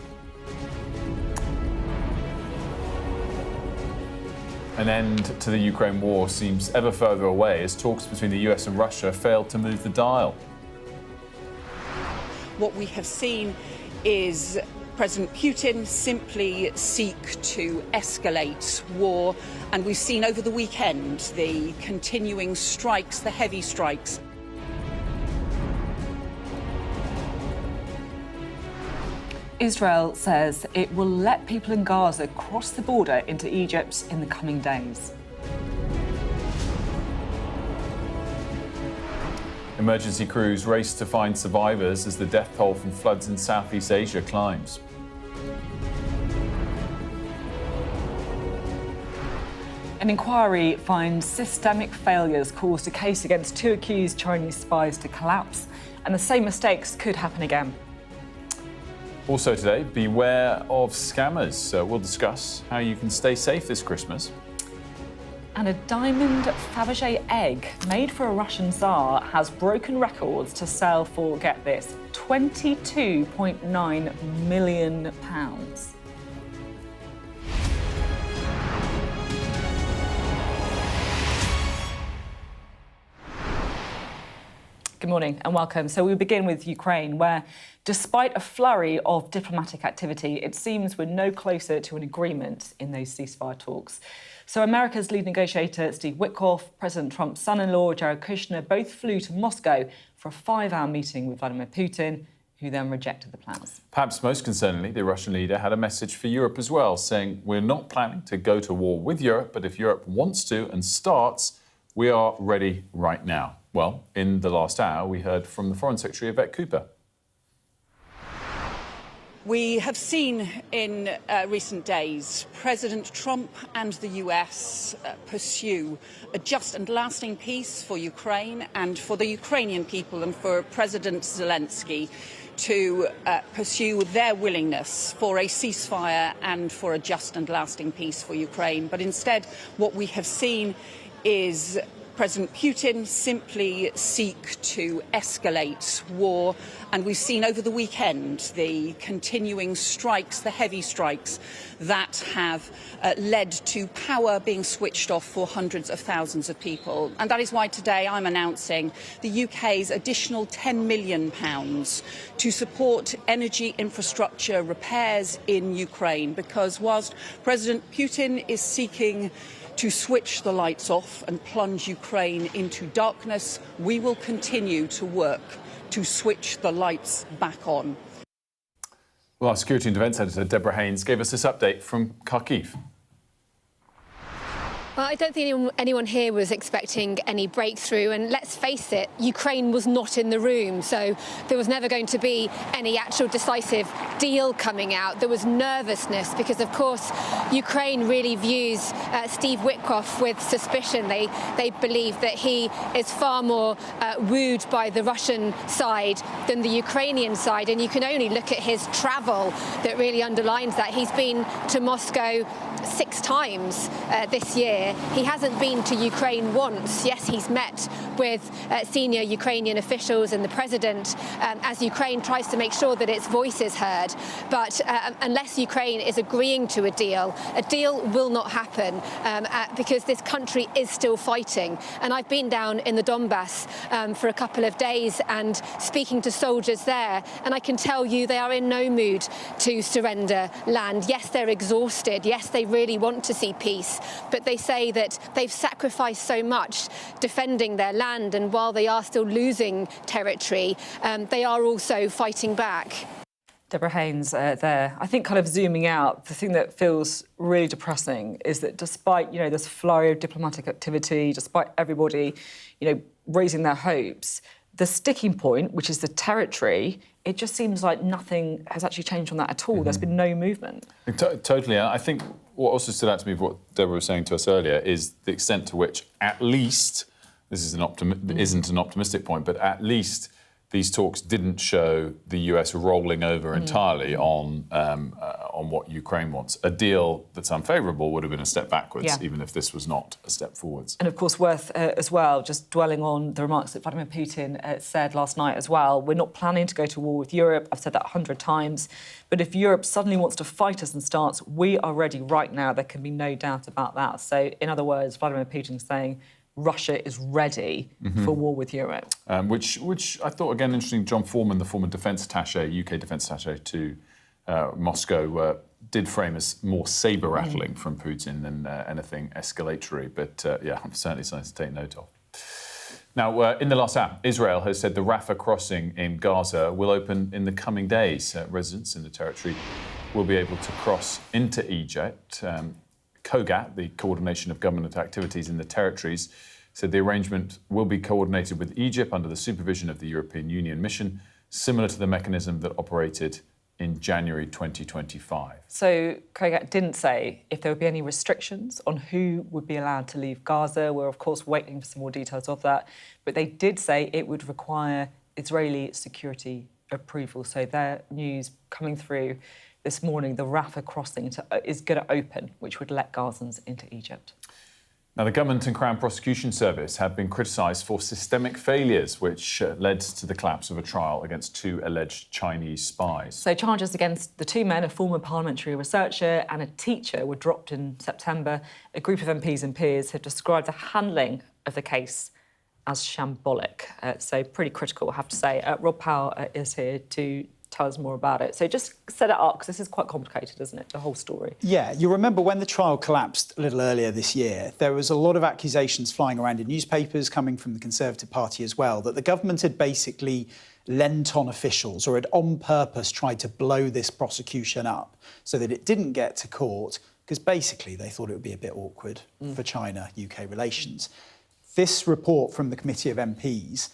An end to the Ukraine war seems ever further away as talks between the US and Russia failed to move the dial. What we have seen is President Putin simply seek to escalate war, and we've seen over the weekend the continuing strikes, the heavy strikes. Israel says it will let people in Gaza cross the border into Egypt in the coming days. Emergency crews race to find survivors as the death toll from floods in Southeast Asia climbs. An inquiry finds systemic failures caused a case against 2 accused Chinese spies to collapse, and the same mistakes could happen again. Also today, beware of scammers. We'll discuss how you can stay safe this Christmas. And a diamond Fabergé egg made for a Russian Tsar has broken records to sell for, get this, £22.9 million. Good morning and welcome. So we begin with Ukraine, where despite a flurry of diplomatic activity, it seems we're no closer to an agreement in those ceasefire talks. So America's lead negotiator, Steve Witkoff, President Trump's son-in-law, Jared Kushner, both flew to Moscow for a 5-hour meeting with Vladimir Putin, who then rejected the plans. Perhaps most concerningly, the Russian leader had a message for Europe as well, saying we're not planning to go to war with Europe, but if Europe wants to and starts, we are ready right now. Well, in the last hour, we heard from the Foreign Secretary, Yvette Cooper. We have seen in recent days President Trump and the US pursue a just and lasting peace for Ukraine and for the Ukrainian people, and for President Zelensky to pursue their willingness for a ceasefire and for a just and lasting peace for Ukraine. But instead, what we have seen is President Putin simply seek to escalate war, and we've seen over the weekend the continuing strikes, the heavy strikes that have led to power being switched off for hundreds of thousands of people. And that is why today I'm announcing the UK's additional £10 million to support energy infrastructure repairs in Ukraine, because whilst President Putin is seeking to switch the lights off and plunge Ukraine into darkness, we will continue to work to switch the lights back on. Well, our Security and Defence Editor, Deborah Haynes, gave us this update from Kharkiv. Well, I don't think anyone here was expecting any breakthrough, and let's face it, Ukraine was not in the room, so there was never going to be any actual decisive deal coming out. There was nervousness because, of course, Ukraine really views Steve Witkoff with suspicion. They believe that he is far more wooed by the Russian side than the Ukrainian side, and you can only look at his travel that really underlines that. He's been to Moscow 6 times this year. He hasn't been to Ukraine once. Yes, he's met with senior Ukrainian officials and the president as Ukraine tries to make sure that its voice is heard. But unless Ukraine is agreeing to a deal will not happen because this country is still fighting. And I've been down in the Donbass for a couple of days and speaking to soldiers there, and I can tell you they are in no mood to surrender land. Yes, they're exhausted. Yes, they really want to see peace, but they say that they've sacrificed so much defending their land, and while they are still losing territory, they are also fighting back. Deborah Haynes there. I think kind of zooming out, the thing that feels really depressing is that despite, this flurry of diplomatic activity, despite everybody, raising their hopes, the sticking point, which is the territory, it just seems like nothing has actually changed on that at all. Mm-hmm. There's been no movement. Totally. And I think what also stood out to me of what Deborah was saying to us earlier is the extent to which, at least, this is isn't an optimistic point, but at least these talks didn't show the US rolling over entirely on what Ukraine wants. A deal that's unfavourable would have been a step backwards, even if this was not a step forwards. And of course, worth as well, just dwelling on the remarks that Vladimir Putin said last night as well. We're not planning to go to war with Europe. I've said that 100 times. But if Europe suddenly wants to fight us and starts, we are ready right now. There can be no doubt about that. So, in other words, Vladimir Putin saying Russia is ready for war with Europe. Which I thought, again, interesting. John Foreman, the former defence attaché, UK defence attaché to Moscow, did frame as more sabre-rattling from Putin than anything escalatory. But, certainly something to take note of. Now, in the last hour, Israel has said the Rafah crossing in Gaza will open in the coming days. Residents in the territory will be able to cross into Egypt. COGAT, the Coordination of Government Activities in the Territories, said the arrangement will be coordinated with Egypt under the supervision of the European Union mission, similar to the mechanism that operated in January 2025. So COGAT didn't say if there would be any restrictions on who would be allowed to leave Gaza. We're, of course, waiting for some more details of that. But they did say it would require Israeli security approval. So their news coming through this morning, the Rafah crossing is going to open, which would let Gazans into Egypt. Now, the Government and Crown Prosecution Service have been criticised for systemic failures, which led to the collapse of a trial against 2 alleged Chinese spies. So charges against the 2 men, a former parliamentary researcher and a teacher, were dropped in September. A group of MPs and peers have described the handling of the case as shambolic. So pretty critical, I have to say. Rob Powell is here to tell us more about it. So just set it up, because this is quite complicated, isn't it, the whole story? Yeah, you remember when the trial collapsed a little earlier this year, there was a lot of accusations flying around in newspapers, coming from the Conservative Party as well, that the government had basically lent on officials or had on purpose tried to blow this prosecution up so that it didn't get to court, because basically they thought it would be a bit awkward for China-UK relations. This report from the Committee of MPs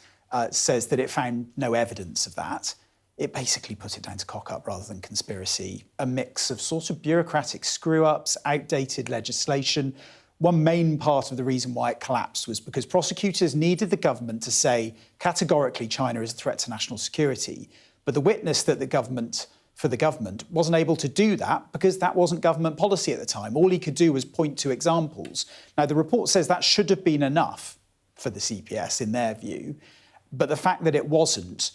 says that it found no evidence of that. It basically put it down to cock-up rather than conspiracy, a mix of sort of bureaucratic screw-ups, outdated legislation. One main part of the reason why it collapsed was because prosecutors needed the government to say categorically China is a threat to national security, but the witness that the government wasn't able to do that because that wasn't government policy at the time. All he could do was point to examples. Now, the report says that should have been enough for the CPS in their view, but the fact that it wasn't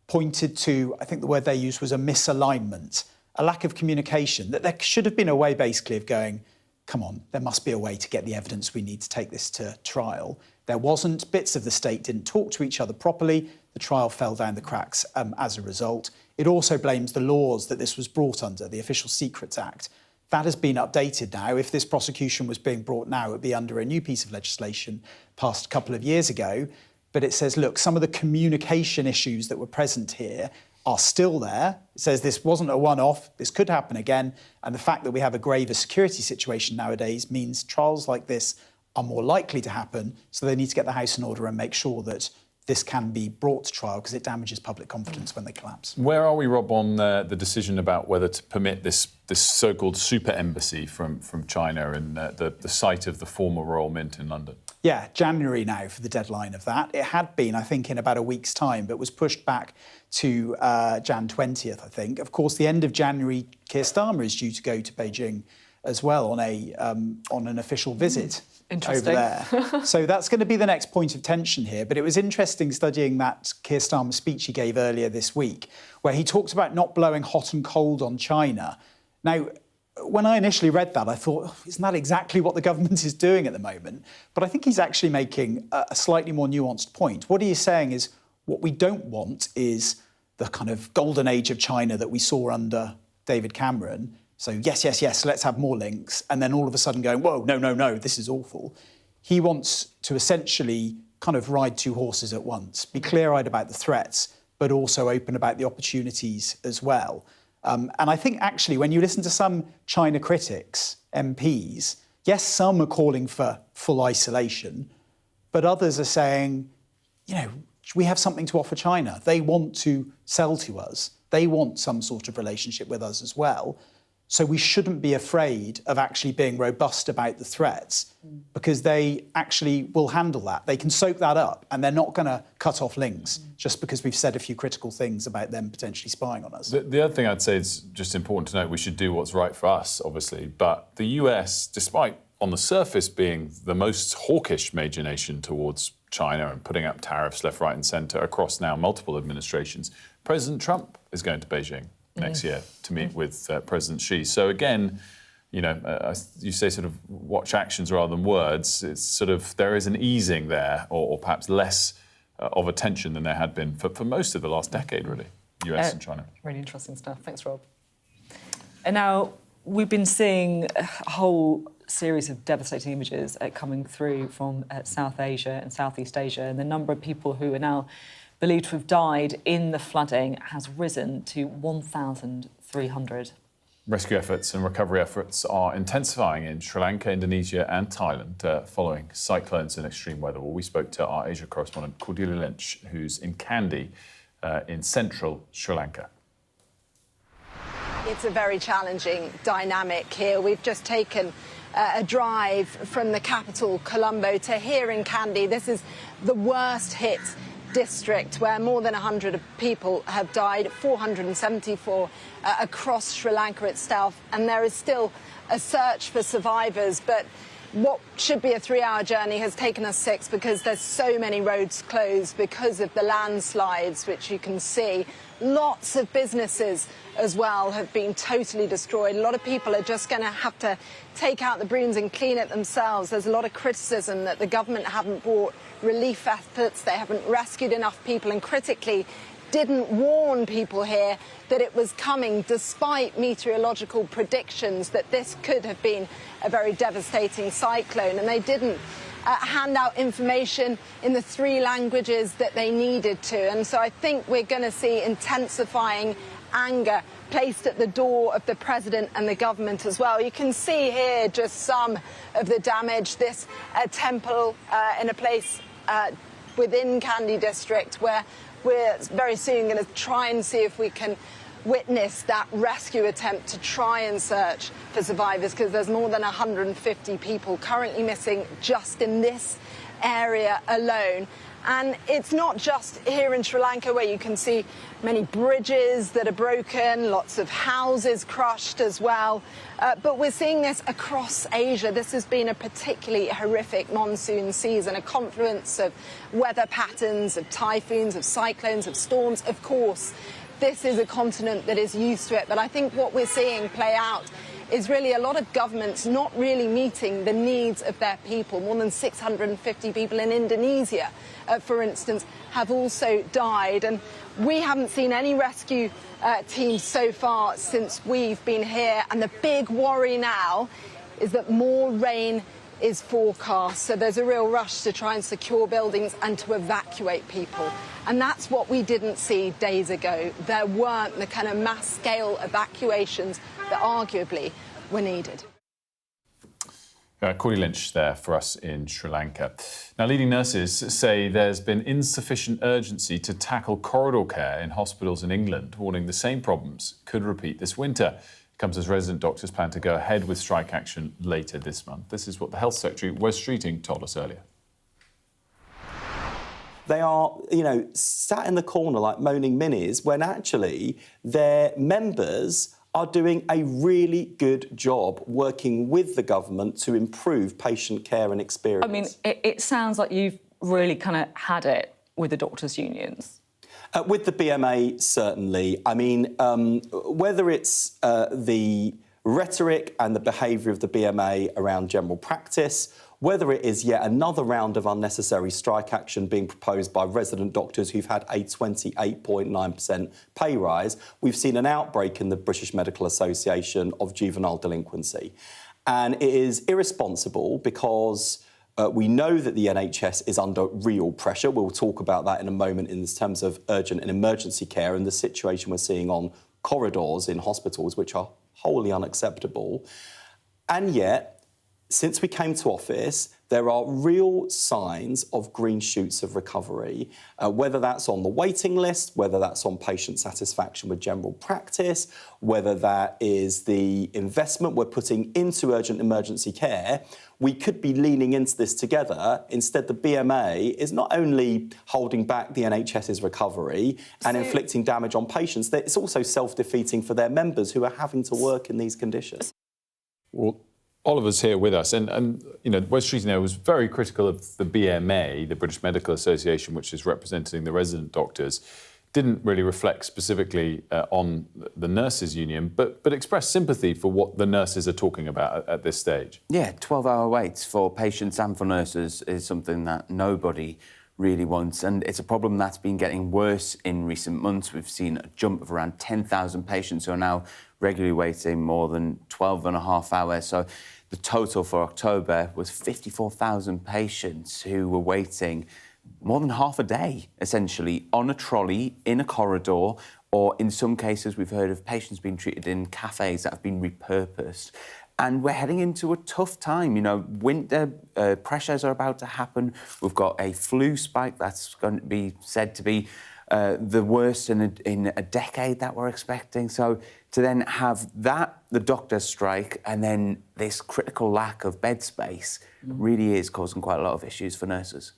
pointed to, I think the word they used was a misalignment, a lack of communication, that there should have been a way basically of going, come on, there must be a way to get the evidence we need to take this to trial. There wasn't. Bits of the state didn't talk to each other properly. The trial fell down the cracks as a result. It also blames the laws that this was brought under, the Official Secrets Act. That has been updated now. If this prosecution was being brought now, it would be under a new piece of legislation passed a couple of years ago. But it says, look, some of the communication issues that were present here are still there. It says this wasn't a one-off, this could happen again. And the fact that we have a graver security situation nowadays means trials like this are more likely to happen. So they need to get the house in order and make sure that this can be brought to trial, because it damages public confidence when they collapse. Where are we, Rob, on the decision about whether to permit this so-called super embassy from China in the site of the former Royal Mint in London? Yeah, January now for the deadline of that. It had been, I think, in about a week's time, but was pushed back to Jan 20th, I think. Of course, the end of January, Keir Starmer is due to go to Beijing as well on an official visit over there. So that's going to be the next point of tension here. But it was interesting studying that Keir Starmer speech he gave earlier this week, where he talked about not blowing hot and cold on China. Now, when I initially read that, I thought, oh, isn't that exactly what the government is doing at the moment? But I think he's actually making a slightly more nuanced point. What he is saying is what we don't want is the kind of golden age of China that we saw under David Cameron. So yes, let's have more links. And then all of a sudden going, whoa, no, this is awful. He wants to essentially kind of ride 2 horses at once, be clear-eyed about the threats, but also open about the opportunities as well. And I think actually when you listen to some China critics, MPs, yes, some are calling for full isolation, but others are saying, we have something to offer China. They want to sell to us. They want some sort of relationship with us as well. So we shouldn't be afraid of actually being robust about the threats because they actually will handle that. They can soak that up and they're not going to cut off links just because we've said a few critical things about them potentially spying on us. The other thing I'd say is just important to note, we should do what's right for us, obviously, but the US, despite on the surface being the most hawkish major nation towards China and putting up tariffs left, right and centre across now multiple administrations, President Trump is going to Beijing next year to meet with President Xi. So again, you know, you say sort of watch actions rather than words. It's sort of, there is an easing there, or perhaps less of a tension than there had been for most of the last decade, really, US and China. Really interesting stuff. Thanks, Rob. And now we've been seeing a whole series of devastating images coming through from South Asia and Southeast Asia, and the number of people who are now believed to have died in the flooding has risen to 1,300. Rescue efforts and recovery efforts are intensifying in Sri Lanka, Indonesia and Thailand following cyclones and extreme weather. Well, we spoke to our Asia correspondent Cordelia Lynch, who's in Kandy in central Sri Lanka. It's a very challenging dynamic here. We've just taken a drive from the capital, Colombo, to here in Kandy. This is the worst hit district where more than 100 people have died, 474 across Sri Lanka itself, and there is still a search for survivors. But what should be a 3-hour journey has taken us 6 because there's so many roads closed because of the landslides, which you can see. Lots of businesses as well have been totally destroyed. A lot of people are just going to have to take out the brooms and clean it themselves. There's a lot of criticism that the government haven't brought relief efforts, they haven't rescued enough people, and critically didn't warn people here that it was coming, despite meteorological predictions that this could have been a very devastating cyclone. And they didn't hand out information in the 3 languages that they needed to. And so I think we're going to see intensifying anger placed at the door of the president and the government as well. You can see here just some of the damage. This temple in a place within Kandy district where we're very soon going to try and see if we can witness that rescue attempt to try and search for survivors, because there's more than 150 people currently missing just in this area alone. And it's not just here in Sri Lanka where you can see many bridges that are broken, lots of houses crushed as well. But we're seeing this across Asia. This has been a particularly horrific monsoon season, a confluence of weather patterns, of typhoons, of cyclones, of storms. Of course, this is a continent that is used to it. But I think what we're seeing play out is really a lot of governments not really meeting the needs of their people. More than 650 people in Indonesia, for instance, have also died. And we haven't seen any rescue teams so far since we've been here. And the big worry now is that more rain is forecast. So there's a real rush to try and secure buildings and to evacuate people. And that's what we didn't see days ago. There weren't the kind of mass-scale evacuations that arguably were needed. Cordelia Lynch there for us in Sri Lanka. Now, leading nurses say there's been insufficient urgency to tackle corridor care in hospitals in England, warning the same problems could repeat this winter. It comes as resident doctors plan to go ahead with strike action later this month. This is what the Health Secretary, Wes Streeting, told us earlier. They are, you know, sat in the corner like moaning minis when actually their members are doing a really good job working with the government to improve patient care and experience. I mean, it sounds like you've really kind of had it with the doctors' unions. With the BMA, certainly. I mean, whether it's the rhetoric and the behaviour of the BMA around general practice, whether it is yet another round of unnecessary strike action being proposed by resident doctors who've had a 28.9% pay rise, we've seen an outbreak in the British Medical Association of juvenile delinquency. And it is irresponsible because we know that the NHS is under real pressure. We'll talk about that in a moment in terms of urgent and emergency care and the situation we're seeing on corridors in hospitals, which are wholly unacceptable. And yet, since we came to office, there are real signs of green shoots of recovery, whether that's on the waiting list, whether that's on patient satisfaction with general practice, whether that is the investment we're putting into urgent emergency care. We could be leaning into this together. Instead, the BMA is not only holding back the NHS's recovery and inflicting damage on patients, it's also self-defeating for their members who are having to work in these conditions. Well, Oliver's here with us, and you know, Wes Streeting was very critical of the BMA, the British Medical Association, which is representing the resident doctors. Didn't really reflect specifically on the nurses' union, but expressed sympathy for what the nurses are talking about at this stage. Yeah, 12-hour waits for patients and for nurses is something that nobody really wants, and it's a problem that's been getting worse in recent months. We've seen a jump of around 10,000 patients who are now regularly waiting more than 12.5 hours. So the total for October was 54,000 patients who were waiting more than half a day, essentially, on a trolley, in a corridor, or in some cases we've heard of patients being treated in cafes that have been repurposed. And we're heading into a tough time. You know, winter pressures are about to happen. We've got a flu spike that's going to be said to be the worst in a decade that we're expecting. So to then have that, the doctor's strike, and then this critical lack of bed space really is causing quite a lot of issues for nurses.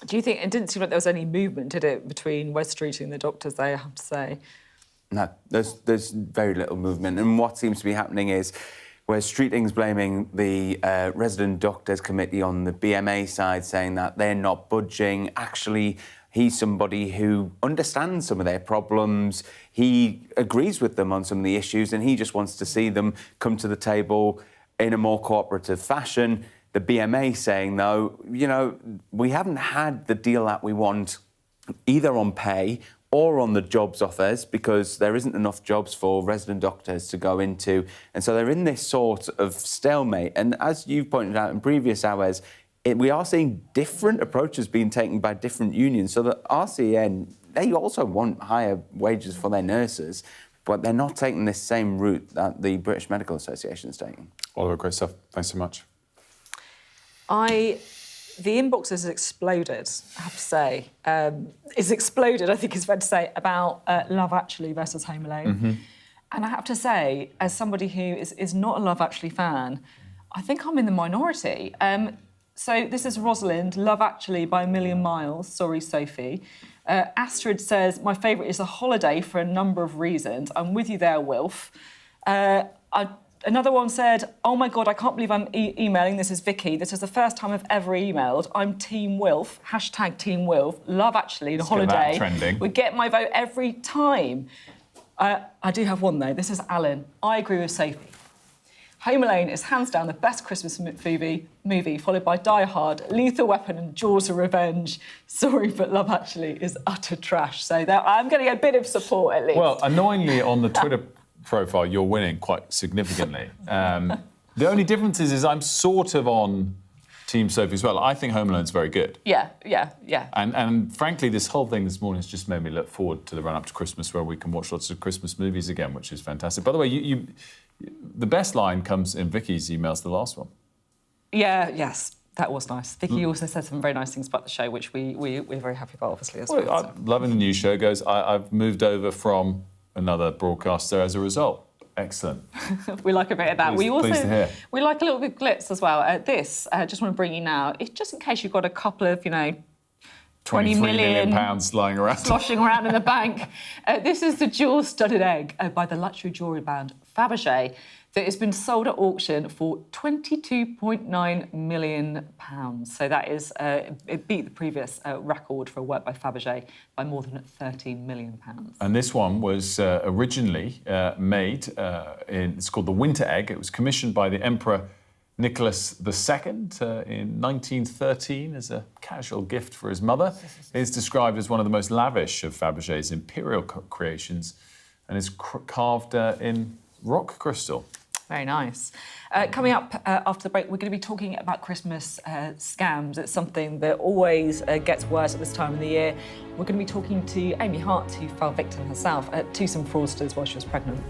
Do you think, it didn't seem like there was any movement, did it, between Wes Streeting and the doctors, I have to say? No, there's very little movement. And what seems to be happening is where Streeting's blaming the resident doctors committee on the BMA side, saying that they're not budging. Actually, he's somebody who understands some of their problems. He agrees with them on some of the issues, and he just wants to see them come to the table in a more cooperative fashion. The BMA saying, though, you know, we haven't had the deal that we want either on pay or on the jobs offers, because there isn't enough jobs for resident doctors to go into. And so they're in this sort of stalemate. And as you've pointed out in previous hours, we are seeing different approaches being taken by different unions. So the RCN, they also want higher wages for their nurses, but they're not taking this same route that the British Medical Association is taking. Oliver, great stuff. Thanks so much. The inbox has exploded, I have to say. It's exploded, I think it's fair to say, about Love Actually versus Home Alone. Mm-hmm. And I have to say, as somebody who is not a Love Actually fan, I think I'm in the minority. So this is Rosalind, Love Actually by a million miles. Sorry, Sophie. Astrid says, my favourite is a holiday for a number of reasons. I'm with you there, Wilf. Another one said, oh my God, I can't believe I'm emailing. This is Vicky. This is the first time I've ever emailed. I'm Team Wilf, hashtag Team Wilf. Love Actually, the holiday. Trending. Would get my vote every time. I do have one though. This is Alan. I agree with Sophie. Home Alone is hands down the best Christmas movie, followed by Die Hard, Lethal Weapon and Jaws of Revenge. Sorry, but Love Actually is utter trash. So I'm getting a bit of support at least. Well, annoyingly on the Twitter profile, you're winning quite significantly. The only difference is I'm sort of on Team Sophie as well. I think Home Alone's very good. Yeah. And frankly, this whole thing this morning has just made me look forward to the run-up to Christmas, where we can watch lots of Christmas movies again, which is fantastic. By the way, the best line comes in Vicky's emails, the last one. Yes, that was nice. Vicky also said some very nice things about the show, which we're very happy about, obviously, as well. I'm loving the new show. Goes, I've moved over from another broadcaster as a result. Excellent. We like a bit of that. Pleased to hear. We like a little bit of glitz as well. Just want to bring you now, it's just in case you've got a couple of, 20 million pounds lying around. Sloshing around in the bank. This is the jewel-studded egg by the luxury jewellery brand Fabergé that has been sold at auction for £22.9 million. So that is, it beat the previous record for a work by Fabergé by more than £13 million. And this one was originally made, it's called the Winter Egg. It was commissioned by the Emperor Nicholas II in 1913 as a casual gift for his mother. It's described as one of the most lavish of Fabergé's imperial creations and is carved in rock crystal. Very nice. Coming up after the break, we're going to be talking about Christmas scams. It's something that always gets worse at this time of the year. We're going to be talking to Amy Hart, who fell victim herself to some fraudsters while she was pregnant.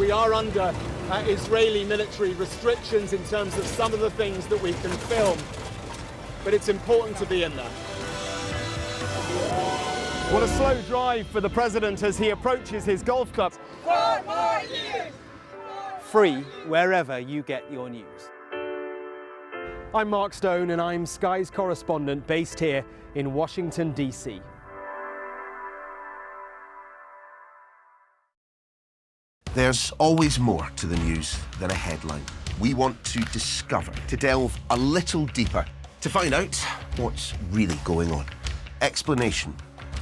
we are under Israeli military restrictions in terms of some of the things that we can film, but it's important to be in there. What a slow drive for the president as he approaches his golf club. 4 more years! Free wherever you get your news. I'm Mark Stone and I'm Sky's correspondent based here in Washington, D.C. There's always more to the news than a headline. We want to discover, to delve a little deeper, to find out what's really going on. Explanation,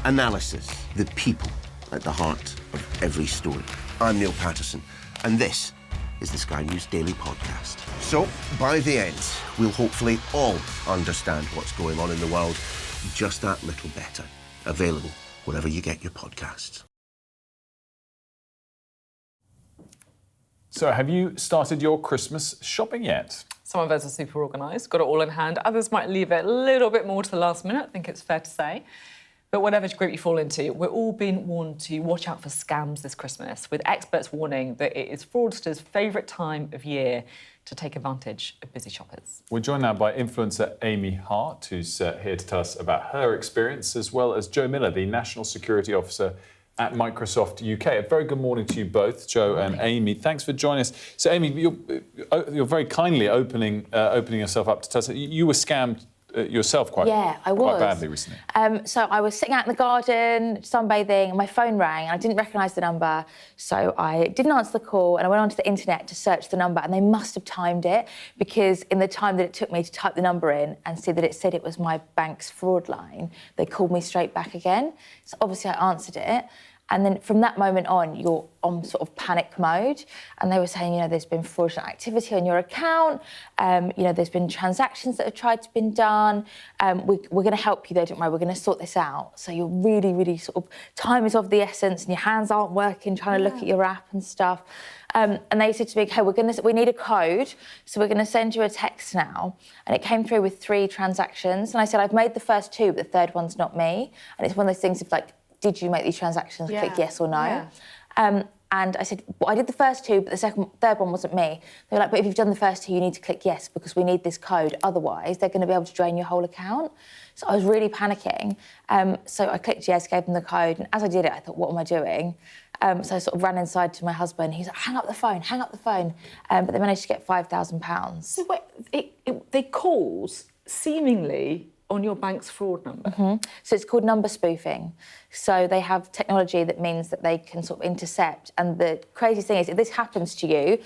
analysis, the people at the heart of every story. I'm Neil Patterson, and this is the Sky News Daily Podcast. So, by the end, we'll hopefully all understand what's going on in the world just that little better. Available wherever you get your podcasts. So, have you started your Christmas shopping yet? Some of us are super organised, got it all in hand. Others might leave it a little bit more to the last minute, I think it's fair to say. But whatever group you fall into, we're all being warned to watch out for scams this Christmas, with experts warning that it is fraudsters' favourite time of year to take advantage of busy shoppers. We're joined now by influencer Amy Hart, who's here to tell us about her experience, as well as Joe Miller, the National Security Officer at Microsoft UK. A very good morning to you both, Joe and Amy. Thanks for joining us. So, Amy, you're very kindly opening yourself up to tell us that you were scammed yourself quite badly recently. So I was sitting out in the garden, sunbathing, and my phone rang, and I didn't recognise the number, so I didn't answer the call, and I went onto the internet to search the number, and they must have timed it, because in the time that it took me to type the number in and see that it said it was my bank's fraud line, they called me straight back again. So obviously I answered it. And then from that moment on, you're on sort of panic mode. And they were saying, you know, there's been fraudulent activity on your account. You know, there's been transactions that have tried to been done. We're going to help you though, don't worry, we're going to sort this out. So you're really, really sort of, time is of the essence and your hands aren't working, trying to look at your app and stuff. And they said to me, okay, we need a code, so we're going to send you a text now. And it came through with 3 transactions. And I said, I've made the first 2, but the third one's not me. And it's one of those things of like, did you make these transactions? Click yes or no. Yeah. And I said, well, I did the first 2, but the third one wasn't me. They were like, but if you've done the first 2, you need to click yes because we need this code. Otherwise, they're going to be able to drain your whole account. So I was really panicking. So I clicked yes, gave them the code. And as I did it, I thought, what am I doing? So I sort of ran inside to my husband. He's like, hang up the phone, hang up the phone. But they managed to get £5,000. So wait, they calls seemingly on your bank's fraud number? Mm-hmm. So it's called number spoofing. So they have technology that means that they can sort of intercept. And the crazy thing is, if this happens to you,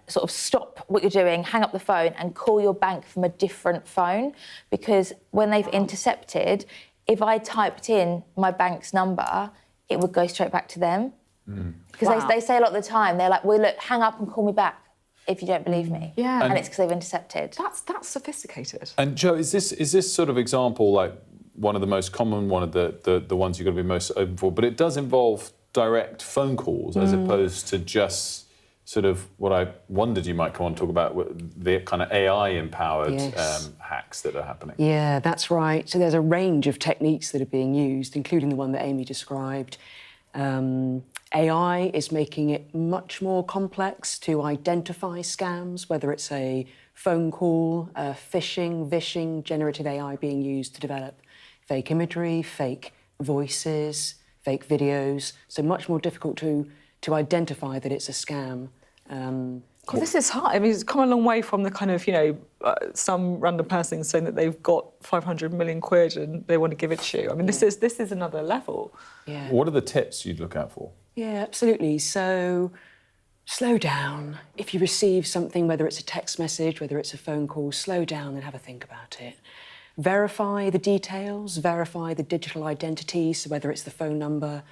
sort of stop what you're doing, hang up the phone and call your bank from a different phone. Because when they've intercepted, if I typed in my bank's number, it would go straight back to them. Because they say a lot of the time, they're like, well, look, hang up and call me back if you don't believe me. Yeah. And it's because they've intercepted. That's sophisticated. And Joe, is this sort of example like one of the most common, one of the ones you've got to be most open for? But it does involve direct phone calls as opposed to just sort of what I wondered you might come on and talk about, the kind of AI-empowered hacks that are happening. Yeah, that's right. So there's a range of techniques that are being used, including the one that Amy described. AI is making it much more complex to identify scams, whether it's a phone call, phishing, vishing, generative AI being used to develop fake imagery, fake voices, fake videos. So much more difficult to identify that it's a scam. God, this is hard. I mean, it's come a long way from the kind of, some random person saying that they've got 500 million quid and they want to give it to you. I mean, this is another level. Yeah. What are the tips you'd look out for? Yeah, absolutely. So slow down. If you receive something, whether it's a text message, whether it's a phone call, slow down and have a think about it. Verify the details, verify the digital identity, so whether it's the phone number,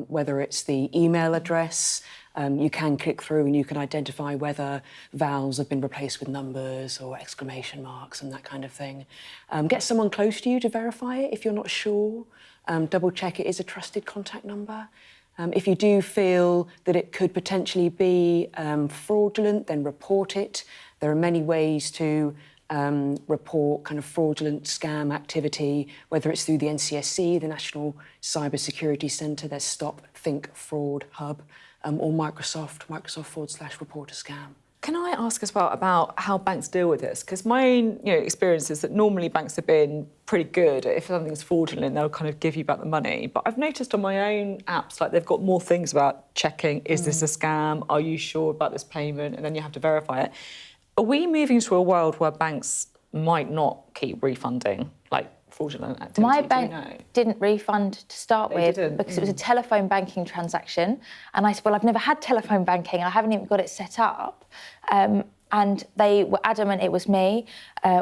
whether it's the email address. You can click through and you can identify whether vowels have been replaced with numbers or exclamation marks and that kind of thing. Get someone close to you to verify it if you're not sure. Double check it is a trusted contact number. If you do feel that it could potentially be fraudulent, then report it. There are many ways to report kind of fraudulent scam activity, whether it's through the NCSC, the National Cyber Security Centre, their Stop Think Fraud Hub. or Microsoft/reporter scam. Can I ask as well about how banks deal with this? Because my experience is that normally banks have been pretty good. If something's fraudulent, they'll kind of give you back the money. But I've noticed on my own apps, like they've got more things about checking, is this a scam? Are you sure about this payment? And then you have to verify it. Are we moving to a world where banks might not keep refunding, like, fraudulent activity? My bank didn't refund to start with because it was a telephone banking transaction. And I said, well, I've never had telephone banking. I haven't even got it set up. And they were adamant it was me.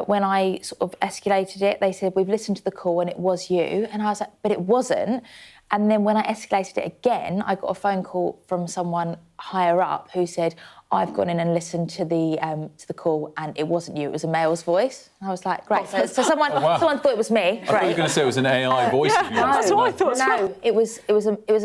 When I sort of escalated it, they said, we've listened to the call and it was you. And I was like, but it wasn't. And then when I escalated it again, I got a phone call from someone higher up who said, I've gone in and listened to the call and it wasn't you, it was a male's voice. And I was like, great. So someone thought it was me. I thought you were going to say it was an AI voice. That's what I thought. No, it was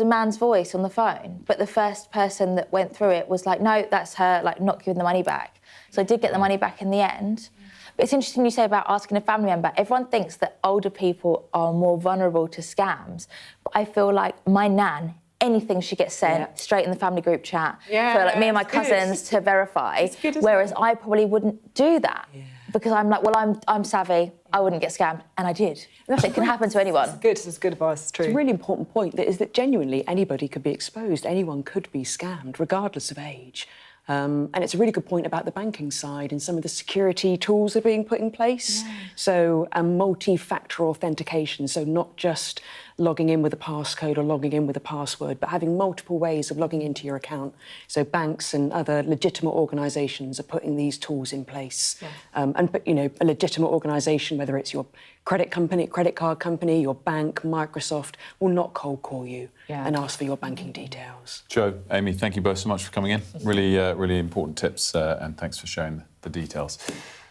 a man's voice on the phone. But the first person that went through it was like, no, that's her, like not giving the money back. So I did get the money back in the end. But it's interesting you say about asking a family member. Everyone thinks that older people are more vulnerable to scams. But I feel like my nan, anything she gets sent straight in the family group chat for like me and my cousins to verify. Whereas I probably wouldn't do that because I'm like, well, I'm savvy. I wouldn't get scammed, and I did. It can happen to anyone. It's good advice. It's true. It's a really important point. That is that genuinely anybody could be exposed. Anyone could be scammed, regardless of age. And it's a really good point about the banking side and some of the security tools that are being put in place. So multi-factor authentication, so not just logging in with a passcode or logging in with a password, but having multiple ways of logging into your account. So banks and other legitimate organisations are putting these tools in place. And a legitimate organisation, whether it's your credit card company, your bank, Microsoft, will not cold call you and ask for your banking details. Joe, Amy, thank you both so much for coming in. Really, really important tips, and thanks for sharing the details.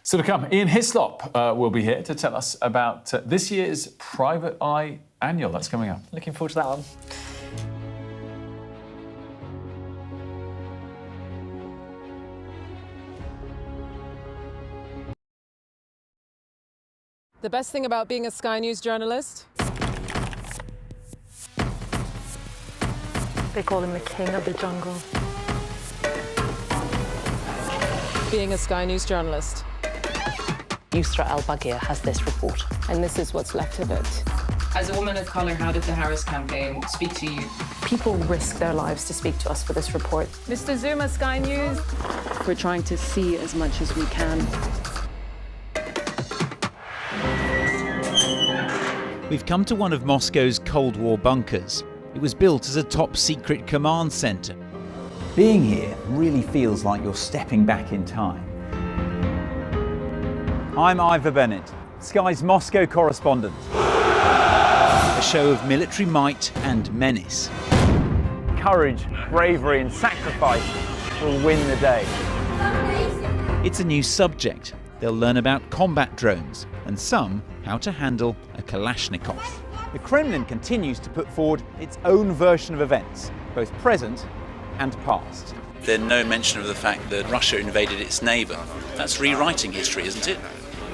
Still to come, Ian Hislop will be here to tell us about this year's Private Eye Annual. That's coming up. Looking forward to that one. The best thing about being a Sky News journalist? They call him the king of the jungle. Being a Sky News journalist. Yusra Al-Baghir has this report. And this is what's left of it. As a woman of colour, how did the Harris campaign speak to you? People risk their lives to speak to us for this report. Mr. Zuma, Sky News. We're trying to see as much as we can. We've come to one of Moscow's Cold War bunkers. It was built as a top-secret command centre. Being here really feels like you're stepping back in time. I'm Ivor Bennett, Sky's Moscow correspondent. A show of military might and menace. Courage, bravery and sacrifice will win the day. It's a new subject. They'll learn about combat drones and some how to handle a Kalashnikov. The Kremlin continues to put forward its own version of events, both present and past. There's no mention of the fact that Russia invaded its neighbour. That's rewriting history, isn't it?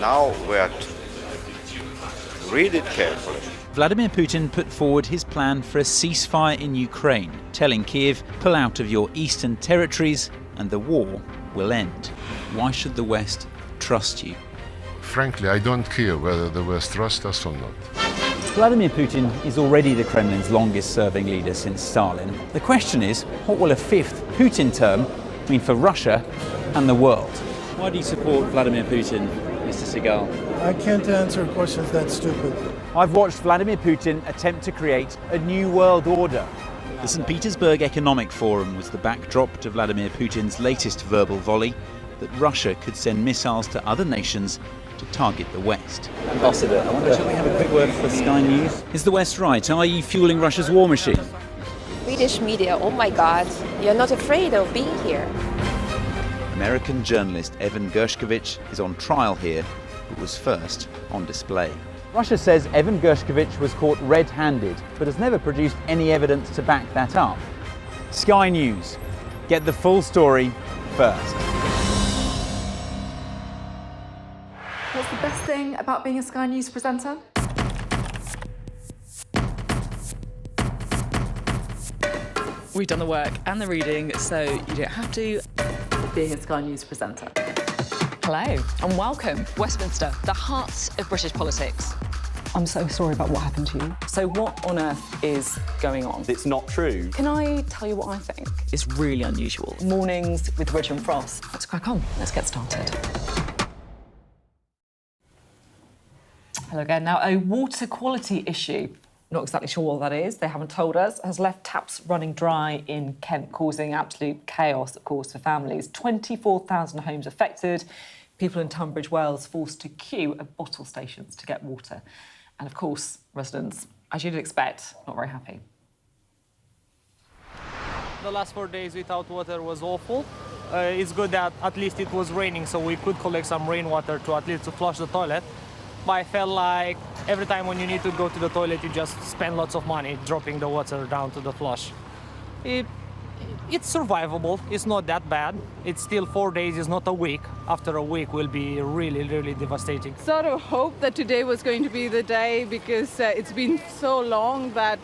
Now we have to read it carefully. Vladimir Putin put forward his plan for a ceasefire in Ukraine, telling Kiev, pull out of your eastern territories and the war will end. Why should the West trust you? Frankly, I don't care whether the West trusts us or not. Vladimir Putin is already the Kremlin's longest-serving leader since Stalin. The question is, what will a fifth Putin term mean for Russia and the world? Why do you support Vladimir Putin, Mr. Segal? I can't answer questions that stupid. I've watched Vladimir Putin attempt to create a new world order. The St. Petersburg Economic Forum was the backdrop to Vladimir Putin's latest verbal volley that Russia could send missiles to other nations to target the West. Ambassador, I wonder, shall we have a quick word for Sky News? Is the West right? Are you fueling Russia's war machine? Swedish media, oh my God, you're not afraid of being here. American journalist Evan Gershkovich is on trial here, but was first on display. Russia says Evan Gershkovich was caught red-handed, but has never produced any evidence to back that up. Sky News. Get the full story first. What's the best thing about being a Sky News presenter? We've done the work and the reading, so you don't have to. Being a Sky News presenter. Hello and welcome. Westminster, the heart of British politics. I'm so sorry about what happened to you. So what on earth is going on? It's not true. Can I tell you what I think? It's really unusual. Mornings with Richard and Frost. Let's crack on. Let's get started. Hello again. Now, a water quality issue. Not exactly sure what that is. They haven't told us. Has left taps running dry in Kent, causing absolute chaos, of course, for families. 24,000 homes affected. People in Tunbridge Wells forced to queue at bottle stations to get water. And, of course, residents, as you'd expect, not very happy. The last 4 days without water was awful. It's good that at least it was raining, so we could collect some rainwater to at least to flush the toilet. But I felt like every time when you need to go to the toilet, you just spend lots of money dropping the water down to the flush. It's survivable. It's not that bad. It's still 4 days, it's not a week. After a week will be really, really devastating. Sort of hope that today was going to be the day because it's been so long that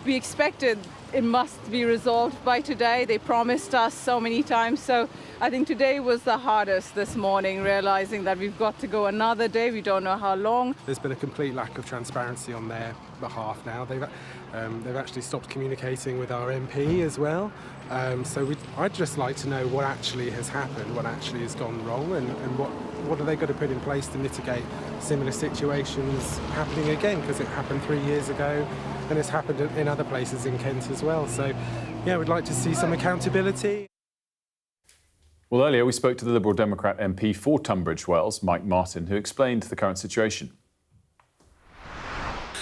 we expected it must be resolved by today. They promised us so many times. So I think today was the hardest this morning, realizing that we've got to go another day. We don't know how long. There's been a complete lack of transparency on their behalf now. They've actually stopped communicating with our MP as well. I'd just like to know what actually has happened, what actually has gone wrong, and what are they going to put in place to mitigate similar situations happening again, because it happened 3 years ago and it's happened in other places in Kent as well. So, yeah, we'd like to see some accountability. Well, earlier we spoke to the Liberal Democrat MP for Tunbridge Wells, Mike Martin, who explained the current situation.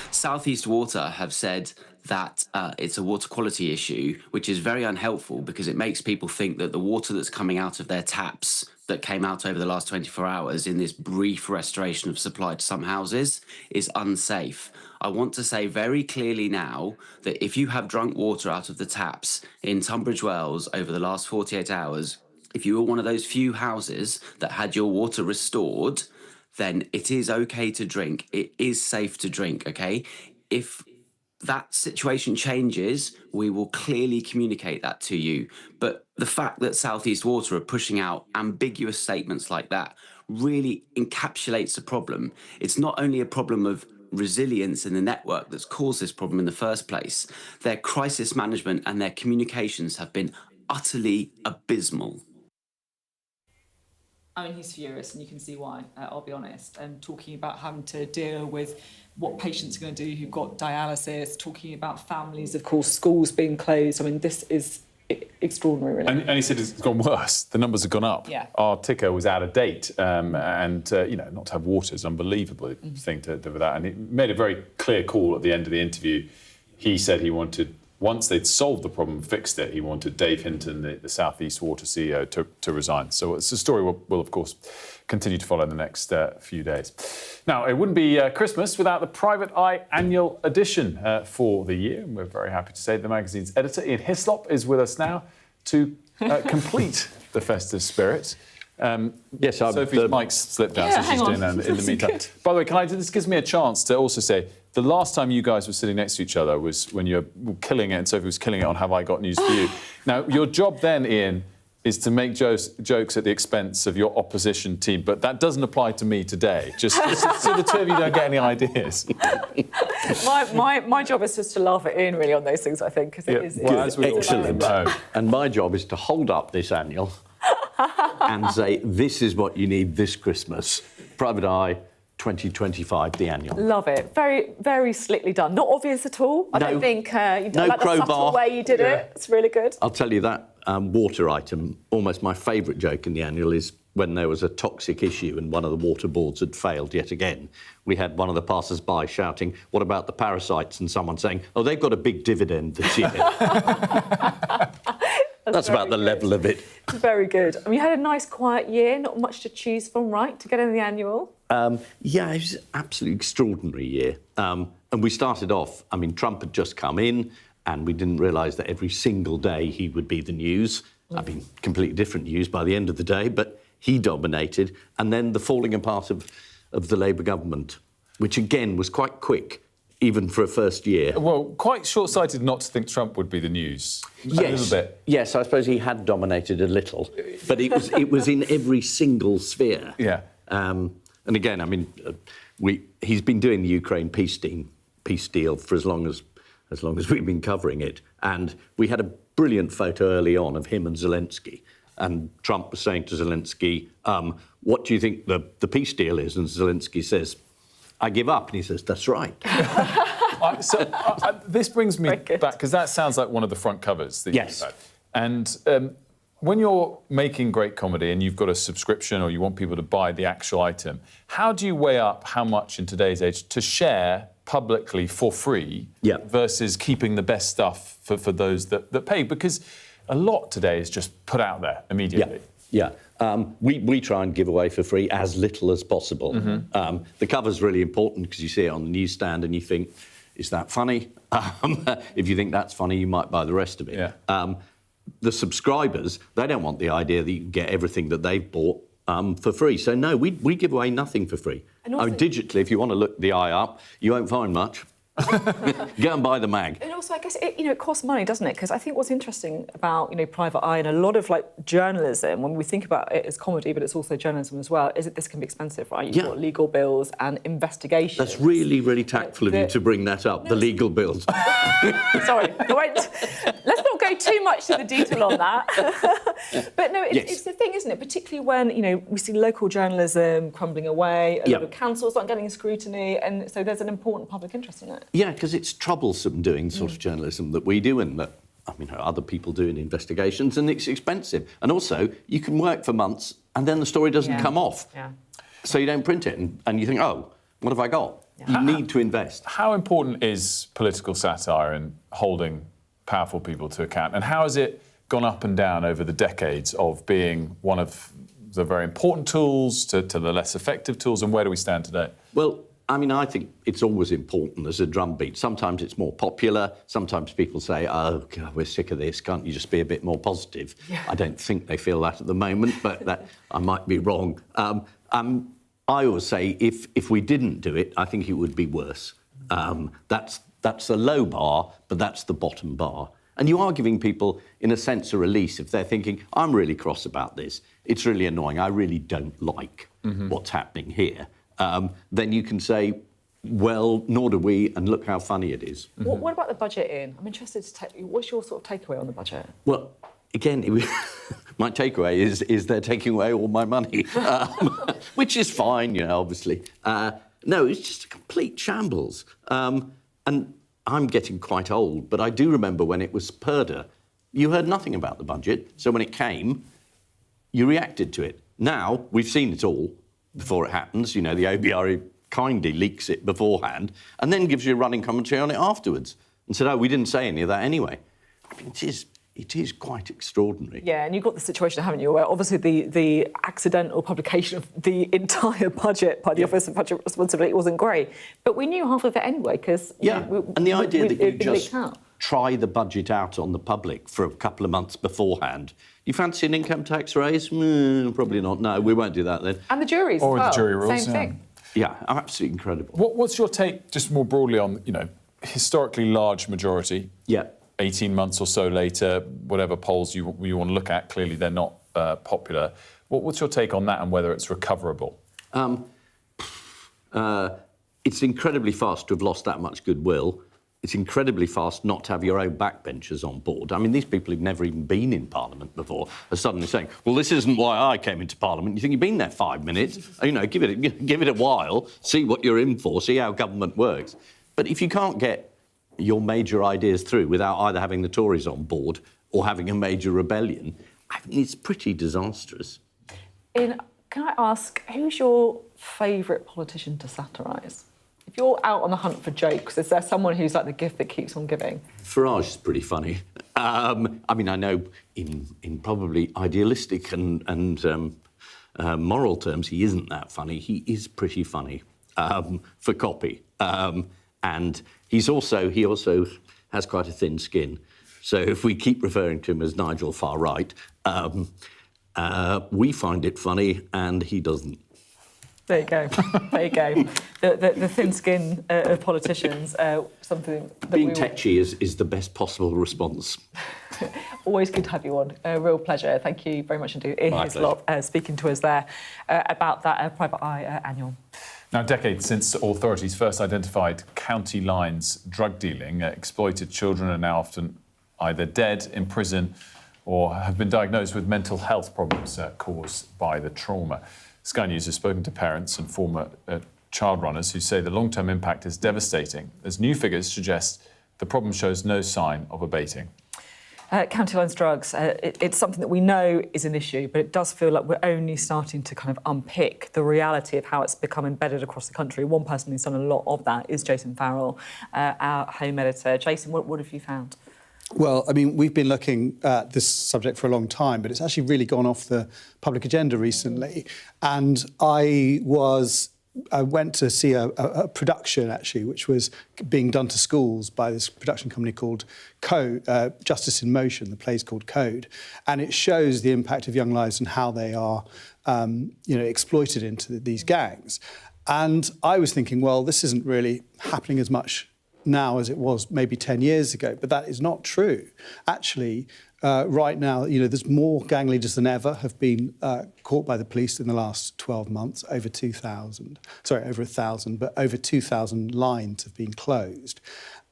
South East Water have said that it's a water quality issue, which is very unhelpful because it makes people think that the water that's coming out of their taps that came out over the last 24 hours in this brief restoration of supply to some houses is unsafe. I want to say very clearly now that if you have drunk water out of the taps in Tunbridge Wells over the last 48 hours, if you were one of those few houses that had your water restored, then it is okay to drink. It is safe to drink, okay? If that situation changes, we will clearly communicate that to you. But the fact that South East Water are pushing out ambiguous statements like that really encapsulates the problem. It's not only a problem of resilience in the network that's caused this problem in the first place. Their crisis management and their communications have been utterly abysmal. I mean, he's furious, and you can see why, I'll be honest. And talking about having to deal with what patients are going to do who've got dialysis, talking about families, of course, schools being closed. I mean, this is extraordinary, really. And he said it's gone worse. The numbers have gone up. Yeah. Our ticker was out of date. Not to have water is an unbelievable thing to do with that. And he made a very clear call at the end of the interview. He said he wanted, once they'd solved the problem, fixed it, he wanted Dave Hinton, the South East Water CEO, to resign. So it's a story we'll of course, continue to follow in the next few days. Now, it wouldn't be Christmas without the Private Eye annual edition for the year. And we're very happy to say the magazine's editor, Ian Hislop, is with us now to complete the festive spirit. Yes, Sophie's mic's slipped down, so she's doing that in the meantime. By the way, this gives me a chance to also say, the last time you guys were sitting next to each other was when you were killing it, and Sophie was killing it on Have I Got News for You. Now, your job then, Ian, is to make jokes at the expense of your opposition team, but that doesn't apply to me today. Just so the two of you don't get any ideas. my job is just to laugh at Ian, really, on those things, I think, because it is... Excellent. And my job is to hold up this annual and say, this is what you need this Christmas. Private Eye 2025, the annual. Love it. Very, very slickly done. Not obvious at all. I don't think you don't no like the subtle crowbar. way you did it. It's really good. I'll tell you that water item, almost my favourite joke in the annual is when there was a toxic issue and one of the water boards had failed yet again. We had one of the passers-by shouting, what about the parasites? And someone saying, oh, they've got a big dividend this year. That's about the level of it. Very good. I mean, you had a nice quiet year, not much to choose from, right, to get in the annual? Yeah, it was an absolutely extraordinary year. And we started off, I mean, Trump had just come in and we didn't realise that every single day he would be the news. I mean, completely different news by the end of the day, but he dominated. And then the falling apart of the Labour government, which again was quite quick. even for a first year. Well, quite short-sighted not to think Trump would be the news. Yes. A little bit. Yes, I suppose he had dominated a little, but it was in every single sphere. Yeah. And again, I mean, he's been doing the Ukraine peace deal for as long as we've been covering it, and we had a brilliant photo early on of him and Zelensky, and Trump was saying to Zelensky, "What do you think the peace deal is?" And Zelensky says, "I give up," and he says, "That's right." This brings me back, because that sounds like one of the front covers that you've had. And when you're making great comedy and you've got a subscription or you want people to buy the actual item, how do you weigh up how much in today's age to share publicly for free versus keeping the best stuff for those that pay? Because a lot today is just put out there immediately. Yeah. We try and give away for free as little as possible. The cover's really important because you see it on the newsstand and you think, is that funny? If you think that's funny, you might buy the rest of it. Yeah. The subscribers, they don't want the idea that you can get everything that they've bought for free. So, no, we give away nothing for free. And also, digitally, if you want to look the eye up, you won't find much. Go and buy the mag. And also, I guess it costs money, doesn't it? Because I think what's interesting about Private Eye and a lot of journalism, when we think about it as comedy, but it's also journalism as well, is that this can be expensive, right? You've got legal bills and investigations. That's really, really tactful of you to bring that up. The legal bills. Sorry, let's not go too much to the detail on that. But no, it's the thing, isn't it? Particularly when we see local journalism crumbling away, a lot of councils aren't getting scrutiny, and so there's an important public interest in it. Yeah, because it's troublesome doing the sort of journalism that we do and that other people do in investigations, and it's expensive. And also, you can work for months and then the story doesn't come off. Yeah. So you don't print it and you think, oh, what have I got? Yeah. You need to invest. How important is political satire in holding powerful people to account? And how has it gone up and down over the decades of being one of the very important tools to the less effective tools, and where do we stand today? Well, I think it's always important as a drumbeat. Sometimes it's more popular. Sometimes people say, oh, God, we're sick of this. Can't you just be a bit more positive? Yeah. I don't think they feel that at the moment, but I might be wrong. I always say if we didn't do it, I think it would be worse. That's the low bar, but that's the bottom bar. And you are giving people, in a sense, a release if they're thinking, I'm really cross about this. It's really annoying. I really don't like what's happening here. Then you can say, well, nor do we, and look how funny it is. What about the budget, Ian? I'm interested what's your sort of takeaway on the budget? Well, again, my takeaway is they're taking away all my money, which is fine, obviously. No, it's just a complete shambles. And I'm getting quite old, but I do remember when it was Purdah, you heard nothing about the budget, so when it came, you reacted to it. Now, we've seen it all before it happens. The OBRE kindly leaks it beforehand and then gives you a running commentary on it afterwards and said, oh, we didn't say any of that anyway. It is quite extraordinary. Yeah, and you've got the situation, haven't you, where obviously the accidental publication of the entire budget by the Office of Budget Responsibility wasn't great. But we knew half of it anyway, because... Yeah, and the idea that you just try the budget out on the public for a couple of months beforehand. You fancy an income tax raise? Probably not. No, we won't do that then. And the juries or as well. The jury rules, Same thing. Yeah, absolutely incredible. What's your take, just more broadly, on, historically large majority? Yeah. 18 months or so later, whatever polls you want to look at, clearly they're not popular. What's your take on that and whether it's recoverable? It's incredibly fast to have lost that much goodwill. It's incredibly fast not to have your own backbenchers on board. These people who've never even been in Parliament before are suddenly saying, well, this isn't why I came into Parliament. You think you've been there 5 minutes? Give it a while, see what you're in for, see how government works. But if you can't get your major ideas through without either having the Tories on board or having a major rebellion, I think it's pretty disastrous. Can I ask, who's your favourite politician to satirise? If you're out on the hunt for jokes, is there someone who's like the gift that keeps on giving? Farage is pretty funny. I know in probably idealistic and moral terms, he isn't that funny. He is pretty funny for copy. And he also has quite a thin skin. So if we keep referring to him as Nigel Far Right, we find it funny and he doesn't. There you go. the thin skin of politicians, something that being tetchy is the best possible response. Always good to have you on. A real pleasure. Thank you very much indeed. Here's Lot speaking to us there about that Private Eye annual. Now, decades since authorities first identified county lines drug dealing, exploited children are now often either dead, in prison, or have been diagnosed with mental health problems caused by the trauma. Sky News has spoken to parents and former child runners who say the long-term impact is devastating, as new figures suggest the problem shows no sign of abating. County lines drugs, it's something that we know is an issue, but it does feel like we're only starting to kind of unpick the reality of how it's become embedded across the country. One person who's done a lot of that is Jason Farrell, our home editor. Jason, what have you found? Well, I mean, we've been looking at this subject for a long time, but it's actually really gone off the public agenda recently. And I went to see a production, actually, which was being done to schools by this production company called Code, Justice in Motion. The play's called Code. And it shows the impact of young lives and how they are, exploited into these gangs. And I was thinking, well, this isn't really happening as much now as it was maybe 10 years ago, but that is not true. Actually, right now, there's more gang leaders than ever have been caught by the police in the last 12 months, over 1,000, but over 2,000 lines have been closed.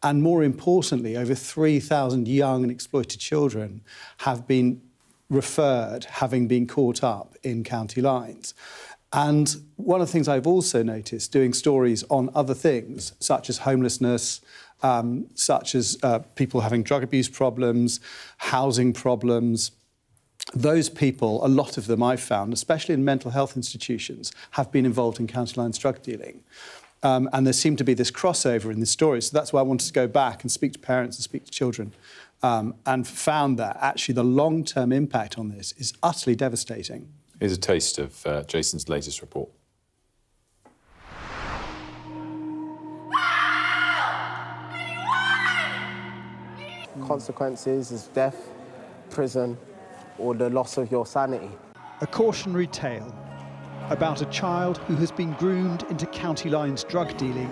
And more importantly, over 3,000 young and exploited children have been referred, having been caught up in county lines. And one of the things I've also noticed, doing stories on other things, such as homelessness, such as people having drug abuse problems, housing problems, those people, a lot of them I've found, especially in mental health institutions, have been involved in county lines drug dealing. And there seemed to be this crossover in the story. So that's why I wanted to go back and speak to parents and speak to children, and found that actually the long-term impact on this is utterly devastating. Here's a taste of Jason's latest report. Consequences is death, prison, or the loss of your sanity. A cautionary tale about a child who has been groomed into county lines drug dealing.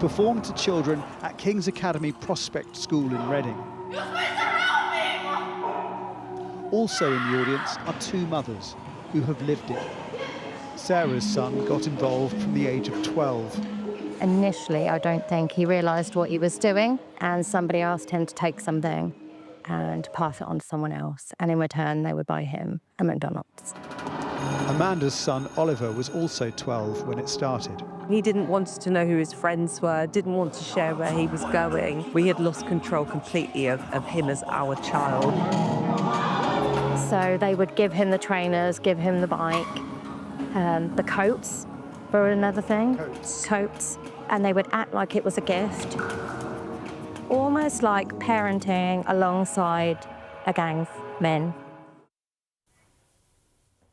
Performed to children at King's Academy Prospect School in Reading. Also in the audience are two mothers who have lived it. Sarah's son got involved from the age of 12. Initially, I don't think he realised what he was doing, and somebody asked him to take something and pass it on to someone else, and in return they would buy him a McDonald's. Amanda's son Oliver was also 12 when it started. He didn't want to know who his friends were, didn't want to share where he was going. We had lost control completely of him as our child. So they would give him the trainers, give him the bike, the coats were another thing. Coats. And they would act like it was a gift. Almost like parenting alongside a gang of men.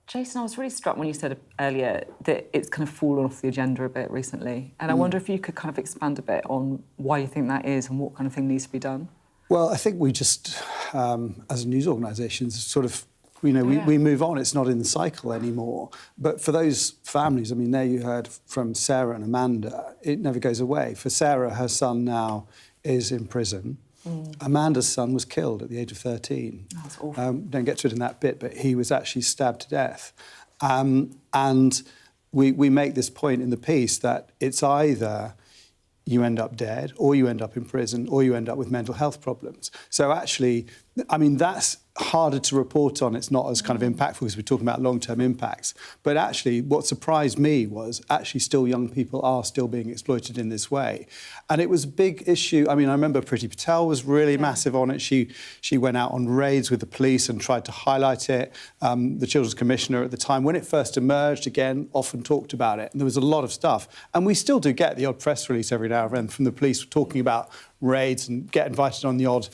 Jason, I was really struck when you said earlier that it's kind of fallen off the agenda a bit recently. And I wonder if you could kind of expand a bit on why you think that is and what kind of thing needs to be done. Well, I think we just, as a news organisation, sort of, we move on. It's not in the cycle anymore. But for those families, I mean, there you heard from Sarah and Amanda, it never goes away. For Sarah, her son now is in prison. Amanda's son was killed at the age of 13. That's awful. Don't get to it in that bit, but he was actually stabbed to death. And we make this point in the piece that it's either you end up dead, or you end up in prison, or you end up with mental health problems. So actually, I mean, that's harder to report on. It's not as kind of impactful because we're talking about long-term impacts. But actually, what surprised me was actually still young people are still being exploited in this way. And it was a big issue. I mean, I remember Priti Patel was really massive on it. She went out on raids with the police and tried to highlight it. The Children's Commissioner at the time, when it first emerged, again, often talked about it. And there was a lot of stuff. And we still do get the odd press release every now and then from the police talking about raids and get invited on the odd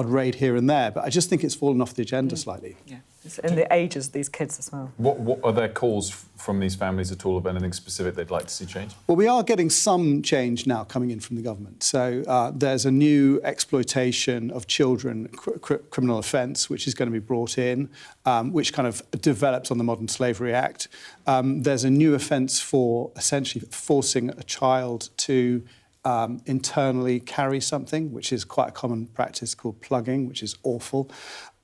raid here and there, but I just think it's fallen off the agenda slightly. Yeah. It's in the ages of these kids as well. What are there calls from these families at all about anything specific they'd like to see change? Well, we are getting some change now coming in from the government. So there's a new exploitation of children criminal offence which is going to be brought in, which kind of develops on the Modern Slavery Act. There's a new offence for essentially forcing a child to internally carry something, which is quite a common practice called plugging, which is awful.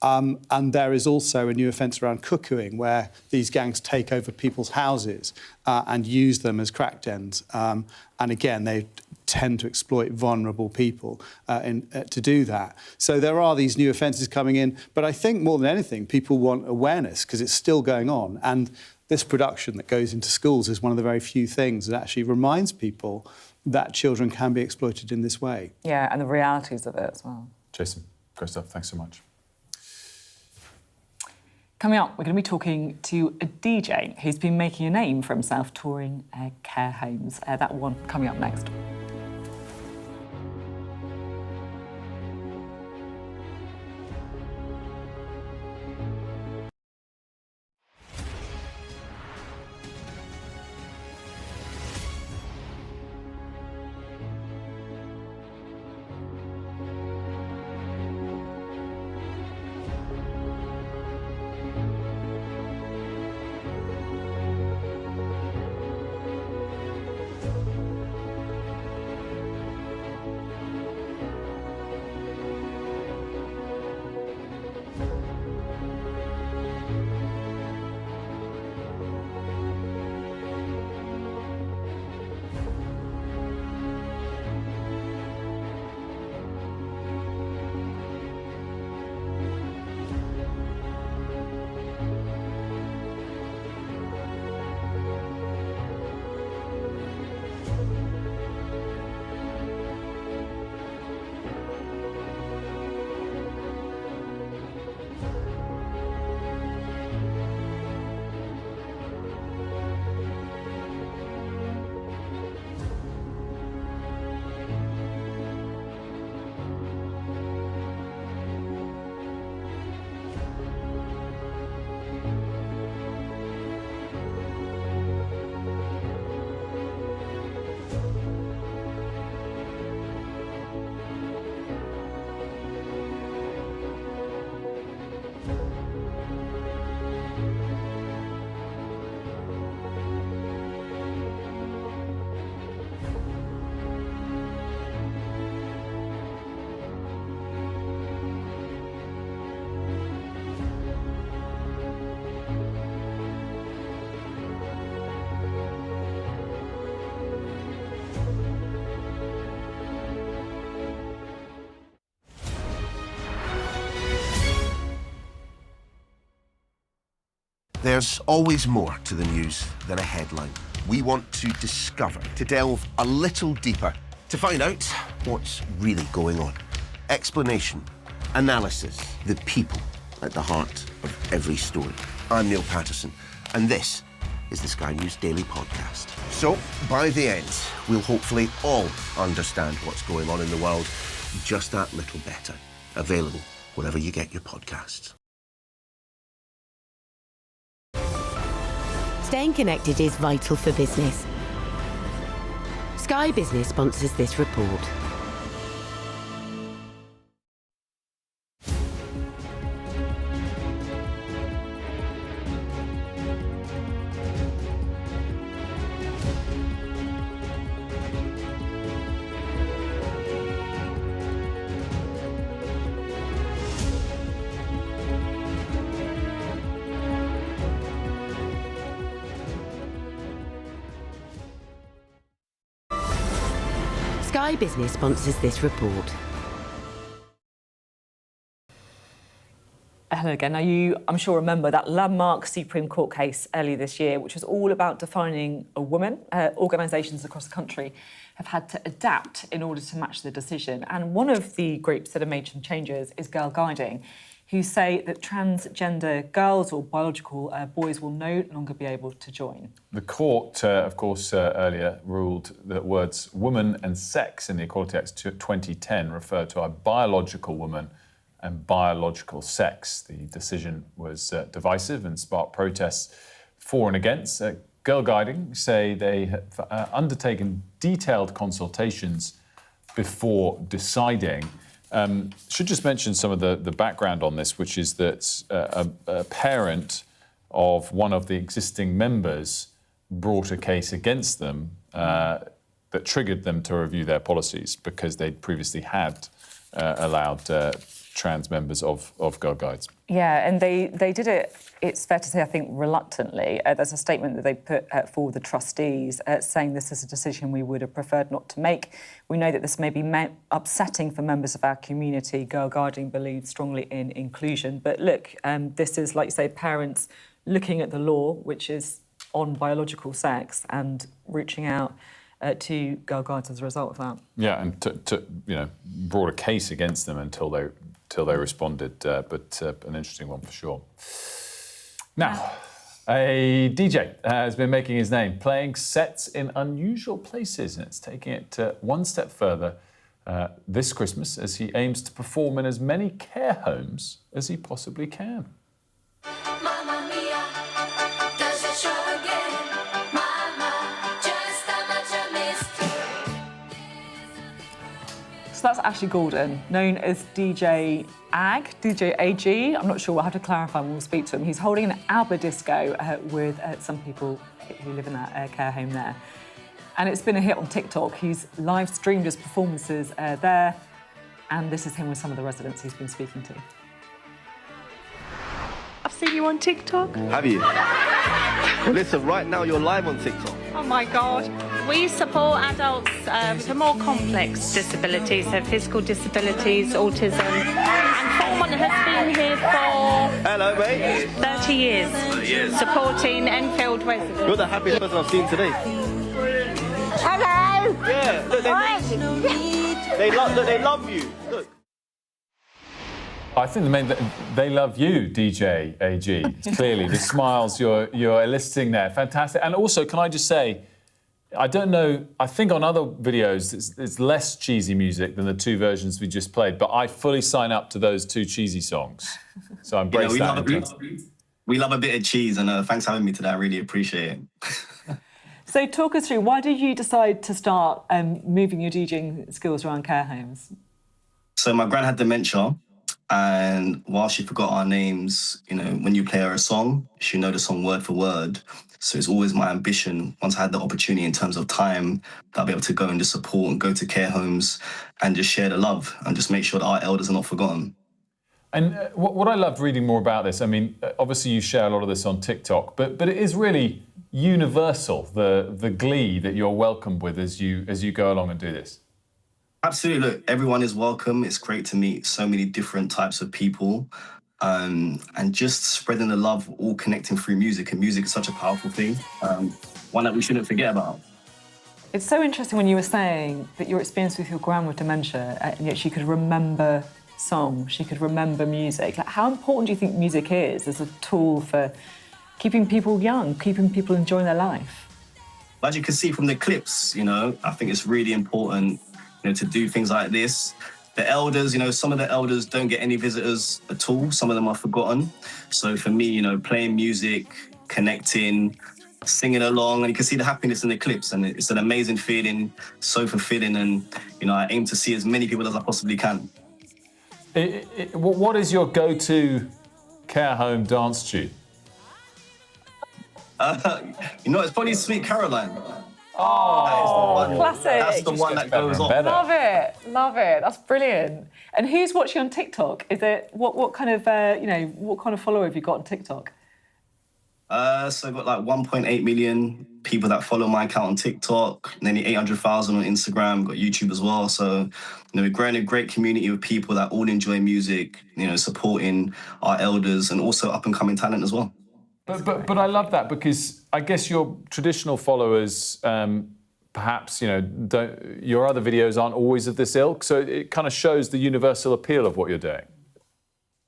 And there is also a new offence around cuckooing, where these gangs take over people's houses and use them as crack dens. And again, they tend to exploit vulnerable people to do that. So there are these new offences coming in. But I think more than anything, people want awareness because it's still going on. And this production that goes into schools is one of the very few things that actually reminds people that children can be exploited in this way. Yeah, and the realities of it as well. Jason, great stuff. Thanks so much. Coming up, we're going to be talking to a DJ who's been making a name for himself touring care homes. That one coming up next. There's always more to the news than a headline. We want to discover, to delve a little deeper, to find out what's really going on. Explanation, analysis, the people at the heart of every story. I'm Neil Patterson, and this is the Sky News Daily Podcast. So, by the end, we'll hopefully all understand what's going on in the world just that little better. Available wherever you get your podcasts. Staying connected is vital for business. Sky Business sponsors this report. Sky Business sponsors this report. Hello again. Now, you, I'm sure, remember that landmark Supreme Court case earlier this year, which was all about defining a woman. Organisations across the country have had to adapt in order to match the decision. And one of the groups that have made some changes is Girl Guiding, who say that transgender girls or biological boys will no longer be able to join. The court, of course, earlier ruled that words woman and sex in the Equality Act 2010 refer to a biological woman and biological sex. The decision was divisive and sparked protests for and against. Girl Guiding say they have undertaken detailed consultations before deciding. Should just mention some of the background on this, which is that a parent of one of the existing members brought a case against them that triggered them to review their policies because they'd previously had allowed trans members of Girl Guides. Yeah, and they did it, it's fair to say, I think, reluctantly. There's a statement that they put forward the trustees saying this is a decision we would have preferred not to make. We know that this may be upsetting for members of our community. Girl Guiding believes strongly in inclusion. But look, this is, like you say, parents looking at the law, which is on biological sex, and reaching out to Girl Guides as a result of that. Yeah, and to brought a case against them until they responded, but an interesting one for sure. Now, a DJ has been making his name playing sets in unusual places, and it's taking it one step further this Christmas as he aims to perform in as many care homes as he possibly can. So that's Ashley Gordon, known as DJ DJ AG. I'm not sure, we'll have to clarify when we'll speak to him. He's holding an ABBA disco with some people who live in that care home there. And it's been a hit on TikTok. He's live streamed his performances there. And this is him with some of the residents he's been speaking to. I've seen you on TikTok. Have you? Well, listen, right now you're live on TikTok. Oh my God. We support adults with more complex disabilities, so physical disabilities, autism. And Foreman has been here for... Hello, mate. 30 years. 30 years. Supporting Enfield residents. You're the happiest person I've seen today. Hello. Yeah, look, they love you. Look. I think they love you, DJ AG. Clearly, the smiles you're eliciting there, fantastic. And also, can I just say, I don't know, I think on other videos it's less cheesy music than the two versions we just played, but I fully sign up to those two cheesy songs. So I embrace that. We love a bit of cheese, and thanks for having me today. I really appreciate it. So talk us through, why did you decide to start moving your DJing skills around care homes? So my gran had dementia. And while she forgot our names, when you play her a song, she know the song word for word. So it's always my ambition, once I had the opportunity in terms of time, that I'll be able to go and just support and go to care homes and just share the love and just make sure that our elders are not forgotten. And what I loved reading more about this, I mean, obviously you share a lot of this on TikTok, but it is really universal, the glee that you're welcomed with as you go along and do this. Absolutely. Look, everyone is welcome. It's great to meet so many different types of people, and just spreading the love, all connecting through music. And music is such a powerful thing, one that we shouldn't forget about. It's so interesting when you were saying that your experience with your gran with dementia, and yet she could remember songs, she could remember music. Like, how important do you think music is as a tool for keeping people young, keeping people enjoying their life? As you can see from the clips, I think it's really important to do things like this. The elders, some of the elders don't get any visitors at all. Some of them are forgotten. So for me, playing music, connecting, singing along, and you can see the happiness in the clips, and it's an amazing feeling, so fulfilling, and I aim to see as many people as I possibly can. What is your go-to care home dance tune? It's probably Sweet Caroline. Oh, classic. That's the one that goes on. Love it, love it. That's brilliant. And who's watching on TikTok? Is it what kind of what kind of follower have you got on TikTok? So I've got like 1.8 million people that follow my account on TikTok, nearly 800,000 on Instagram, got YouTube as well. So we're growing a great community of people that all enjoy music, supporting our elders and also up and coming talent as well. But I love that, because I guess your traditional followers, perhaps, your other videos aren't always of this ilk, so it kind of shows the universal appeal of what you're doing.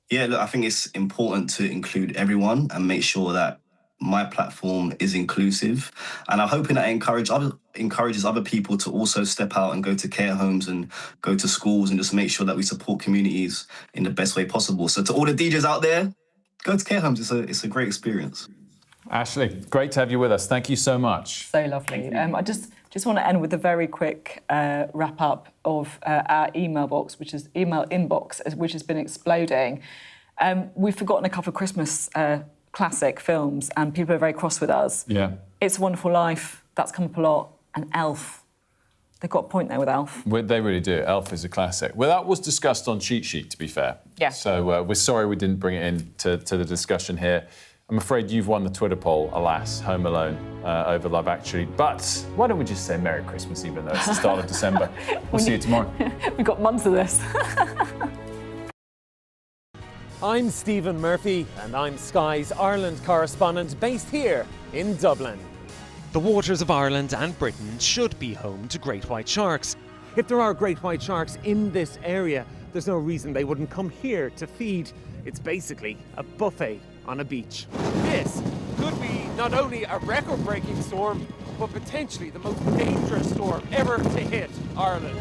Yeah, look, I think it's important to include everyone and make sure that my platform is inclusive, and I'm hoping that encourages other people to also step out and go to care homes and go to schools and just make sure that we support communities in the best way possible. So to all the DJs out there, go to care homes. It's a great experience. Ashley, great to have you with us. Thank you so much. So lovely. I just want to end with a very quick wrap up of our email inbox, which has been exploding. We've forgotten a couple of Christmas classic films, and people are very cross with us. Yeah. It's a Wonderful Life, that's come up a lot, and Elf. They've got a point there with Elf. They really do. Elf is a classic. Well, that was discussed on Cheat Sheet, to be fair. Yeah. So we're sorry we didn't bring it in to the discussion here. I'm afraid you've won the Twitter poll, alas, Home Alone over Love Actually. But why don't we just say Merry Christmas, even though it's the start of December. We'll see you tomorrow. We've got months of this. I'm Stephen Murphy, and I'm Sky's Ireland correspondent based here in Dublin. The waters of Ireland and Britain should be home to great white sharks. If there are great white sharks in this area, there's no reason they wouldn't come here to feed. It's basically a buffet on a beach. This could be not only a record-breaking storm, but potentially the most dangerous storm ever to hit Ireland.